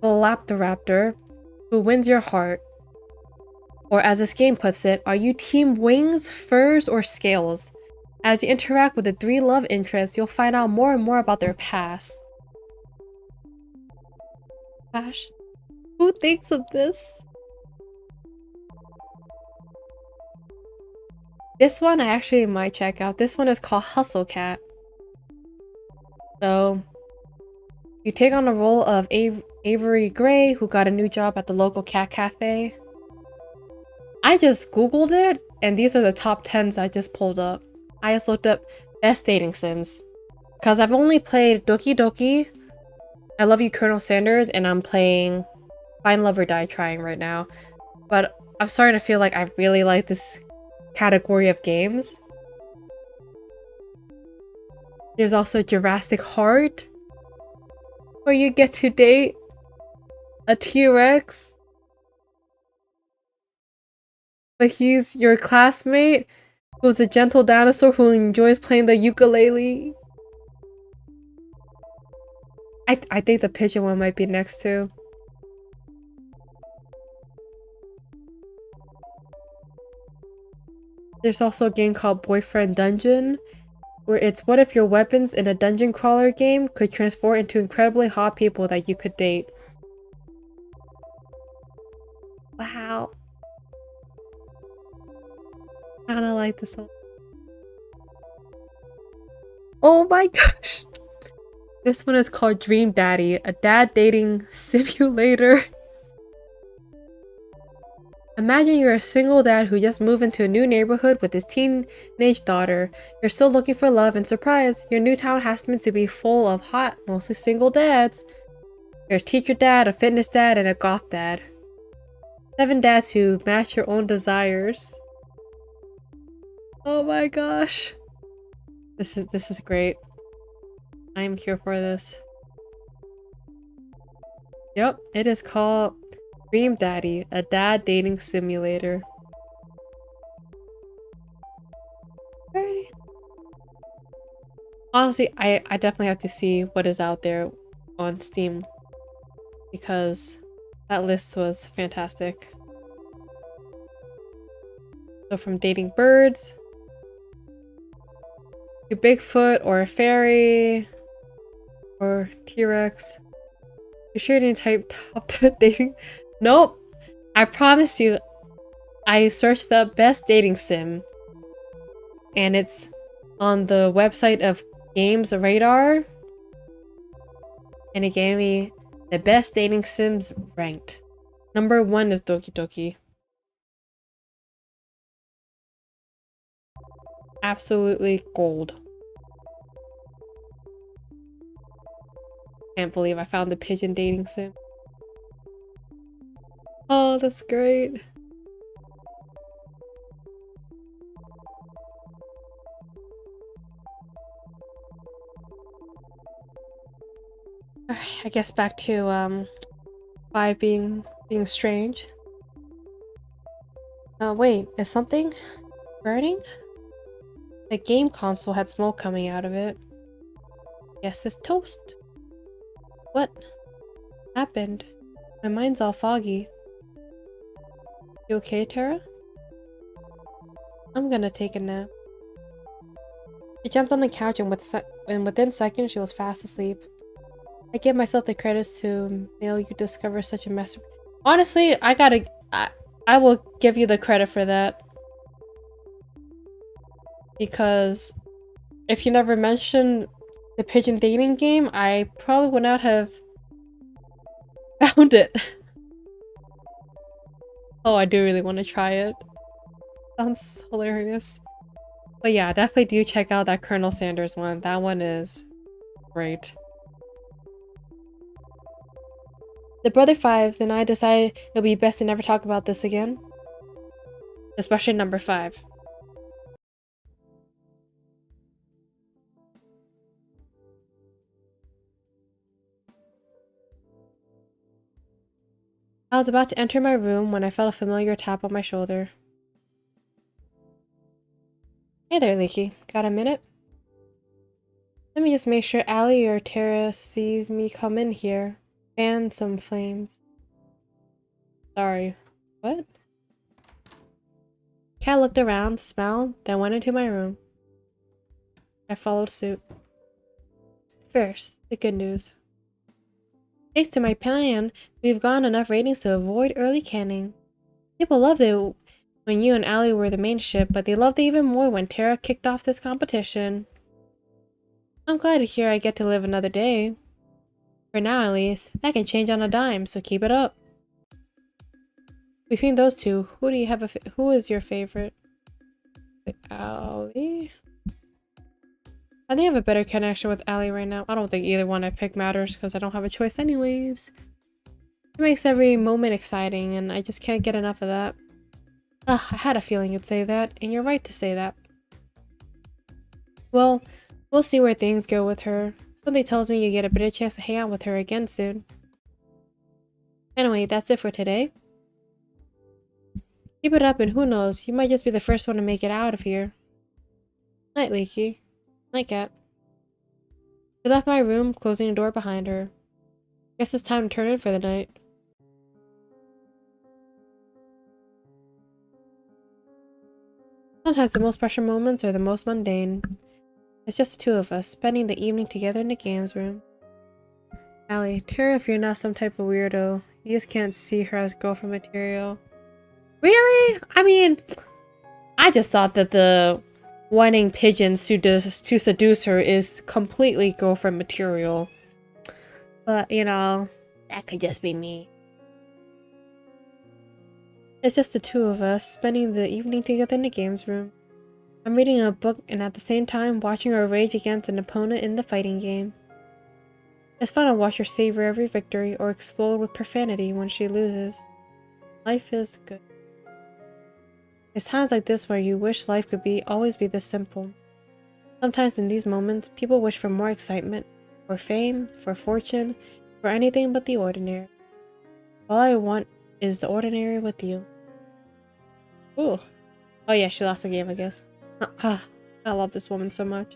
Velociraptor who wins your heart? Or as this game puts it, are you team wings, furs, or scales? As you interact with the 3 love interests, you'll find out more and more about their past. Gosh, who thinks of this? This one I actually might check out. This one is called Hustle Cat. So, you take on the role of Avery Gray, who got a new job at the local cat cafe. I just googled it, and these are the top 10s I just pulled up. I just looked up best dating sims. Because I've only played Doki Doki, I Love You Colonel Sanders, and I'm playing Find Love or Die Trying right now. But I'm starting to feel like I really like this category of games. There's also Jurassic Heart, where you get to date a T-Rex, but he's your classmate who's a gentle dinosaur who enjoys playing the ukulele. I think the pigeon one might be next too. There's also a game called Boyfriend Dungeon, where it's what if your weapons in a dungeon crawler game could transform into incredibly hot people that you could date. Wow. I kinda like this a lot. Oh my gosh! This one is called Dream Daddy, a dad dating simulator. Imagine you're a single dad who just moved into a new neighborhood with his teenage daughter. You're still looking for love, and surprise, your new town happens to be full of hot, mostly single dads. There's teacher dad, a fitness dad, and a goth dad. 7 dads who match your own desires. Oh my gosh. This is great. I'm here for this. Yep, it is called Dream Daddy, a dad dating simulator. Honestly, I definitely have to see what is out there on Steam, because that list was fantastic. So from dating birds to Bigfoot or a fairy or T-Rex. You sure didn't type top 10 dating? Nope. I promise you, I searched the best dating sim, and it's on the website of Games Radar, and it gave me the best dating sims ranked. Number 1 is Doki Doki. Absolutely gold. Can't believe I found the pigeon dating sim. Oh, that's great. Alright, I guess back to 5 being strange. Wait, is something burning? The game console had smoke coming out of it. Guess it's toast. What happened? My mind's all foggy. You okay, Tara? I'm gonna take a nap. She jumped on the couch and within seconds she was fast asleep. I give myself the credits to mail you discover such a mess. Honestly, I will give you the credit for that. Because if you never mentioned the pigeon dating game, I probably would not have found it. Oh, I do really want to try it. Sounds hilarious. But yeah, definitely do check out that Colonel Sanders one. That one is great. The Brother Fives and I decided it'll be best to never talk about this again. Especially number 5. I was about to enter my room when I felt a familiar tap on my shoulder. Hey there, Leaky. Got a minute? Let me just make sure Allie or Tara sees me come in here. Fan some flames. Sorry. What? Cat looked around, smiled, then went into my room. I followed suit. First, the good news. Thanks to my plan, we've gotten enough ratings to avoid early canning. People loved it when you and Allie were the main ship, but they loved it even more when Tara kicked off this competition. I'm glad to hear I get to live another day. For now, at least. That can change on a dime, so keep it up. Between those two, who is your favorite? Allie? I think I have a better connection with Allie right now. I don't think either one I pick matters because I don't have a choice anyways. It makes every moment exciting and I just can't get enough of that. Ugh, I had a feeling you'd say that, and you're right to say that. Well, we'll see where things go with her. Something tells me you get a better chance to hang out with her again soon. Anyway, that's it for today. Keep it up and who knows, you might just be the first one to make it out of here. Night, Leaky. Night, Cat. She left my room, closing the door behind her. Guess it's time to turn in for the night. Sometimes the most special moments are the most mundane. It's just the two of us, spending the evening together in the games room. Allie, Tara, if you're not some type of weirdo, you just can't see her as girlfriend material. Really? I mean, I just thought that the whining pigeons to seduce her is completely girlfriend material. But, you know, that could just be me. It's just the two of us, spending the evening together in the games room. I'm reading a book and at the same time watching her rage against an opponent in the fighting game. It's fun to watch her savor every victory or explode with profanity when she loses. Life is good. It's times like this where you wish life could always be this simple. Sometimes in these moments, people wish for more excitement, for fame, for fortune, for anything but the ordinary. All I want is the ordinary with you. Ooh. Oh yeah, she lost the game, I guess. I love this woman so much.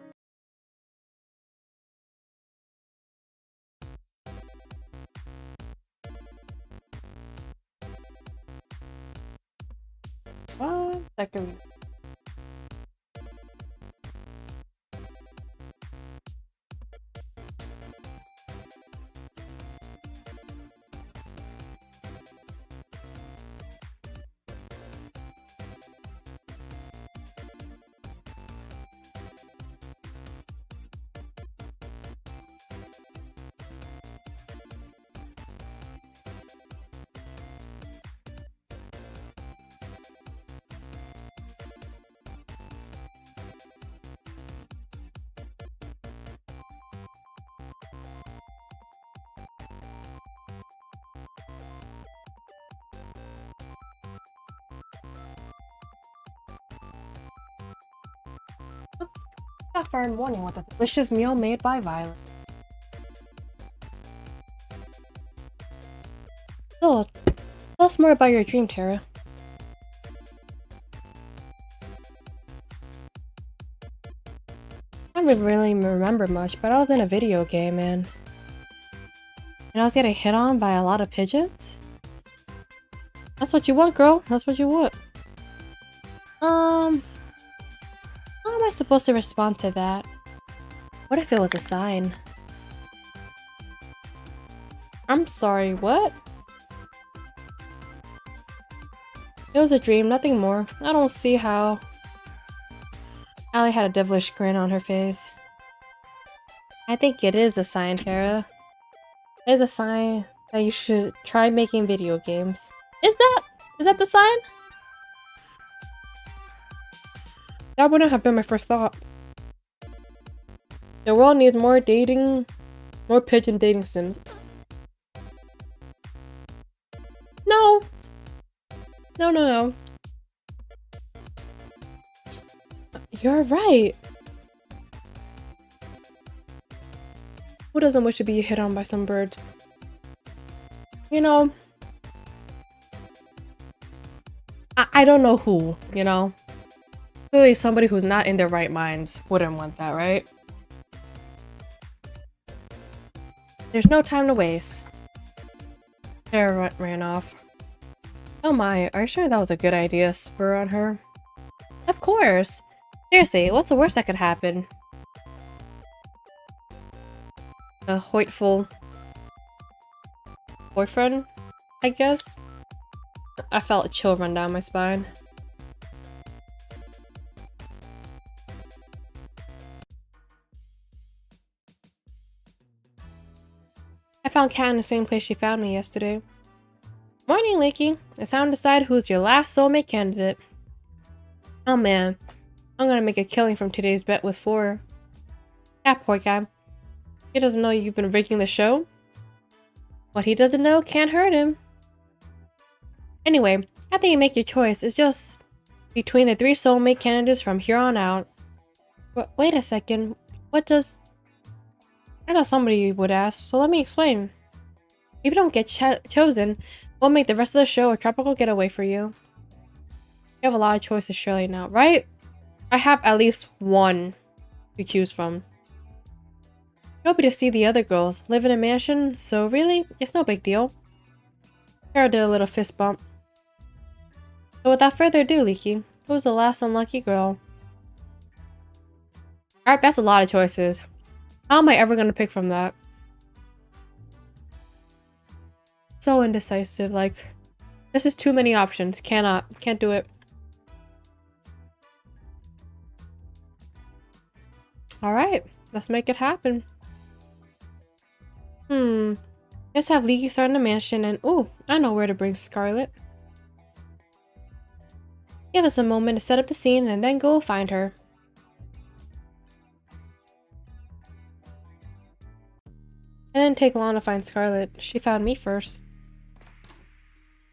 One second. Got fair warning with a delicious meal made by Violet. So, tell us more about your dream, Tara. I don't really remember much, but I was in a video game and I was getting hit on by a lot of pigeons. That's what you want, girl. That's what you want. How am I supposed to respond to that? What if it was a sign? I'm sorry, what? It was a dream, nothing more. I don't see how. Allie had a devilish grin on her face. I think it is a sign, Tara. It is a sign that you should try making video games. Is that the sign? That wouldn't have been my first thought. The world needs more pigeon dating sims. no. You're right. Who doesn't wish to be hit on by some bird? You know, I don't know who, you know? Clearly somebody who's not in their right minds wouldn't want that, right? There's no time to waste. Sarah ran off. Oh my, are you sure that was a good idea, spur on her? Of course! Seriously, what's the worst that could happen? A hoitful boyfriend, I guess? I felt a chill run down my spine. I found Kat in the same place she found me yesterday. Morning, Leaky. It's time to decide who's your last soulmate candidate. Oh man, I'm gonna make a killing from today's bet with 4. That poor guy. He doesn't know you've been rigging the show. What he doesn't know can't hurt him. Anyway, after you make your choice, it's just between the 3 soulmate candidates from here on out. But wait a second, what does... I know somebody would ask, so let me explain. If you don't get chosen, we'll make the rest of the show a tropical getaway for you. You have a lot of choices surely now, right? I have at least one to choose from. You'll be to see the other girls live in a mansion, so really, it's no big deal. Kara did a little fist bump. So without further ado, Leaky, who's the last unlucky girl? Alright, that's a lot of choices. How am I ever gonna pick from that? So indecisive, like, this is too many options. Can't do it. Alright, let's make it happen. Let's have Leaky start in the mansion and ooh, I know where to bring Scarlet. Give us a moment to set up the scene and then go find her. It didn't take long to find Scarlet. She found me first.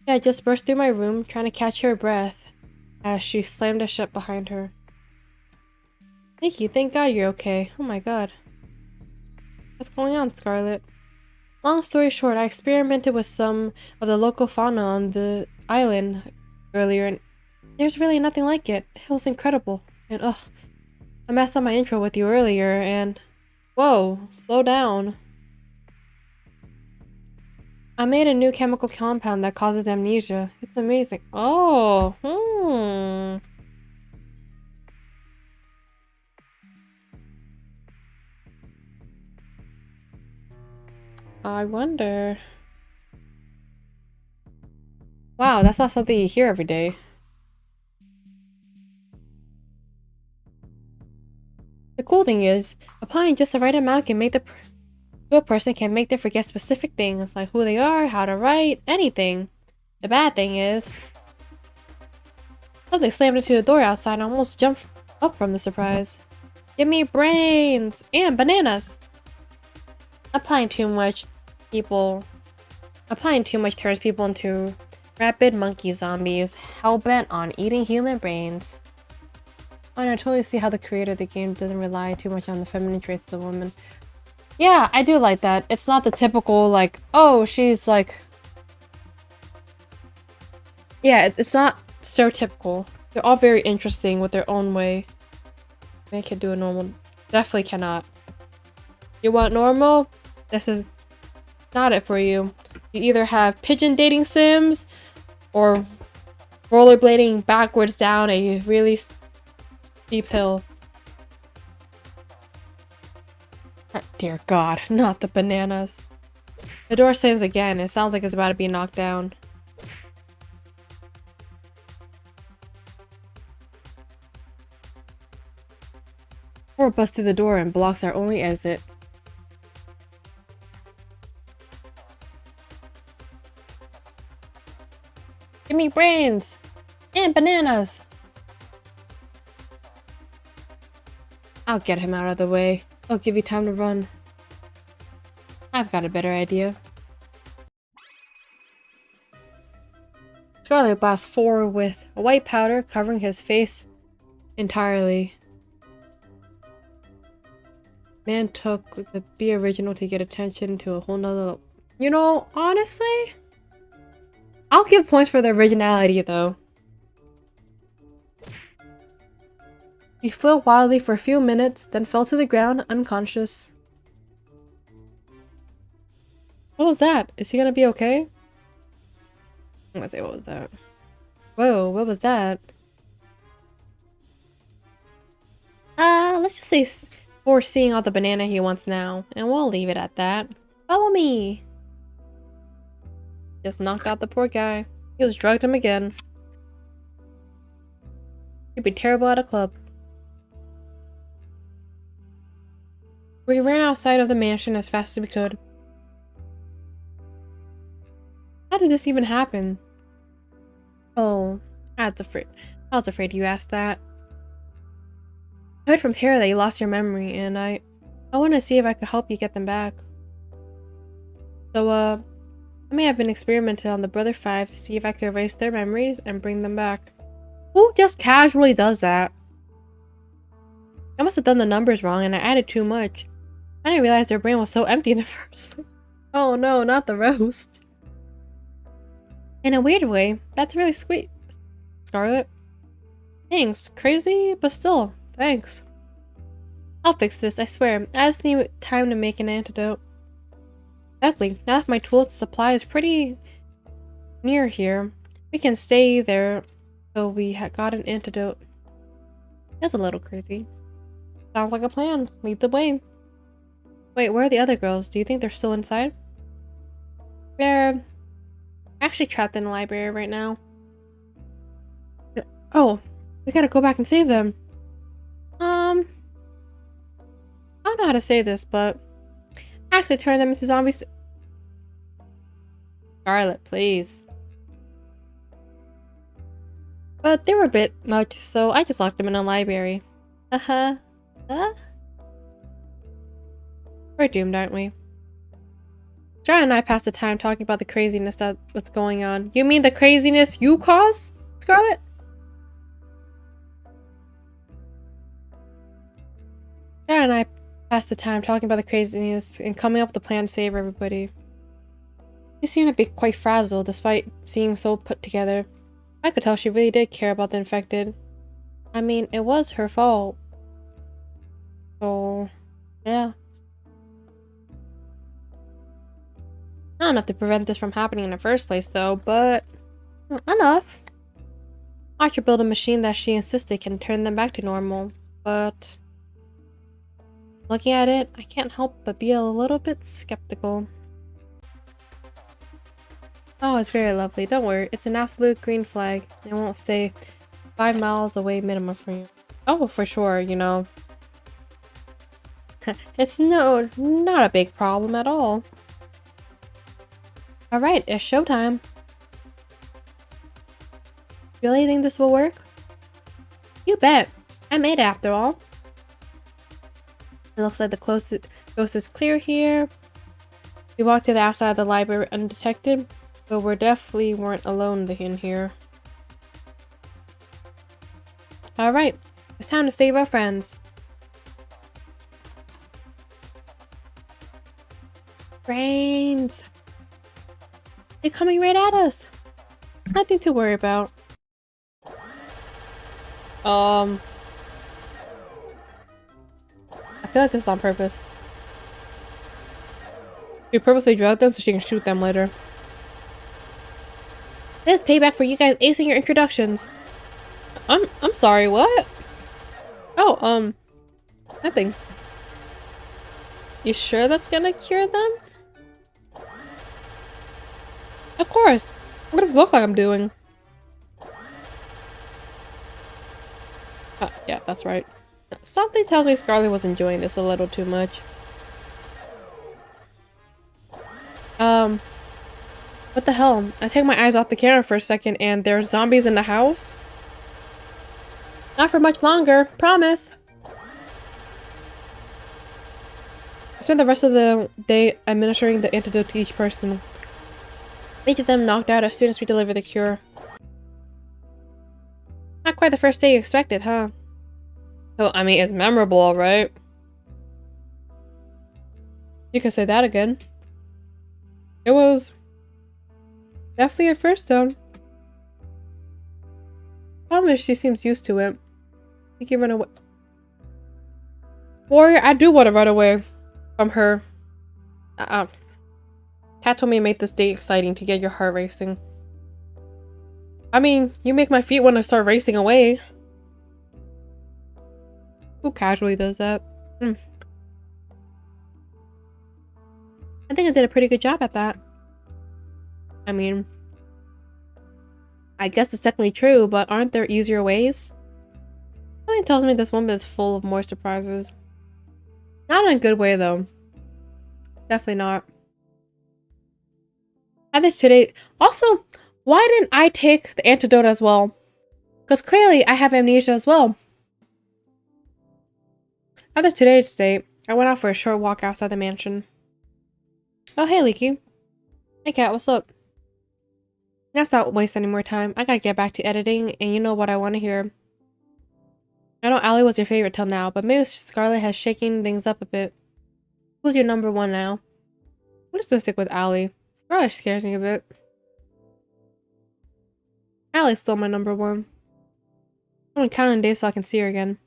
Yeah, I just burst through my room trying to catch her breath as she slammed it shut behind her. Leaky, thank God you're okay. Oh my god. What's going on, Scarlet? Long story short, I experimented with some of the local fauna on the island earlier and there's really nothing like it. It was incredible. And ugh, I messed up my intro with you earlier and... Whoa, slow down. I made a new chemical compound that causes amnesia. It's amazing. Oh, I wonder... Wow, that's not something you hear every day. The cool thing is, applying just the right amount can make to a person can make them forget specific things, like who they are, how to write, anything. The bad thing is... Something slammed into the door outside and I almost jumped up from the surprise. Give me brains! And bananas! Applying too much turns people into rabid monkey zombies, hell-bent on eating human brains. I totally see how the creator of the game doesn't rely too much on the feminine traits of the woman. Yeah, I do like that. It's not the typical, like, oh, she's like... Yeah, it's not stereotypical. They're all very interesting with their own way. They can do a normal... Definitely cannot. You want normal? This is not it for you. You either have pigeon dating sims, or rollerblading backwards down a really steep hill. Dear God, not the bananas. The door slams again. It sounds like it's about to be knocked down. Or busts through the door and blocks our only exit. Give me brains! And bananas! I'll get him out of the way. I'll give you time to run. I've got a better idea. Scarlet blasts forward with a white powder covering his face entirely. Man took the Be Original to get attention to a whole nother... You know, honestly, I'll give points for the originality though. He flew wildly for a few minutes, then fell to the ground unconscious. What was that? Is he gonna be okay? I'm gonna say, what was that? Whoa, what was that? Let's just say foreseeing all the banana he wants now, and we'll leave it at that. Follow me! Just knocked out the poor guy. He just drugged him again. He'd be terrible at a club. We ran outside of the mansion as fast as we could. How did this even happen? Oh, I was afraid you asked that. I heard from Tara that you lost your memory, and I wanted to see if I could help you get them back. So, I may have been experimenting on the Brother 5 to see if I could erase their memories and bring them back. Who just casually does that? I must have done the numbers wrong and I added too much. I didn't realize their brain was so empty in the first place. Oh no, not the roast. In a weird way, that's really sweet, Scarlet. Thanks. Crazy, but still, thanks. I'll fix this, I swear. I just need time to make an antidote. Exactly. Now that my tools supply is pretty near here, we can stay there till we got an antidote. That's a little crazy. Sounds like a plan. Lead the way. Wait, where are the other girls? Do you think they're still inside? They're actually trapped in the library right now. Oh, we gotta go back and save them. I don't know how to say this, but actually turn them into zombies. Scarlet, please. But they were a bit much, so I just locked them in a library. We're doomed, aren't we? John and I passed the time talking about the craziness that's going on. You mean the craziness you caused, Scarlet? John and I passed the time talking about the craziness and coming up with a plan to save everybody. She seemed to be quite frazzled despite seeming so put together. I could tell she really did care about the infected. I mean, it was her fault. So, yeah. Not enough to prevent this from happening in the first place, though, but enough. Archer built a machine that she insisted can turn them back to normal, but looking at it, I can't help but be a little bit skeptical. Oh, it's very lovely. Don't worry, it's an absolute green flag. It won't stay 5 miles away minimum from you. Oh, for sure, you know. It's not a big problem at all. Alright, it's showtime. Really think this will work? You bet. I made it after all. It looks like the coast is clear here. We walked to the outside of the library undetected, but we definitely weren't alone in here. Alright, it's time to save our friends. Brains! They're coming right at us! Nothing to worry about. I feel like this is on purpose. You purposely drugged them so she can shoot them later. This is payback for you guys acing your introductions. I'm sorry, what? Oh, nothing. You sure that's gonna cure them? Of course. What does it look like I'm doing? Yeah, that's right. Something tells me Scarlet was enjoying this a little too much. What the hell? I take my eyes off the camera for a second and there's zombies in the house? Not for much longer, promise! I spent the rest of the day administering the antidote to each person. Each of them knocked out as soon as we deliver the cure. Not quite the first day you expected, huh? So, I mean, it's memorable, alright? You can say that again. It was definitely a first down. Problem is, she seems used to it. You can run away. Warrior, I do want to run away from her. Cat told me to make this day exciting to get your heart racing. I mean, you make my feet want to start racing away. Who casually does that? I think I did a pretty good job at that. I mean, I guess it's technically true, but aren't there easier ways? Something tells me this woman is full of more surprises. Not in a good way, though. Definitely not. Either today. Also, why didn't I take the antidote as well? Because clearly I have amnesia as well. Either today's date, I went out for a short walk outside the mansion. Oh, hey, Leaky. Hey, Cat, what's up? Let's not waste any more time. I gotta get back to editing, and you know what I want to hear. I know Allie was your favorite till now, but maybe Scarlet has shaken things up a bit. Who's your number one now? I'm just gonna stick with Allie. Scarlet scares me a bit. Allie's still my number one. I'm gonna count on days so I can see her again.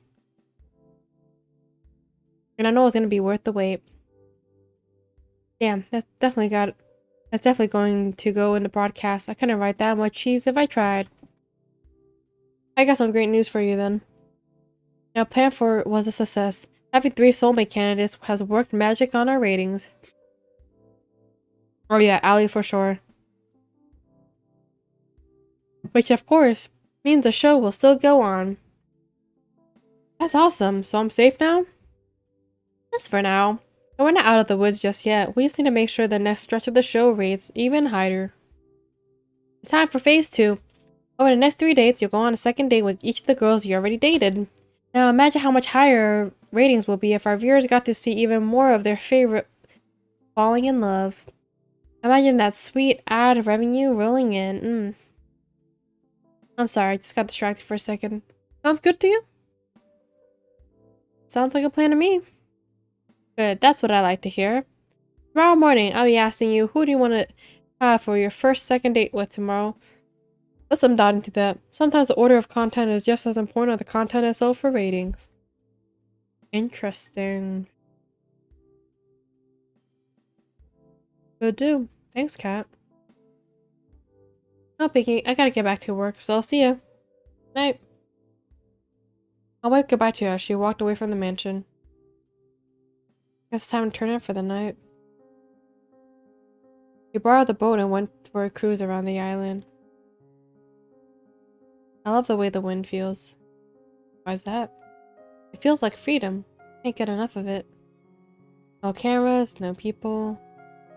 And I know it's gonna be worth the wait. Damn, that's definitely going to go in the broadcast. I couldn't write that much cheese if I tried. I got some great news for you then. Our plan for it was a success. Having 3 soulmate candidates has worked magic on our ratings. Oh yeah, Allie for sure. Which of course means the show will still go on. That's awesome. So I'm safe now? Just for now. But we're not out of the woods just yet. We just need to make sure the next stretch of the show rates even higher. It's time for phase 2. Over the next 3 dates, you'll go on a second date with each of the girls you already dated. Now imagine how much higher ratings will be if our viewers got to see even more of their favorite falling in love. Imagine that sweet ad revenue rolling in. I'm sorry, I just got distracted for a second. Sounds good to you? Sounds like a plan to me. Good, that's what I like to hear. Tomorrow morning, I'll be asking you, who do you want to have for your second date with tomorrow? Put some thought into that. Sometimes the order of content is just as important as the content itself for ratings. Interesting. Will do. Thanks, Cat. Oh, Piggy, I gotta get back to work, so I'll see ya. Night. I'll wave goodbye to her as she walked away from the mansion. Guess it's time to turn in for the night. We borrowed the boat and went for a cruise around the island. I love the way the wind feels. Why's that? It feels like freedom. Can't get enough of it. No cameras, no people.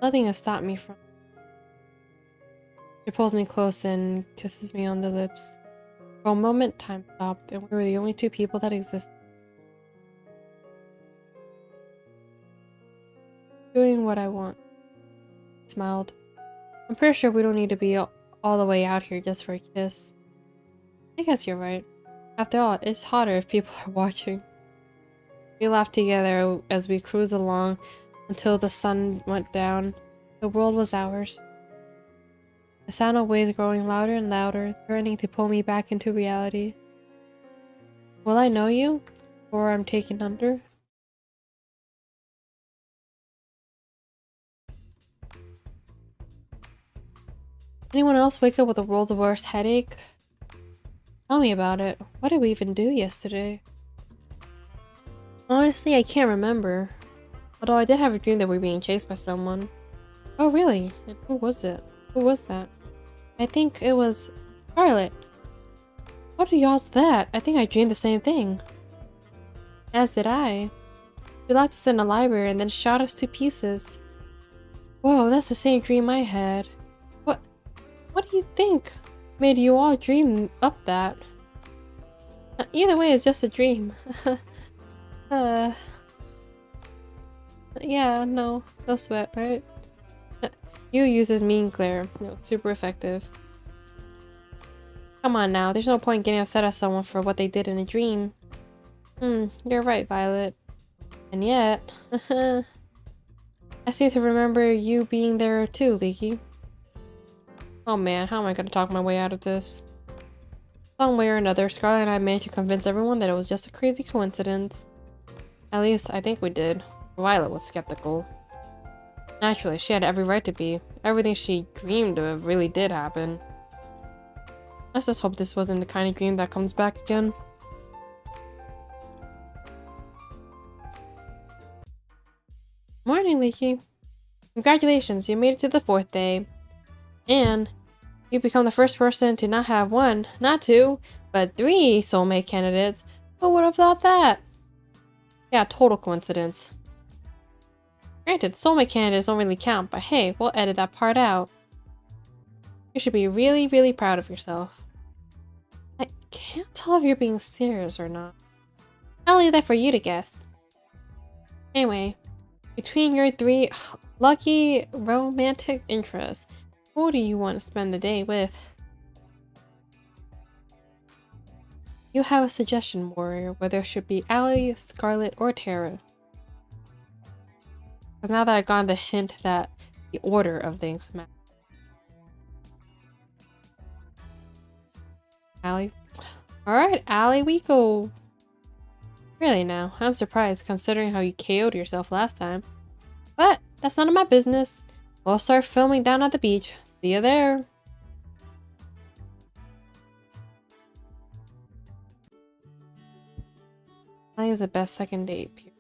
Nothing has stopped me from... She pulls me close and kisses me on the lips. For a moment, time stopped, and we were the only 2 people that existed. Doing what I want. I smiled. I'm pretty sure we don't need to be all the way out here just for a kiss. I guess you're right. After all, it's hotter if people are watching. We laughed together as we cruised along until the sun went down. The world was ours. The sound of waves growing louder and louder, threatening to pull me back into reality. Will I know you? Or I'm taken under? Anyone else wake up with a world's worst headache? Tell me about it. What did we even do yesterday? Honestly, I can't remember. Although I did have a dream that we were being chased by someone. Oh really? And who was it? Who was that? I think it was Scarlet. What are y'all's that? I think I dreamed the same thing. As did I. She locked us in the library and then shot us to pieces. Whoa, that's the same dream I had. What do you think made you all dream up that? Either way, it's just a dream. Yeah, no sweat, right? You uses mean glare. No, super effective. Come on now, there's no point getting upset at someone for what they did in a dream. You're right, Violet. And yet, I seem to remember you being there too, Leaky. Oh man, how am I gonna talk my way out of this? Some way or another, Scarlet and I managed to convince everyone that it was just a crazy coincidence. At least, I think we did. Violet was skeptical. Naturally, she had every right to be. Everything she dreamed of really did happen. Let's just hope this wasn't the kind of dream that comes back again. Morning, Leaky. Congratulations, you made it to the 4th day. And you've become the first person to not have 1, not 2, but 3 soulmate candidates. Who would have thought that? Yeah, total coincidence. Granted, soulmate candidates don't really count, but hey, we'll edit that part out. You should be really, really proud of yourself. I can't tell if you're being serious or not. I'll leave that for you to guess. Anyway, between your 3 lucky romantic interests, who do you want to spend the day with? You have a suggestion, warrior, whether it should be Allie, Scarlet, or Tara. Because now that I've gotten the hint that the order of things matter. Allie? Alright, Allie, we go. Really now, I'm surprised considering how you KO'd yourself last time. But that's none of my business. We'll start filming down at the beach. See you there. Allie is the best second date.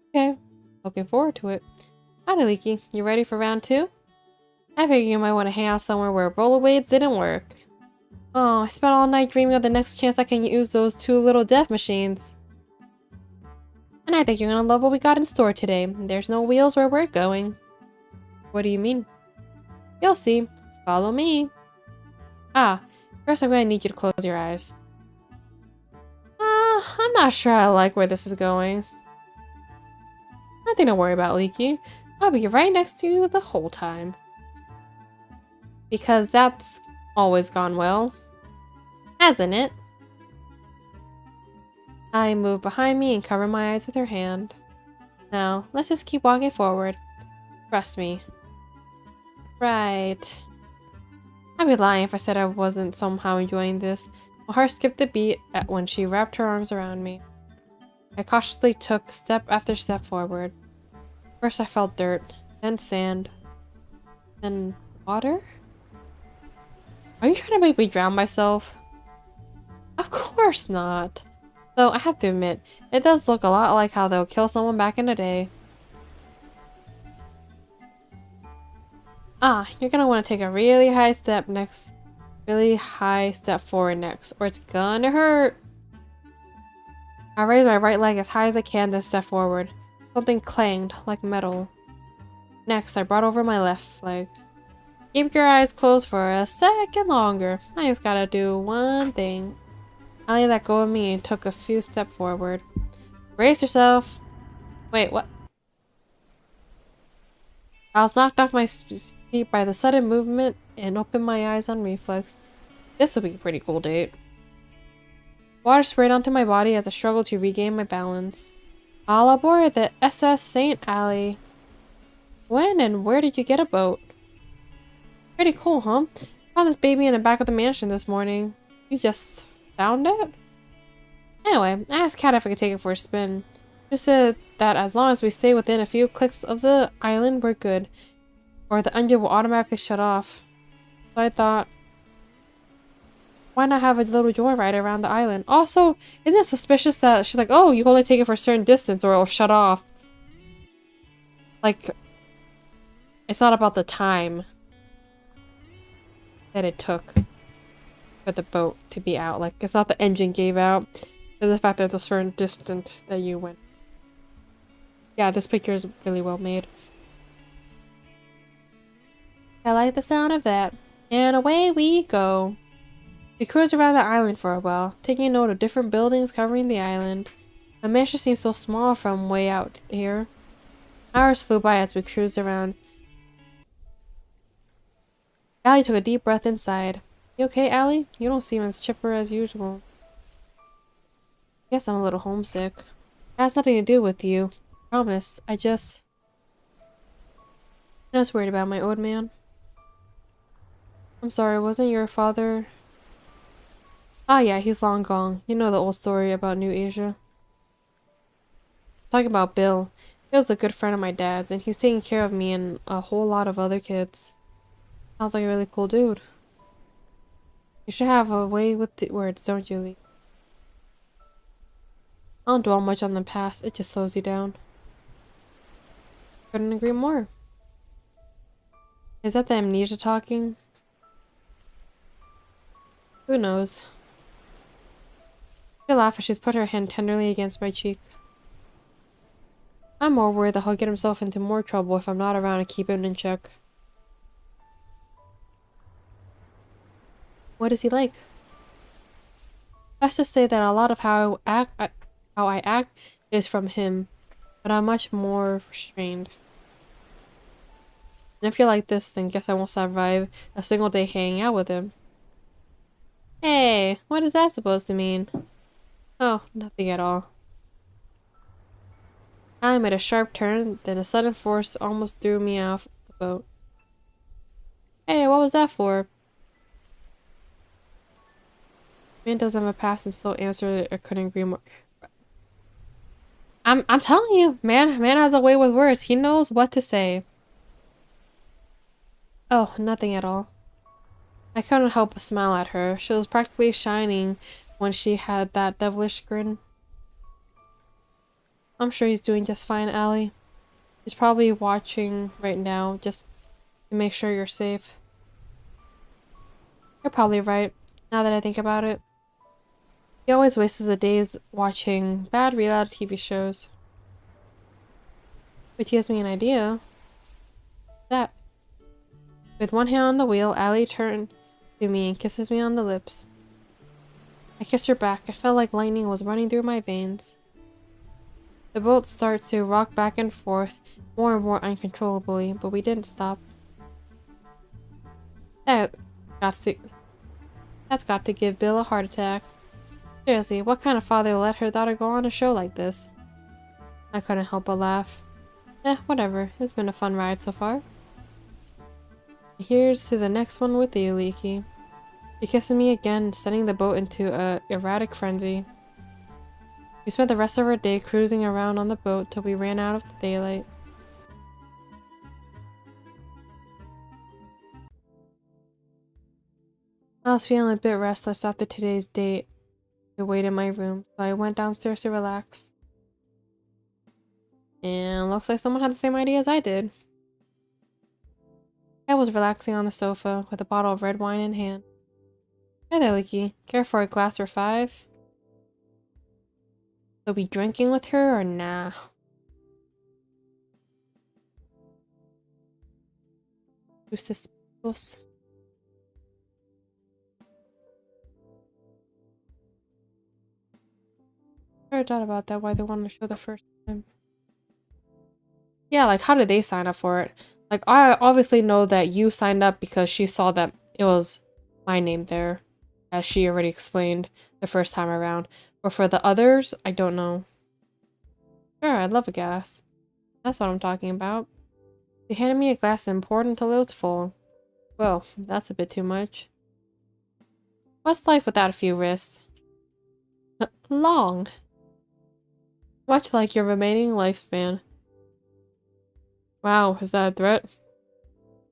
Okay, looking forward to it. Howdy, Leaky. You ready for round 2? I figured you might want to hang out somewhere where rollerblades didn't work. Oh, I spent all night dreaming of the next chance I can use those 2 little death machines. And I think you're gonna love what we got in store today. There's no wheels where we're going. What do you mean? You'll see. Follow me. First I'm gonna need you to close your eyes. I'm not sure I like where this is going. Nothing to worry about, Leaky. I'll be right next to you the whole time. Because that's always gone well. Hasn't it? I move behind me and cover my eyes with her hand. Now, let's just keep walking forward. Trust me. Right. I'd be lying if I said I wasn't somehow enjoying this. My heart skipped a beat when she wrapped her arms around me. I cautiously took step after step forward. First I felt dirt, then sand, then water? Are you trying to make me drown myself? Of course not. Though I have to admit, it does look a lot like how they'll kill someone back in the day. You're gonna want to take a really high step forward next, or it's gonna hurt. I raised my right leg as high as I can, then step forward. Something clanged, like metal. Next, I brought over my left leg. Keep your eyes closed for a second longer. I just gotta do one thing. Allie let go of me and took a few steps forward. Brace yourself. Wait, what? I was knocked off my feet by the sudden movement and opened my eyes on reflex. This will be a pretty cool date. Water sprayed onto my body as I struggled to regain my balance. All aboard the SS St. Allie. When and where did you get a boat? Pretty cool, huh? Found this baby in the back of the mansion this morning. You just found it? Anyway, I asked Kat if I could take it for a spin. She said that as long as we stay within a few clicks of the island, we're good. Or the engine will automatically shut off. So I thought, why not have a little joyride around the island? Also, isn't it suspicious that she's like, oh, you can only take it for a certain distance or it'll shut off? Like, it's not about the time that it took for the boat to be out. Like, it's not the engine gave out. It's the fact that there's a certain distance that you went. Yeah, this picture is really well made. I like the sound of that. And away we go. We cruised around the island for a while, taking note of different buildings covering the island. The mansion seemed so small from way out here. Hours flew by as we cruised around. Allie took a deep breath inside. You okay, Allie? You don't seem as chipper as usual. Guess I'm a little homesick. It has nothing to do with you. Promise. I was worried about my old man. I'm sorry, wasn't your father... Ah yeah, he's long gone. You know the old story about New Asia. Talking about Bill. Bill's a good friend of my dad's, and he's taking care of me and a whole lot of other kids. Sounds like a really cool dude. You should have a way with the words, don't you, Lee? I don't dwell much on the past, it just slows you down. Couldn't agree more. Is that the amnesia talking? Who knows? I laugh as she's put her hand tenderly against my cheek. I'm more worried that he'll get himself into more trouble if I'm not around to keep him in check. What is he like? Best to say that a lot of how I act is from him, but I'm much more restrained. And if you're like this, then guess I won't survive a single day hanging out with him. Hey, what is that supposed to mean? Oh, nothing at all. I made a sharp turn, then a sudden force almost threw me off the boat. Hey, what was that for? Man doesn't have a past and still answered it. I couldn't agree more. I'm telling you, man has a way with words. He knows what to say. Oh, nothing at all. I couldn't help but smile at her. She was practically shining when she had that devilish grin. I'm sure he's doing just fine, Allie. He's probably watching right now just to make sure you're safe. You're probably right, now that I think about it. He always wastes his days watching bad reality TV shows. Which gives me an idea. That. With one hand on the wheel, Allie turned to me and kisses me on the lips. I kissed her back. It felt like lightning was running through my veins. The boat started to rock back and forth more and more uncontrollably, but we didn't stop. That got to, that's got to give Bill a heart attack. Seriously, what kind of father let her daughter go on a show like this? I couldn't help but laugh. Whatever. It's been a fun ride so far. Here's to the next one with you, Leaky. She kisses me again, sending the boat into a erratic frenzy. We spent the rest of our day cruising around on the boat till we ran out of the daylight. I was feeling a bit restless after today's date. I waited in my room, so I went downstairs to relax. And looks like someone had the same idea as I did. I was relaxing on the sofa with a bottle of red wine in hand. Hey there, Leaky. Care for a glass or 5? So be drinking with her or nah? Too suspicious. Never thought about that, why they wanted to show the first time. Yeah, like how did they sign up for it? Like I obviously know that you signed up because she saw that it was my name there, as she already explained the first time around. But for the others, I don't know. Sure, I'd love a glass. That's what I'm talking about. She handed me a glass and poured until it was full. Well, that's a bit too much. What's life without a few risks? Long. Much like your remaining lifespan. Wow, is that a threat?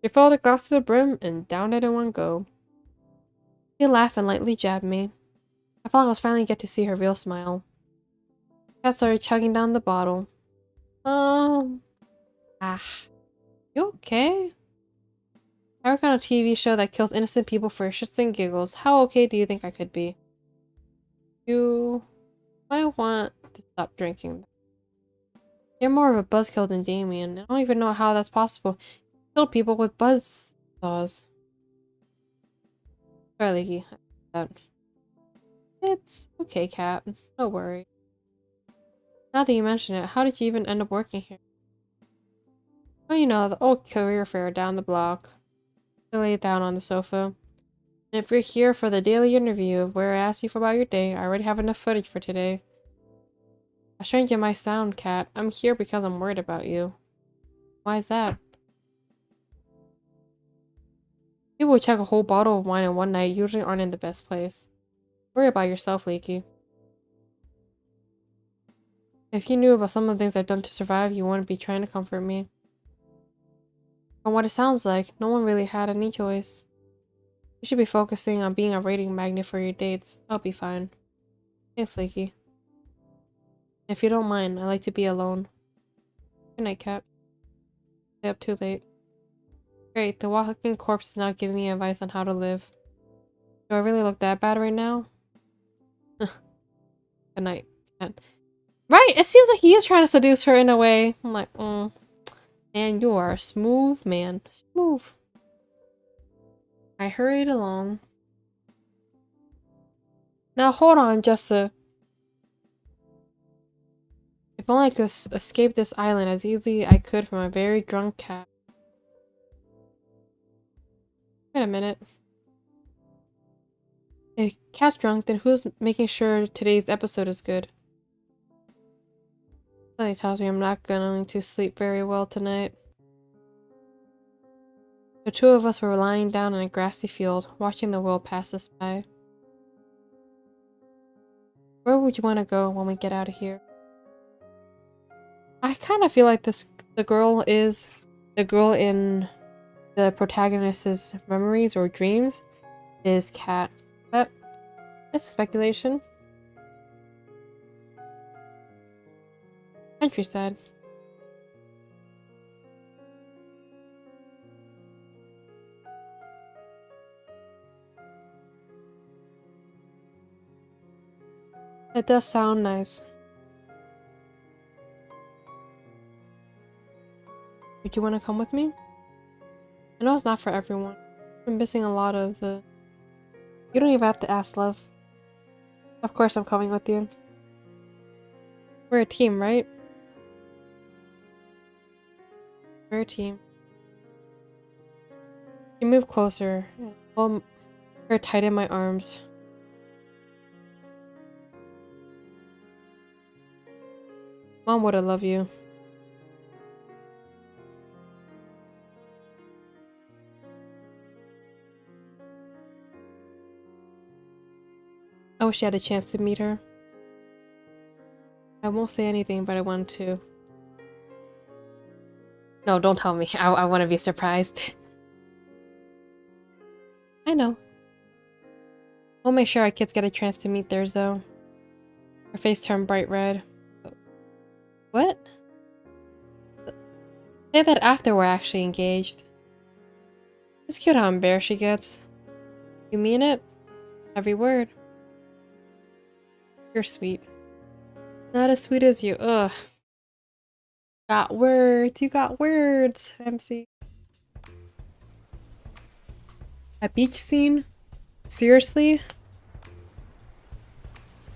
She filled the glass to the brim and downed it in one go. She laughed and lightly jabbed me. I felt like I was finally get to see her real smile. Cat started chugging down the bottle. You okay? I work on a TV show that kills innocent people for shits and giggles. How okay do you think I could be? You might want to stop drinking. You're more of a buzzkill than Damien. I don't even know how that's possible. You kill people with buzz saws. Sorry, Leaky. It's okay, Cat. Don't worry. Now that you mention it, how did you even end up working here? Oh, you know, the old career fair down the block. I laid down on the sofa. And if you're here for the daily interview where I ask you about your day, I already have enough footage for today. A stranger might sound, Cat. I'm here because I'm worried about you. Why is that? People who check a whole bottle of wine in one night usually aren't in the best place. Worry about yourself, Leaky. If you knew about some of the things I've done to survive, you wouldn't be trying to comfort me. From what it sounds like, no one really had any choice. You should be focusing on being a rating magnet for your dates. I'll be fine. Thanks, Leaky. If you don't mind, I like to be alone. Good night, Cat. Stay up too late. Great, the walking corpse is not giving me advice on how to live. Do I really look that bad right now? Good night, Cat. Right, it seems like he is trying to seduce her in a way. I'm like, man, you are a smooth man. Smooth. I hurried along. Now hold on, Jessa. If only I could escape this island as easily as I could from a very drunk cat. Wait a minute. If Cat's drunk, then who's making sure today's episode is good? Something tells me I'm not going to sleep very well tonight. The two of us were lying down in a grassy field, watching the world pass us by. Where would you want to go when we get out of here? I kind of feel like the girl in the protagonist's memories or dreams is Cat. But it's speculation. Countryside. It does sound nice. Would you want to come with me? I know it's not for everyone. I'm missing a lot of the... You don't even have to ask, love. Of course I'm coming with you. We're a team, right? We're a team. You move closer and pull her tight in my arms. Mom would have loved you. I wish I had a chance to meet her. I won't say anything, but I want to. No, don't tell me. I want to be surprised. I know. We'll make sure our kids get a chance to meet theirs, though. Her face turned bright red. What? Say that after we're actually engaged. It's cute how embarrassed she gets. You mean it? Every word. You're sweet. Not as sweet as you. Ugh. Got words. You got words, MC. A beach scene? Seriously?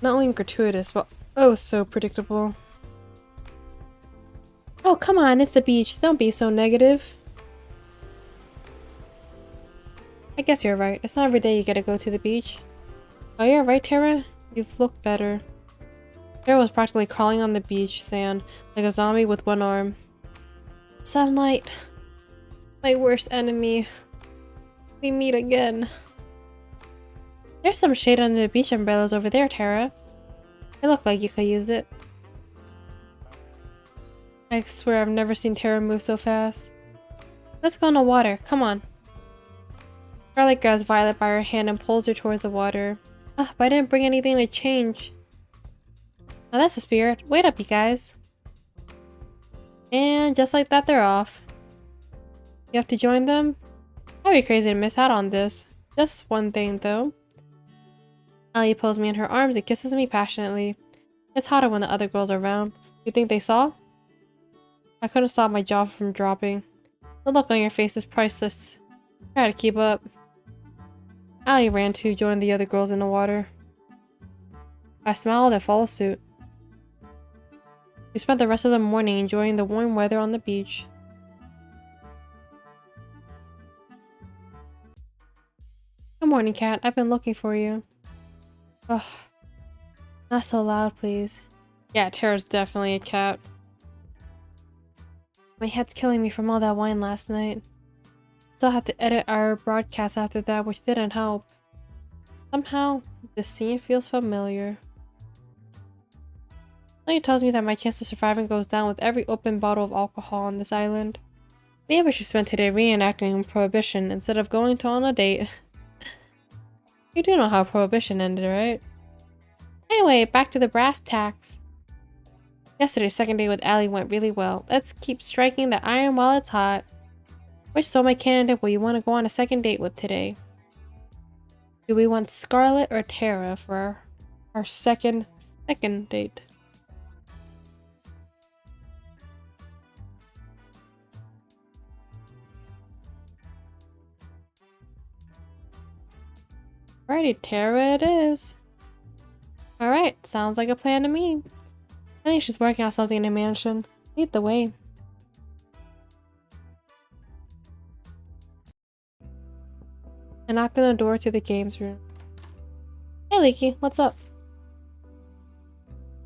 Not only gratuitous, but oh so predictable. Oh, come on, it's the beach. Don't be so negative. I guess you're right. It's not every day you get to go to the beach. Oh, you're right, Tara? You've looked better. Tara was practically crawling on the beach sand, like a zombie with one arm. Sunlight. My worst enemy. We meet again. There's some shade under the beach umbrellas over there, Tara. They look like you could use it. I swear I've never seen Tara move so fast. Let's go in the water. Come on. Charlotte grabs Violet by her hand and pulls her towards the water. But I didn't bring anything to change. Now that's the spirit. Wait up, you guys. And just like that, they're off. You have to join them? I'd be crazy to miss out on this. Just one thing, though. Allie pulls me in her arms and kisses me passionately. It's hotter when the other girls are around. You think they saw? I couldn't stop my jaw from dropping. The look on your face is priceless. Try to keep up. Allie ran to join the other girls in the water. I smiled and followed suit. We spent the rest of the morning enjoying the warm weather on the beach. Good morning, cat. I've been looking for you. Ugh. Not so loud, please. Yeah, Tara's definitely a cat. My head's killing me from all that wine last night. Still have to edit our broadcast after that, which didn't help. Somehow, the scene feels familiar. Something tells me that my chance of surviving goes down with every open bottle of alcohol on this island. Maybe I should spend today reenacting Prohibition instead of going on a date. You do know how Prohibition ended, right? Anyway, back to the brass tacks. Yesterday's second date with Allie went really well. Let's keep striking the iron while it's hot. Which soulmate candidate will you want to go on a second date with today? Do we want Scarlett or Tara for our second date? Alrighty, Tara it is. Alright, sounds like a plan to me. I think she's working on something in the mansion. Lead the way. I knocked on the door to the games room. Hey Leaky, what's up?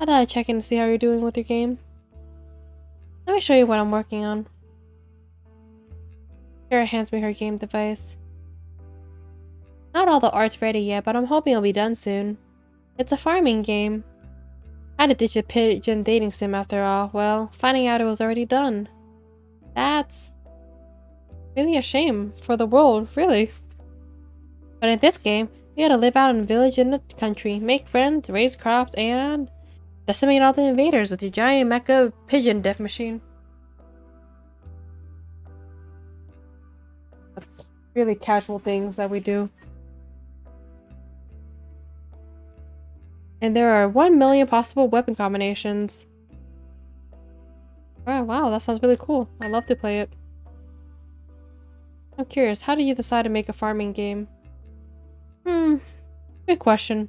I thought I'd check in to see how you're doing with your game. Let me show you what I'm working on. Tara hands me her game device. Not all the art's ready yet, but I'm hoping it'll be done soon. It's a farming game. I had to ditch a pigeon dating sim after all. Well, finding out it was already done. That's really a shame for the world, really. But in this game, you gotta live out in a village in the country, make friends, raise crops, and decimate all the invaders with your giant mecha pigeon death machine. That's really casual things that we do. And there are 1 million possible weapon combinations. Oh, wow, that sounds really cool. I'd love to play it. I'm curious, how did you decide to make a farming game? Good question.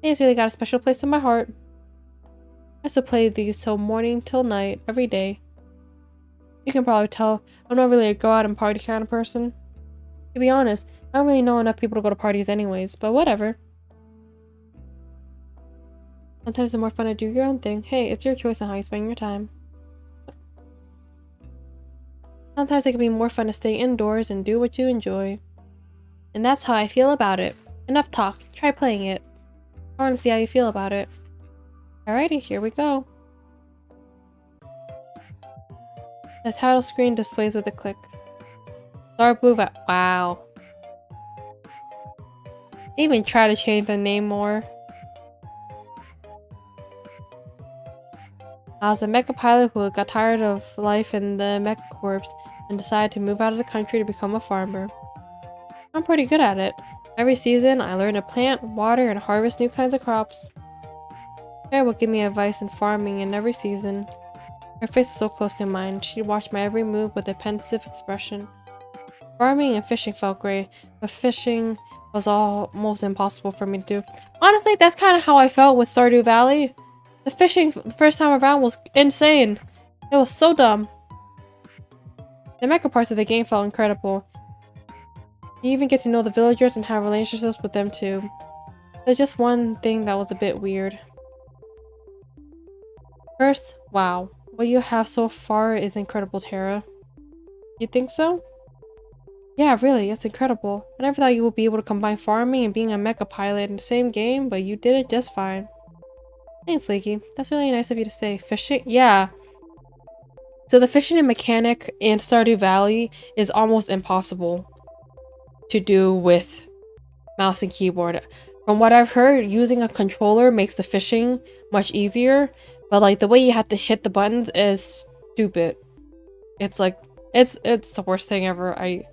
These really got a special place in my heart. I used to play these till morning till night, every day. You can probably tell I'm not really a go out and party kind of person. To be honest, I don't really know enough people to go to parties anyways, but whatever. Sometimes it's more fun to do your own thing. Hey, it's your choice on how you spend your time. Sometimes it can be more fun to stay indoors and do what you enjoy. And that's how I feel about it. Enough talk. Try playing it. I want to see how you feel about it. Alrighty, here we go. The title screen displays with a click. Dark blue wow. They even try to change the name more. I was a mecha pilot who got tired of life in the mecha corps and decided to move out of the country to become a farmer. I'm pretty good at it. Every season, I learn to plant, water, and harvest new kinds of crops. Tara would give me advice in farming in every season. Her face was so close to mine, she'd watch my every move with a pensive expression. Farming and fishing felt great, but fishing was almost impossible for me to do. Honestly, that's kind of how I felt with Stardew Valley. The fishing the first time around was insane. It was so dumb. The mecha parts of the game felt incredible. You even get to know the villagers and have relationships with them too. There's just one thing that was a bit weird. First, wow. What you have so far is incredible, Tara. You think so? Yeah, really, it's incredible. I never thought you would be able to combine farming and being a mecha pilot in the same game, but you did it just fine. Thanks, Leaky. That's really nice of you to say. Fishing? Yeah. So the fishing mechanic in Stardew Valley is almost impossible to do with mouse and keyboard. From what I've heard, using a controller makes the fishing much easier, but like the way you have to hit the buttons is stupid. It's like it's the worst thing ever. I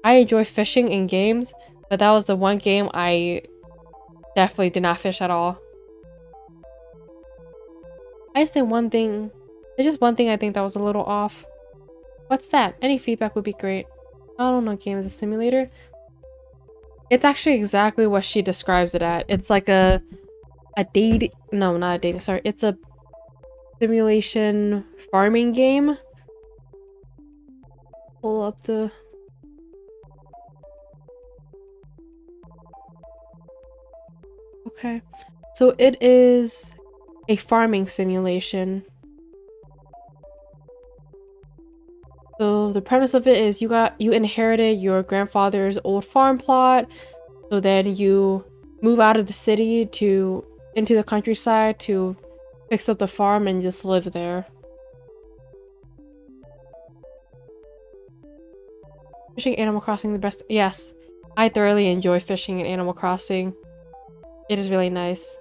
enjoy fishing in games, but that was the one game I definitely did not fish at all. I just think one thing, there's just one thing I think that was a little off. What's that? Any feedback would be great. I don't know, game is a simulator. It's actually exactly what she describes it at. It's like a date, no, not a dating, sorry. It's a simulation farming game. Pull up the... Okay. So it is a farming simulation. So the premise of it is you inherited your grandfather's old farm plot, so then you move out of the city into the countryside to fix up the farm and just live there. Fishing Animal Crossing the best. Yes, I thoroughly enjoy fishing in Animal Crossing. It is really nice.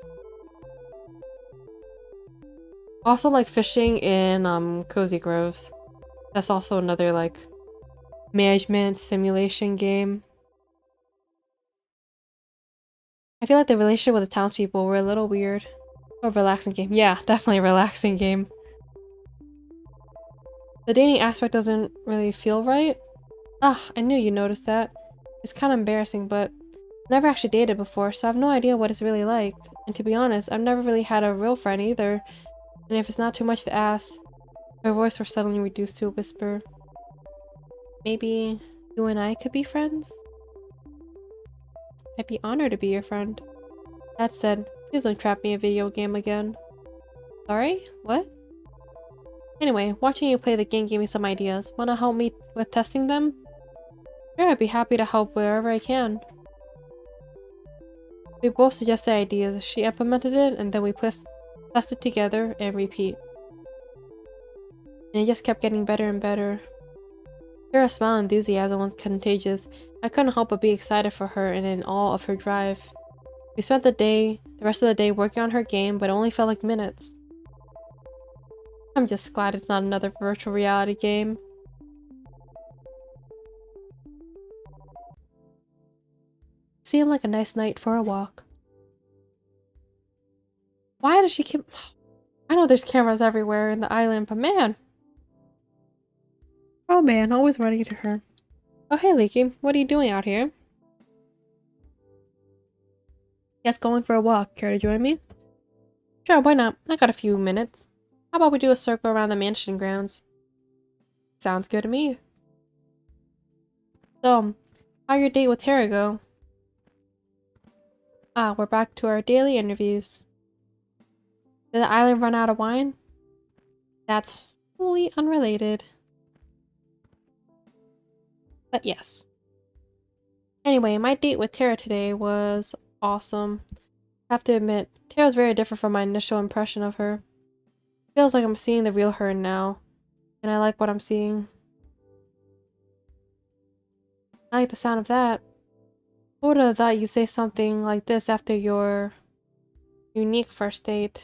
Also like fishing in Cozy Groves. That's also another like management simulation game. I feel like the relationship with the townspeople were a little weird. A relaxing game. Yeah, definitely a relaxing game. The dating aspect doesn't really feel right. Ah, I knew you noticed that. It's kind of embarrassing, but I've never actually dated before, so I have no idea what it's really like. And to be honest, I've never really had a real friend either. And if it's not too much to ask, her voice was suddenly reduced to a whisper. Maybe you and I could be friends? I'd be honored to be your friend. That said, please don't trap me in a video game again. Sorry? What? Anyway, watching you play the game gave me some ideas. Wanna help me with testing them? Sure, I'd be happy to help wherever I can. We both suggested ideas. She implemented it, and then we tested together and repeat. And it just kept getting better and better. Her smile and enthusiasm was contagious. I couldn't help but be excited for her and in awe of her drive. We spent the rest of the day working on her game, but it only felt like minutes. I'm just glad it's not another virtual reality game. Seemed like a nice night for a walk. Why does she keep... I know there's cameras everywhere in the island, but man... Oh man, always running to her. Oh hey Leaky, what are you doing out here? Yes, going for a walk. Care to join me? Sure, why not? I got a few minutes. How about we do a circle around the mansion grounds? Sounds good to me. So, how'd your date with Tara go? Ah, we're back to our daily interviews. Did the island run out of wine? That's wholly unrelated. But yes. Anyway, my date with Tara today was awesome. I have to admit, Tara's very different from my initial impression of her. Feels like I'm seeing the real her now, and I like what I'm seeing. I like the sound of that. Who would have thought you'd say something like this after your unique first date?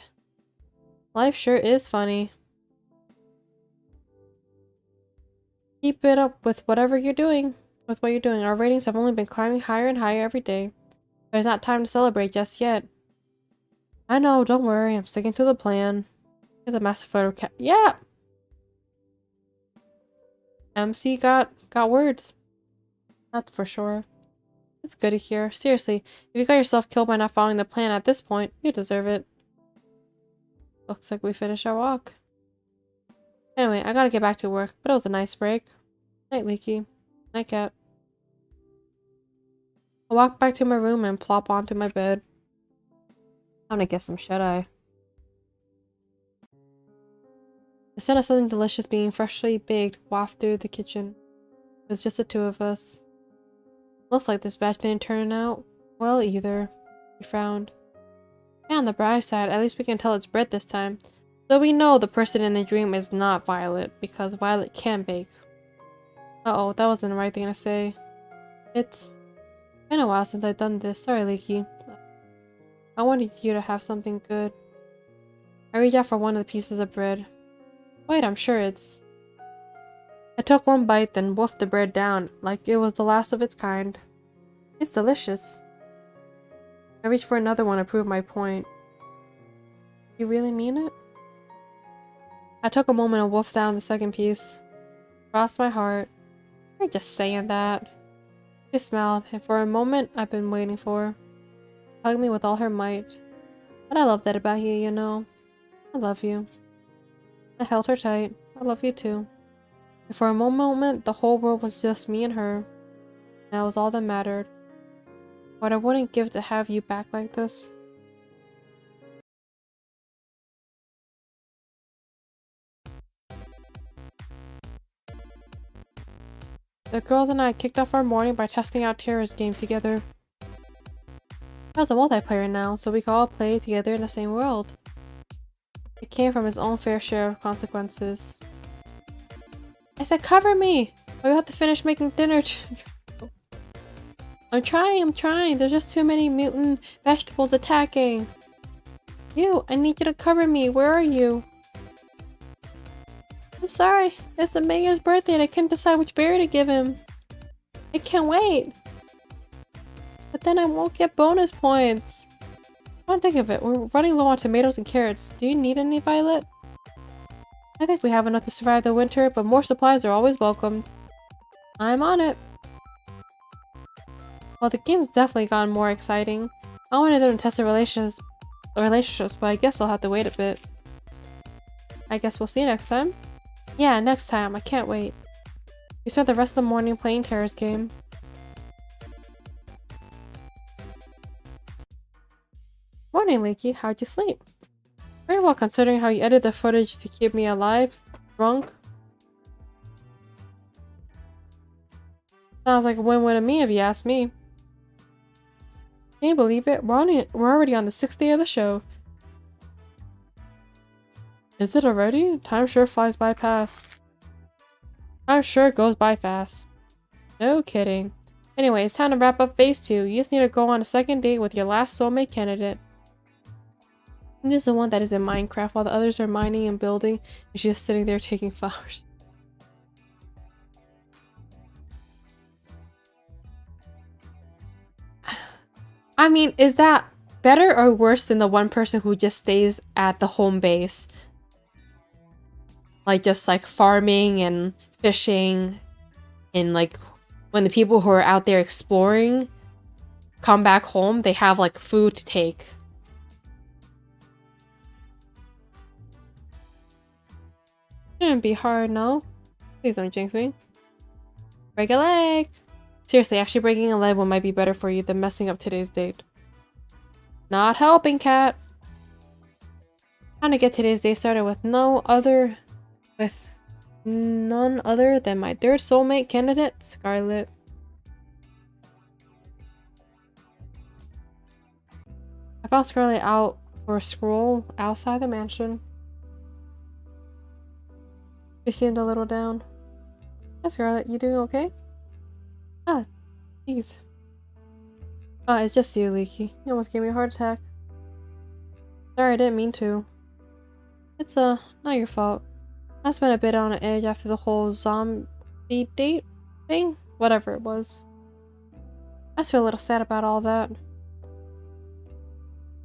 Life sure is funny. Keep it up with whatever you're doing. With what you're doing. Our ratings have only been climbing higher and higher every day. But it's not time to celebrate just yet. I know, don't worry. I'm sticking to the plan. Here's a massive photo cap. Yeah! MC got words. That's for sure. It's good to hear. Seriously, if you got yourself killed by not following the plan at this point, you deserve it. Looks like we finished our walk. Anyway, I gotta get back to work, but it was a nice break. Night, Leaky. Night, Cat. I walk back to my room and plop onto my bed. I'm gonna get some shut-eye. The scent of something delicious being freshly baked wafted through the kitchen. It was just the two of us. Looks like this batch didn't turn out well either. He frowned. Yeah, on the bright side, at least we can tell it's bread this time. Though we know the person in the dream is not Violet, because Violet can bake. Uh-oh, that wasn't the right thing to say. It's been a while since I've done this. Sorry, Leaky. I wanted you to have something good. I reached out for one of the pieces of bread. Wait, I'm sure it's... I took one bite, then wolfed the bread down, like it was the last of its kind. It's delicious. I reached for another one to prove my point. You really mean it? I took a moment and wolfed down the second piece. Crossed my heart. You're just saying that. She smiled, and for a moment I've been waiting for. Hugged me with all her might. But I love that about you, you know. I love you. I held her tight. I love you too. And for a moment, the whole world was just me and her. And that was all that mattered. What I wouldn't give to have you back like this. The girls and I kicked off our morning by testing out Terra's game together. It was a multiplayer now, so we could all play together in the same world. It came from its own fair share of consequences. I said, cover me! But we have to finish making dinner. I'm trying. There's just too many mutant vegetables attacking. I need you to cover me. Where are you? I'm sorry. It's the mayor's birthday and I can't decide which berry to give him. I can't wait. But then I won't get bonus points. Come on, think of it. We're running low on tomatoes and carrots. Do you need any, Violet? I think we have enough to survive the winter, but more supplies are always welcome. I'm on it. Well, the game's definitely gotten more exciting. I wanted them to test the relationships, but I guess I'll have to wait a bit. I guess we'll see you next time. Yeah, next time. I can't wait. We spent the rest of the morning playing Terra's game. Morning, Leaky. How'd you sleep? Very well, considering how you edited the footage to keep me alive. Drunk. Sounds like a win-win to me if you ask me. Can you believe it? We're already on the 6th day of the show. Is it already? Time sure flies by fast. Time sure goes by fast. No kidding. Anyway, it's time to wrap up phase 2. You just need to go on a second date with your last soulmate candidate. This is the one that is in Minecraft while the others are mining and building, and she's just sitting there taking flowers. I mean, is that better or worse than the one person who just stays at the home base? Like, just like farming and fishing, and like when the people who are out there exploring come back home, they have like food to take. Shouldn't be hard, no? Please don't jinx me. Break a leg! Seriously, actually breaking a leg one might be better for you than messing up today's date. Not helping, cat! Trying to get today's day started with none other than my third soulmate candidate, Scarlet. I found Scarlet out for a stroll outside the mansion. She seemed a little down. Hi, Scarlet, you doing okay? Ah, jeez. It's just you, Leaky. You almost gave me a heart attack. Sorry, I didn't mean to. It's, not your fault. I spent a bit on an edge after the whole zombie date thing? Whatever it was. I just feel a little sad about all that.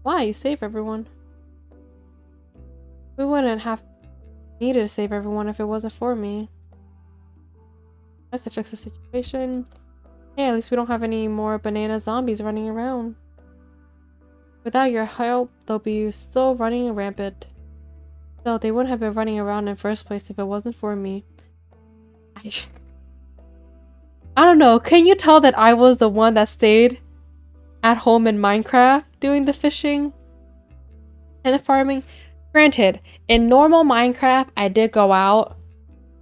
Why? You save everyone. We wouldn't have needed to save everyone if it wasn't for me. That's to fix the situation. Hey, at least we don't have any more banana zombies running around. Without your help, they'll be still running rampant. So they wouldn't have been running around in the first place if it wasn't for me. I don't know, can you tell that I was the one that stayed at home in Minecraft doing the fishing and the farming? Granted, in normal Minecraft, I did go out,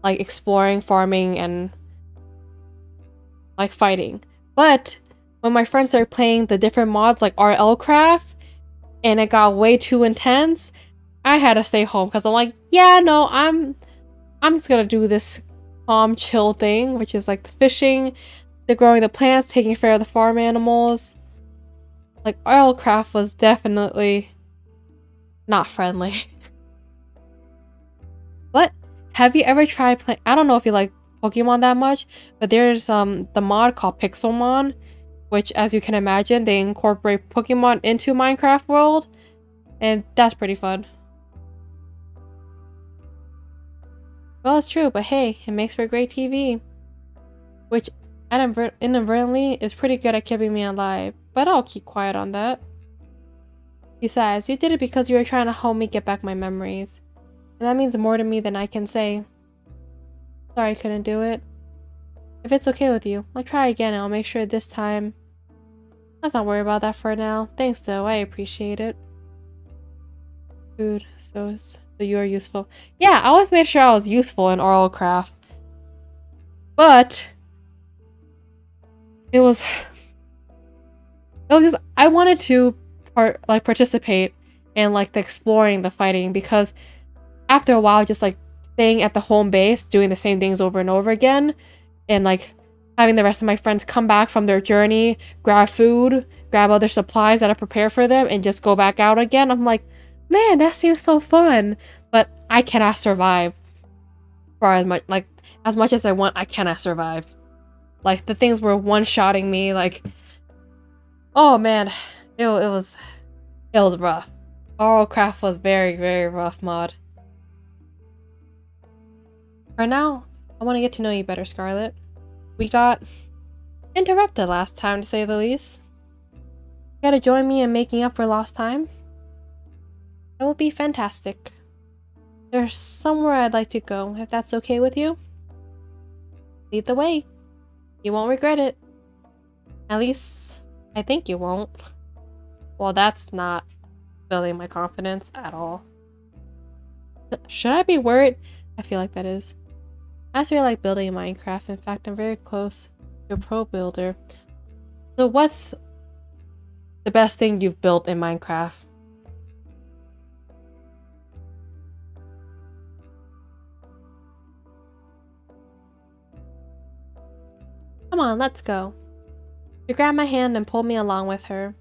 like, exploring, farming, and, like, fighting. But when my friends started playing the different mods, like RL Craft, and it got way too intense, I had to stay home because I'm like, yeah, no, I'm just gonna do this calm, chill thing, which is, like, the fishing, the growing the plants, taking care of the farm animals. Like, RL Craft was definitely not friendly. But have you ever tried playing? I don't know if you like Pokemon that much, but there's the mod called Pixelmon, which, as you can imagine, they incorporate Pokemon into Minecraft world, and that's pretty fun. Well, it's true, but hey, it makes for great TV, which inadvertently is pretty good at keeping me alive, but I'll keep quiet on that. Besides, you did it because you were trying to help me get back my memories. And that means more to me than I can say. Sorry I couldn't do it. If it's okay with you, I'll try again and I'll make sure this time. Let's not worry about that for now. Thanks though, I appreciate it. Food, so you are useful. Yeah, I always made sure I was useful in oral craft. But it was just I wanted to participate in like the exploring the fighting, because after a while just like staying at the home base doing the same things over and over again, and like having the rest of my friends come back from their journey, grab food, grab other supplies that I prepare for them, and just go back out again. I'm like, man, that seems so fun, but I cannot survive for as much as I want. I cannot survive. Like the things were one-shotting me. Like, oh man, it was rough. Oracraft was very, very rough mod. For now, I want to get to know you better, Scarlet. We got interrupted last time, to say the least. You gotta join me in making up for lost time? That would be fantastic. There's somewhere I'd like to go, if that's okay with you. Lead the way. You won't regret it. At least, I think you won't. Well, that's not building my confidence at all. Should I be worried? I feel like that is. I just really like building in Minecraft. In fact, I'm very close to a pro builder. So what's the best thing you've built in Minecraft? Come on, let's go. She grabbed my hand and pulled me along with her.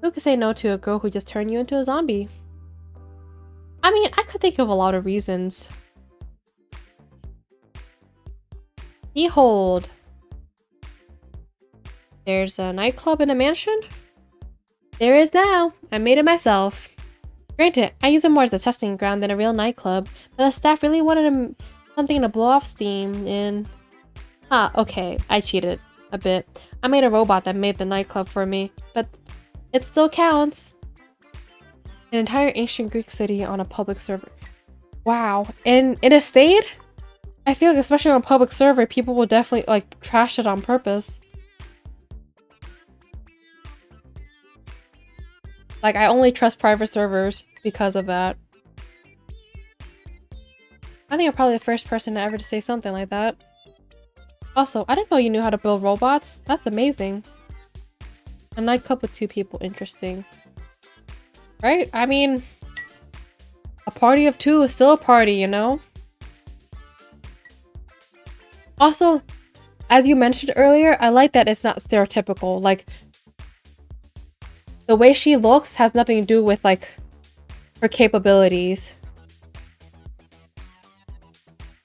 Who could say no to a girl who just turned you into a zombie? I mean, I could think of a lot of reasons. Behold! There's a nightclub in a mansion? There is now. I made it myself. Granted, I use it more as a testing ground than a real nightclub, but the staff really wanted something to blow off steam in. Ah, okay, I cheated a bit. I made a robot that made the nightclub for me, but it still counts. An entire ancient Greek city on a public server. Wow, and it has stayed? I feel like especially on a public server, people will definitely like trash it on purpose. Like, I only trust private servers because of that. I think I'm probably the first person ever to say something like that. Also, I didn't know you knew how to build robots. That's amazing. A nightclub with 2 people, interesting. Right? I mean, a party of 2 is still a party, you know? Also, as you mentioned earlier, I like that it's not stereotypical. Like, the way she looks has nothing to do with, like, her capabilities.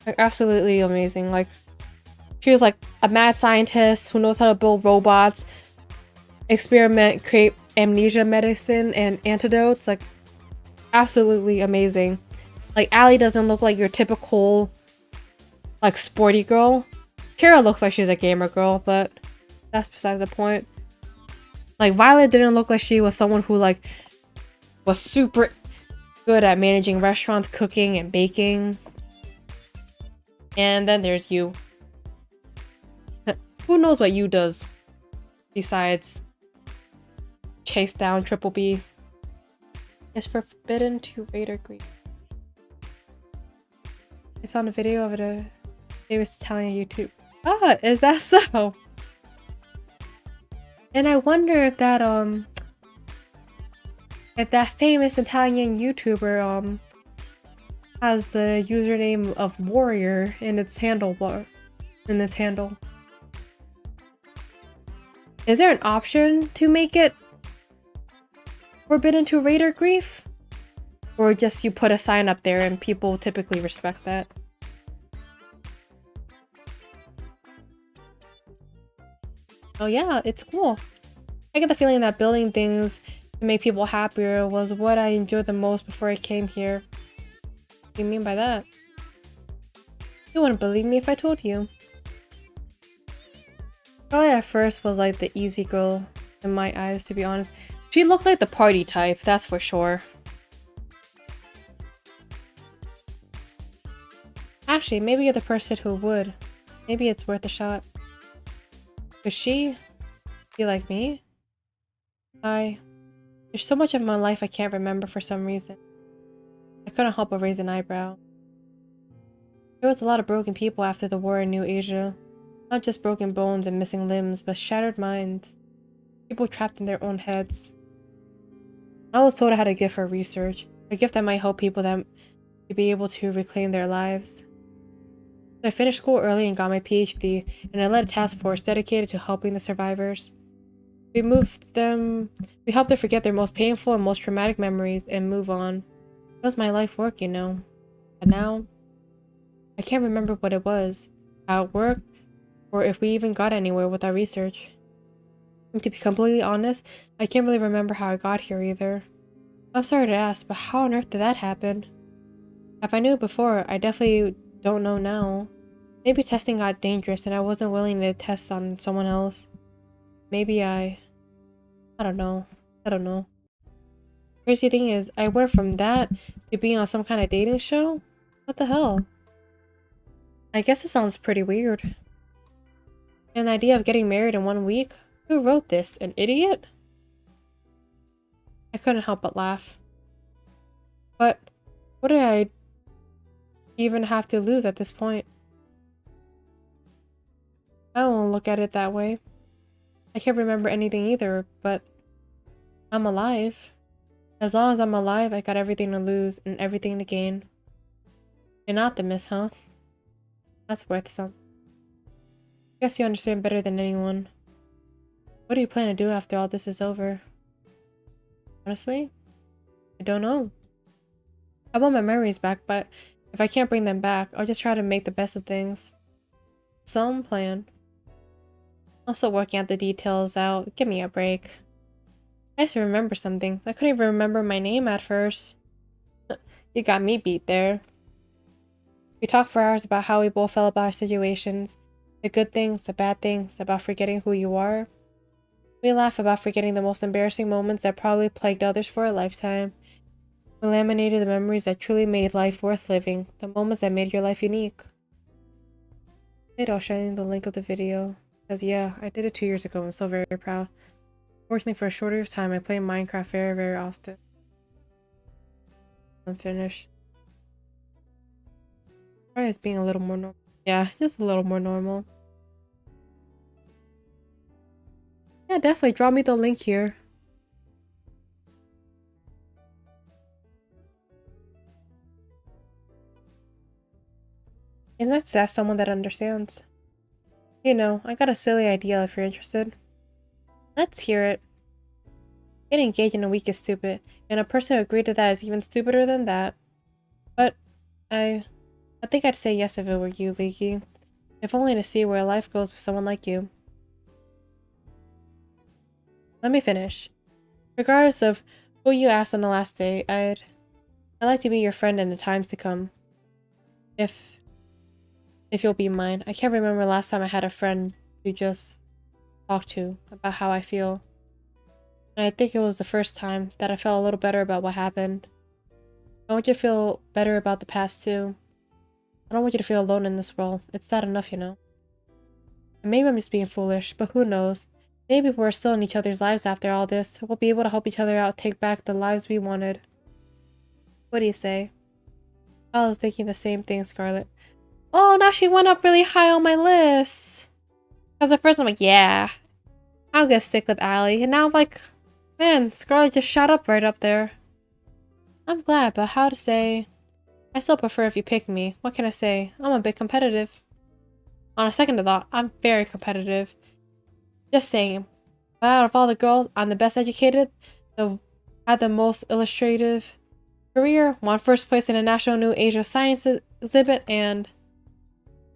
Like, absolutely amazing. Like, she was, like, a mad scientist who knows how to build robots, experiment, create amnesia medicine and antidotes. Like, absolutely amazing. Like, Allie doesn't look like your typical, like, sporty girl. Kara looks like she's a gamer girl, but that's besides the point. Like, Violet didn't look like she was someone who, like, was super good at managing restaurants, cooking, and baking. And then there's you. Who knows what you does besides chase down Triple B. It's forbidden to Raider Greek. I found a video of it. It was Italian YouTube. Ah, is that so? And I wonder if that famous Italian YouTuber has the username of Warrior in its handle bar. Is there an option to make it forbidden to Raider Grief? Or just you put a sign up there and people typically respect that? Oh yeah, it's cool. I get the feeling that building things to make people happier was what I enjoyed the most before I came here. What do you mean by that? You wouldn't believe me if I told you. Probably at first was like the easy girl in my eyes, to be honest. She looked like the party type, that's for sure. Actually, maybe you're the person who would. Maybe it's worth a shot. Could she be like me? There's so much of my life I can't remember for some reason. I couldn't help but raise an eyebrow. There was a lot of broken people after the war in New Asia. Not just broken bones and missing limbs, but shattered minds. People trapped in their own heads. I was told I had a gift for research, a gift that might help people that to be able to reclaim their lives. So I finished school early and got my PhD, and I led a task force dedicated to helping the survivors. We helped them forget their most painful and most traumatic memories and move on. It was my life work, you know. But now, I can't remember what it was, how it worked, or if we even got anywhere with our research. And to be completely honest, I can't really remember how I got here either. I'm sorry to ask, but how on earth did that happen? If I knew before, I definitely don't know now. Maybe testing got dangerous and I wasn't willing to test on someone else. Maybe I don't know. I don't know. Crazy thing is, I went from that to being on some kind of dating show? What the hell? I guess it sounds pretty weird. And the idea of getting married in 1 week? Who wrote this? An idiot? I couldn't help but laugh. But what did I even have to lose at this point? I don't look at it that way. I can't remember anything either, but I'm alive. As long as I'm alive, I got everything to lose and everything to gain. An optimist, huh? That's worth something. I guess you understand better than anyone. What do you plan to do after all this is over? Honestly, I don't know. I want my memories back, but if I can't bring them back, I'll just try to make the best of things. Some plan. I'm still working out the details out. Give me a break. I used to remember something. I couldn't even remember my name at first. You got me beat there. We talked for hours about how we both felt about our situations. The good things, the bad things, about forgetting who you are. We laughed about forgetting the most embarrassing moments that probably plagued others for a lifetime. We laminated the memories that truly made life worth living, the moments that made your life unique. I'll show you the link of the video. Because yeah, I did it 2 years ago. I'm so very proud. Fortunately, for a shorter time, I play Minecraft very, very often. I'm finished. Try as being a little more normal. Yeah, just a little more normal. Yeah, definitely. Drop me the link here. It's nice to ask someone that understands. You know, I got a silly idea if you're interested. Let's hear it. Getting engaged in a week is stupid, and a person who agreed to that is even stupider than that. But I think I'd say yes if it were you, Leaky. If only to see where life goes with someone like you. Let me finish. Regardless of who you asked on the last day, I'd like to be your friend in the times to come. If you'll be mine. I can't remember last time I had a friend to just talk to about how I feel. And I think it was the first time that I felt a little better about what happened. I want you to feel better about the past too. I don't want you to feel alone in this world. It's not enough, you know. And maybe I'm just being foolish, but who knows? Maybe if we're still in each other's lives after all this, we'll be able to help each other out, take back the lives we wanted. What do you say? I was thinking the same thing, Scarlet. Oh, now she went up really high on my list. Because at first I'm like, yeah, I'll get stick with Allie. And now I'm like, man, Scarlet just shot up right up there. I'm glad, but how to say... I still prefer if you pick me. What can I say? I'm a bit competitive. On a second thought, I'm very competitive. Just saying. But out of all the girls, I'm the best educated, had the most illustrative career, won first place in a National New Asia Science exhibit, and...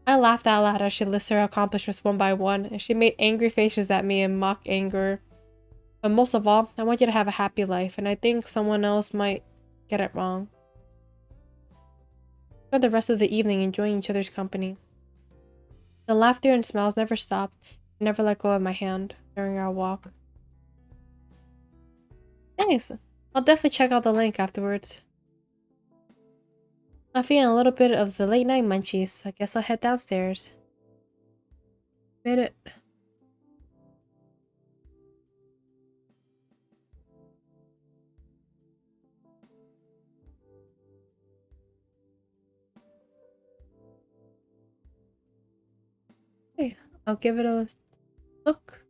I laughed out loud as she listed her accomplishments one by one, and she made angry faces at me in mock anger. But most of all, I want you to have a happy life, and I think someone else might get it wrong. Spent the rest of the evening enjoying each other's company. The laughter and smiles never stopped, and never let go of my hand during our walk. Thanks! I'll definitely check out the link afterwards. I'm feeling a little bit of the late night munchies. I guess I'll head downstairs. Made it. Hey, I'll give it a look.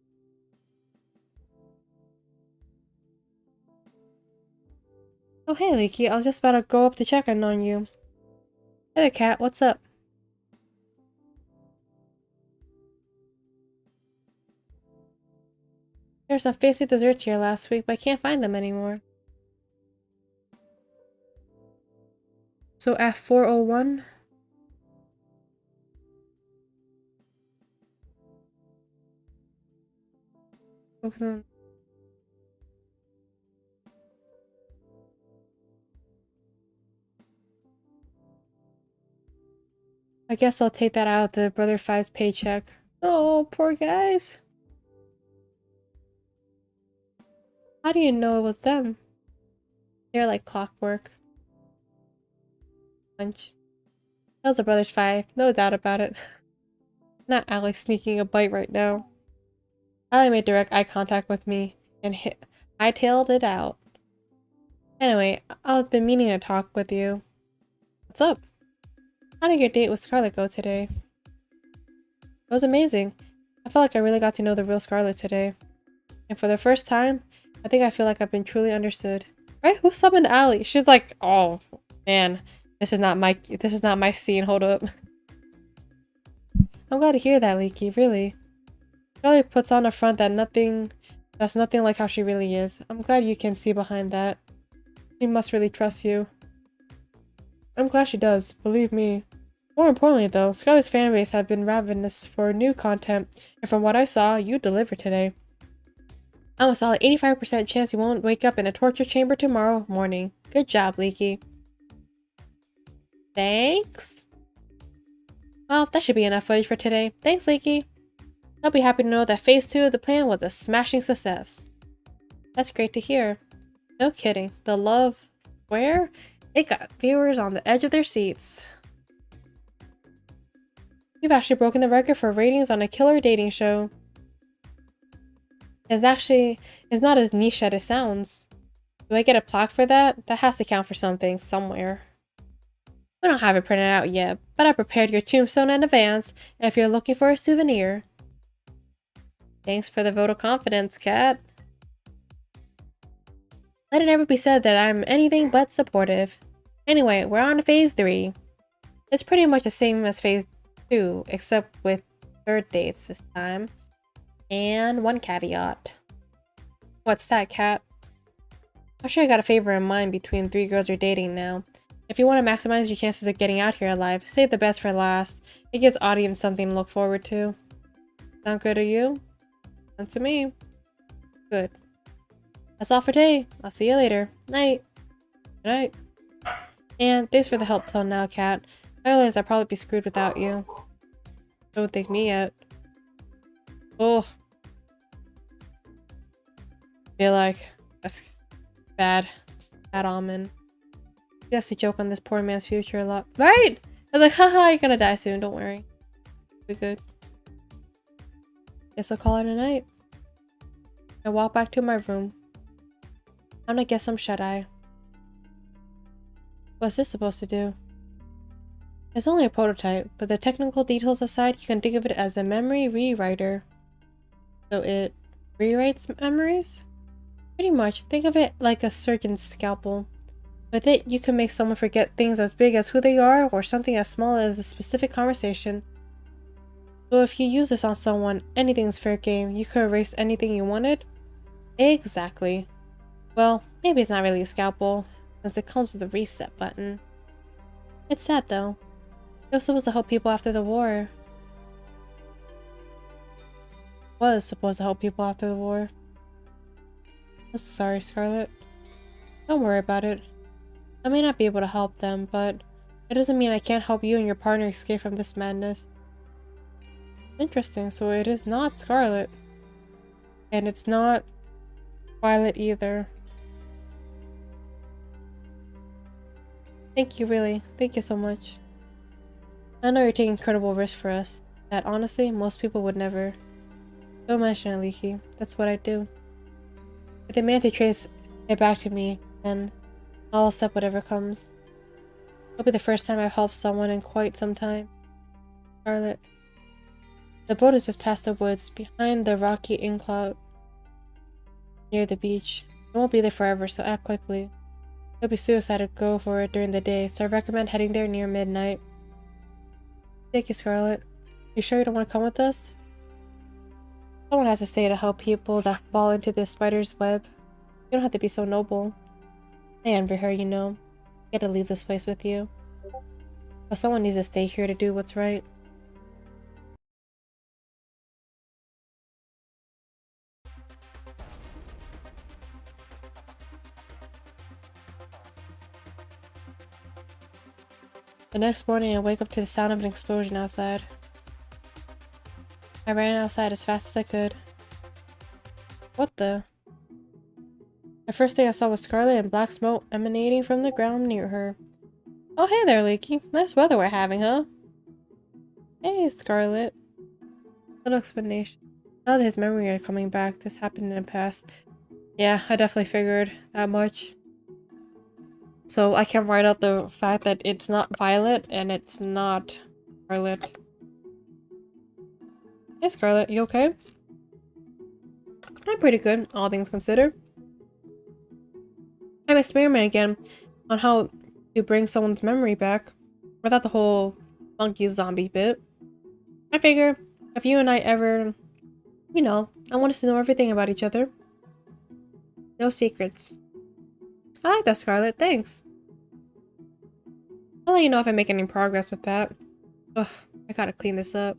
Oh, hey, Leaky. I was just about to go up to check in on you. Hey there, Cat. What's up? There were some fancy desserts here last week, but I can't find them anymore. So at 4:01? Okay. I guess I'll take that out of the Brother Five's paycheck. Oh, poor guys. How do you know it was them? They're like clockwork. Lunch. That was a Brother's Five, no doubt about it. Not Alex sneaking a bite right now. Ali made direct eye contact with me and hightailed it out. Anyway, I've been meaning to talk with you. What's up? How did your date with Scarlet go today? It was amazing. I felt like I really got to know the real Scarlet today. And for the first time, I think I feel like I've been truly understood. Right? Who summoned Ali? She's like, oh man, this is not my scene, hold up. I'm glad to hear that, Leaky, really. Scarlet puts on a front that's nothing like how she really is. I'm glad you can see behind that. She must really trust you. I'm glad she does, believe me. More importantly though, Scarlet's fanbase have been ravenous for new content, and from what I saw, you delivered today. I'm a solid 85% chance you won't wake up in a torture chamber tomorrow morning. Good job, Leaky. Thanks? Well, that should be enough footage for today. Thanks, Leaky. I'll be happy to know that phase 2 of the plan was a smashing success. That's great to hear. No kidding. The Love Square? It got viewers on the edge of their seats. You've actually broken the record for ratings on a killer dating show. It's not as niche as it sounds. Do I get a plaque for that? That has to count for something, somewhere. We don't have it printed out yet, but I prepared your tombstone in advance if you're looking for a souvenir. Thanks for the vote of confidence, Cat. Let it never be said that I'm anything but supportive. Anyway, we're on to phase 3. It's pretty much the same as phase 2, except with third dates this time. And one caveat. What's that, Cat? I'm sure I got a favor in mind between 3 girls you're dating now. If you want to maximize your chances of getting out here alive, save the best for last. It gives audience something to look forward to. Sound good to you? Sounds to me. Good. That's all for today. I'll see you later. Night. Good night. And thanks for the help till now, Cat. I realize I'd probably be screwed without you. Don't think me yet. Oh. Feel like that's bad. Bad omen. He has to joke on this poor man's future a lot. Right? I was like, haha, you're gonna die soon, don't worry. Be good. Guess I'll call it a night. I walk back to my room. I'm gonna get some shut-eye. What's this supposed to do? It's only a prototype, but the technical details aside, you can think of it as a memory rewriter. So it rewrites memories? Pretty much. Think of it like a surgeon's scalpel. With it, you can make someone forget things as big as who they are or something as small as a specific conversation. So if you use this on someone, anything's fair game. You could erase anything you wanted? Exactly. Well, maybe it's not really a scalpel, since it comes with a reset button. It's sad though. It was supposed to help people after the war. Was supposed to help people after the war. I'm sorry, Scarlet. Don't worry about it. I may not be able to help them, but it doesn't mean I can't help you and your partner escape from this madness. Interesting, so it is not Scarlet. And it's not Violet either. Thank you, really. Thank you so much. I know you're taking incredible risks for us, that honestly, most people would never. Don't mention it, Leaky. That's what I do. If they man to trace it back to me, then I'll accept whatever comes. It'll be the first time I've helped someone in quite some time. Scarlet. The boat is just past the woods, behind the rocky incline near the beach. It won't be there forever, so act quickly. It'll be suicide to go for it during the day, so I recommend heading there near midnight. Thank you, Scarlet. You sure you don't want to come with us? Someone has to stay to help people that fall into this spider's web. You don't have to be so noble. I envy her, you know. I get to leave this place with you. But someone needs to stay here to do what's right. The next morning, I wake up to the sound of an explosion outside. I ran outside as fast as I could. What the? The first thing I saw was scarlet and black smoke emanating from the ground near her. Oh, hey there, Leaky. Nice weather we're having, huh? Hey, Scarlet. Little explanation. Now that his memory are coming back, this happened in the past. Yeah, I definitely figured that much. So I can write out the fact that it's not Violet and it's not Scarlet. Hey, Scarlet, you okay? I'm pretty good, all things considered. I'm experimenting again on how to bring someone's memory back without the whole monkey zombie bit. I figure if you and I ever, you know, I want us to know everything about each other. No secrets. I like that, Scarlet. Thanks. I'll let you know if I make any progress with that. Ugh, I gotta clean this up.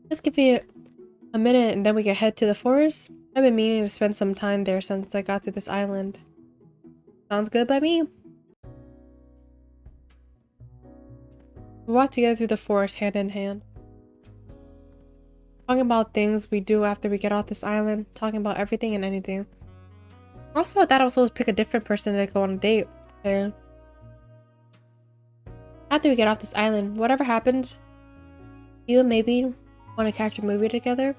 Just give me a minute and then we can head to the forest. I've been meaning to spend some time there since I got to this island. Sounds good by me. We walk together through the forest hand in hand. Talking about things we do after we get off this island. Talking about everything and anything. Also, I thought I was supposed to pick a different person to go on a date. Okay. After we get off this island, whatever happens, you and maybe want to catch a movie together?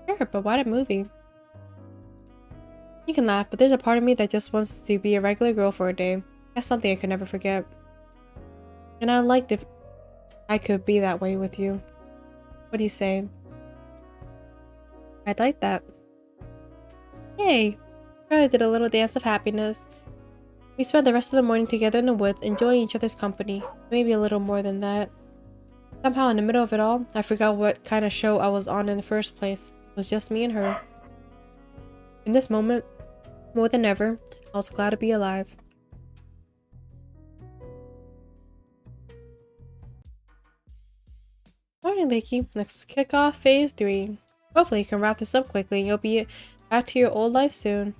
Sure, but why a movie? You can laugh, but there's a part of me that just wants to be a regular girl for a day. That's something I could never forget. And I'd like if I could be that way with you. What do you say? I'd like that. Yay! I did a little dance of happiness. We spent the rest of the morning together in the woods, enjoying each other's company. Maybe a little more than that. Somehow in the middle of it all, I forgot what kind of show I was on in the first place. It was just me and her. In this moment, more than ever, I was glad to be alive. Morning, Leaky. Let's kick off phase 3. Hopefully you can wrap this up quickly and you'll be back to your old life soon.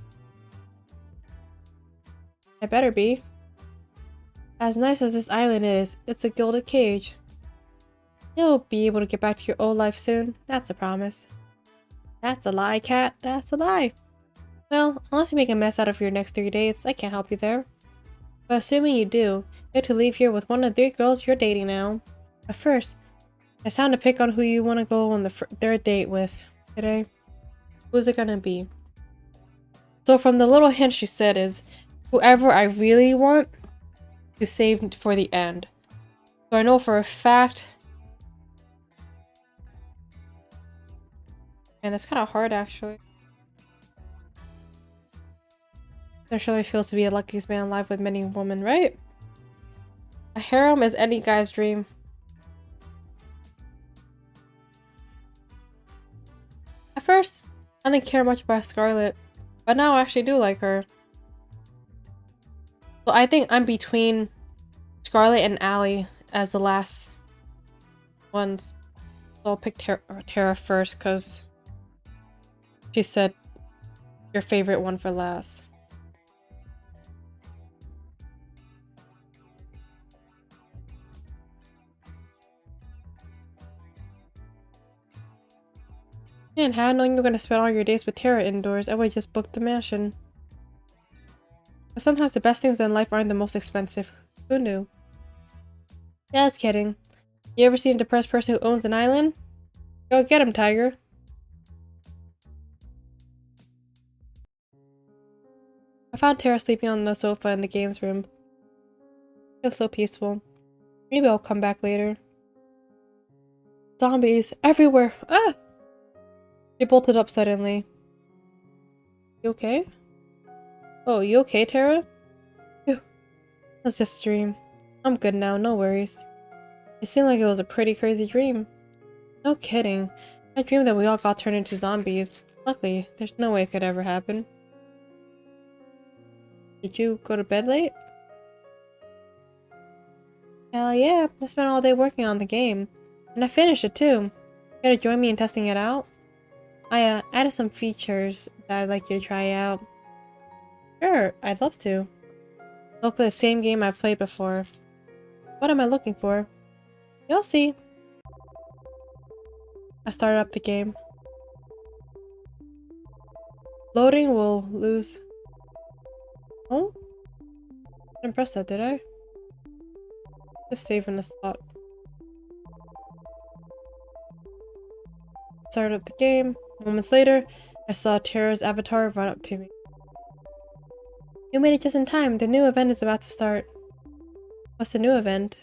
I better be. As nice as this island is, it's a gilded cage. You'll be able to get back to your old life soon. That's a promise. That's a lie, cat. That's a lie. Well, unless you make a mess out of your next 3 dates, I can't help you there. But assuming you do, you have to leave here with one of the 3 girls you're dating now. But first, it's time to pick on who you want to go on the third date with today. Who's it gonna be? So from the little hint she said is, whoever I really want to save for the end. So I know for a fact. And that's kind of hard actually. There surely feels to be the luckiest man alive with many women, right? A harem is any guy's dream. At first, I didn't care much about Scarlet, but now I actually do like her. So I think I'm between Scarlet and Allie as the last ones. So I'll pick Terra first because she said your favorite one for last. Man, how knowing you're gonna spend all your days with Terra indoors, I would've just booked the mansion. But sometimes the best things in life aren't the most expensive. Who knew? Just kidding. You ever seen a depressed person who owns an island? Go get him, Tiger. I found Terra sleeping on the sofa in the games room. It feels so peaceful. Maybe I'll come back later. Zombies everywhere. Ah! She bolted up suddenly. You okay? Oh, you okay, Tara? Phew. That's just a dream. I'm good now, no worries. It seemed like it was a pretty crazy dream. No kidding. I dreamed that we all got turned into zombies. Luckily, there's no way it could ever happen. Did you go to bed late? Hell yeah, I spent all day working on the game. And I finished it too. You gotta join me in testing it out? I added some features that I'd like you to try out. Sure, I'd love to. Look at the same game I've played before. What am I looking for? You'll see. I started up the game. Loading will lose. Oh? I didn't press that, did I? Just save in the slot. Started up the game. Moments later, I saw Tara's avatar run up to me. You made it just in time. The new event is about to start. What's the new event?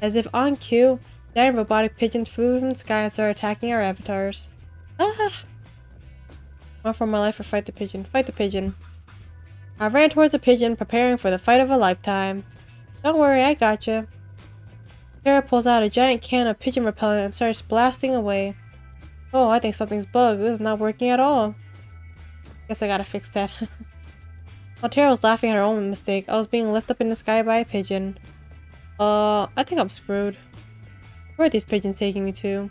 As if on cue, giant robotic pigeons flew from the sky and started attacking our avatars. Ah! Run for my life or fight the pigeon. Fight the pigeon. I ran towards the pigeon, preparing for the fight of a lifetime. Don't worry, I gotcha. Tara pulls out a giant can of pigeon repellent and starts blasting away. Oh, I think something's bugged. This is not working at all. Guess I gotta fix that. While Tara was laughing at her own mistake, I was being lifted up in the sky by a pigeon. I think I'm screwed. Where are these pigeons taking me to? I'm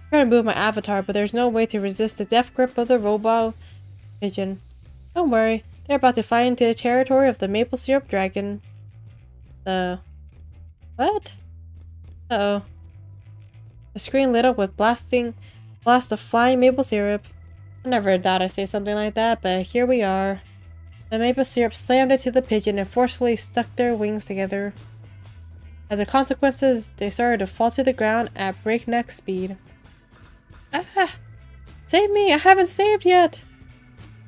trying to move my avatar, but there's no way to resist the death grip of the robot pigeon. Don't worry, they're about to fly into the territory of the maple syrup dragon. What? Uh-oh. The screen lit up with blast of flying maple syrup. I never thought I'd say something like that, but here we are. The maple syrup slammed into the pigeon and forcefully stuck their wings together. As the consequences, they started to fall to the ground at breakneck speed. Ah! Save me! I haven't saved yet!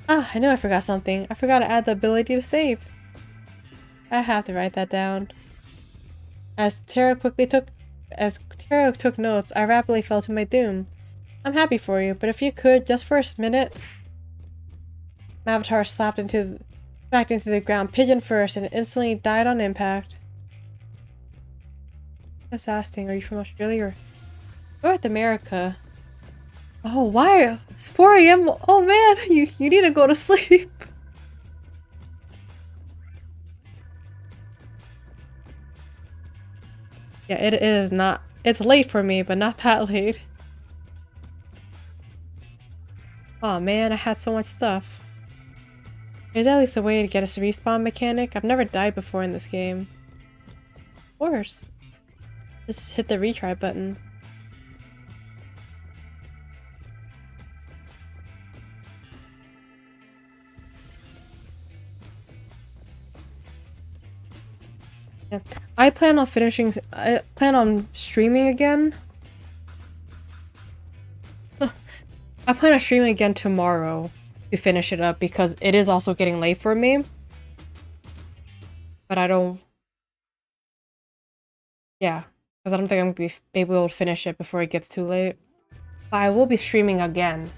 Ah, I knew I forgot something. I forgot to add the ability to save. I have to write that down. As Tara took notes, I rapidly fell to my doom. I'm happy for you, but if you could, just for a minute... My avatar smacked into the ground pigeon first and instantly died on impact. Just asking, are you from Australia or North America? Oh, why? It's 4 AM. Oh man, you need to go to sleep. Yeah, it is not. It's late for me, but not that late. Oh man, I had so much stuff. There's at least a way to get a respawn mechanic. I've never died before in this game. Of course. Just hit the retry button. Yeah. I plan on streaming again. I plan on streaming again tomorrow to finish it up because it is also getting late for me. But I don't... Yeah. Because I don't think I'm going to be able to finish it before it gets too late. But I will be streaming again.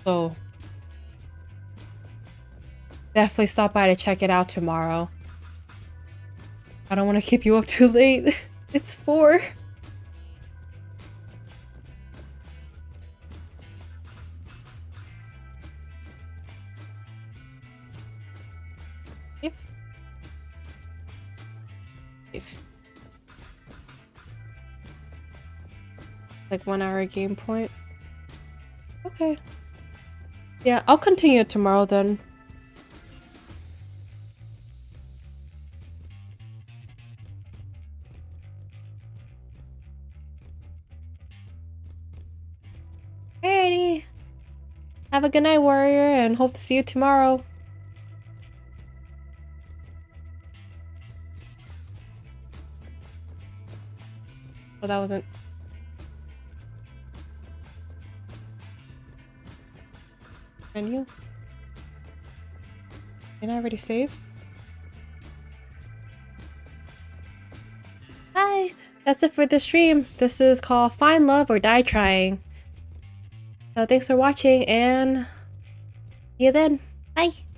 So... definitely stop by to check it out tomorrow. I don't want to keep you up too late. It's 4. If like 1 hour game point. Okay. Yeah, I'll continue tomorrow then. Alrighty. Have a good night, warrior, and hope to see you tomorrow. Oh, that wasn't... Menu? Didn't I already save? Hi! that's it for the stream. This is called Find Love or Die Trying. So thanks for watching and see you then. Bye.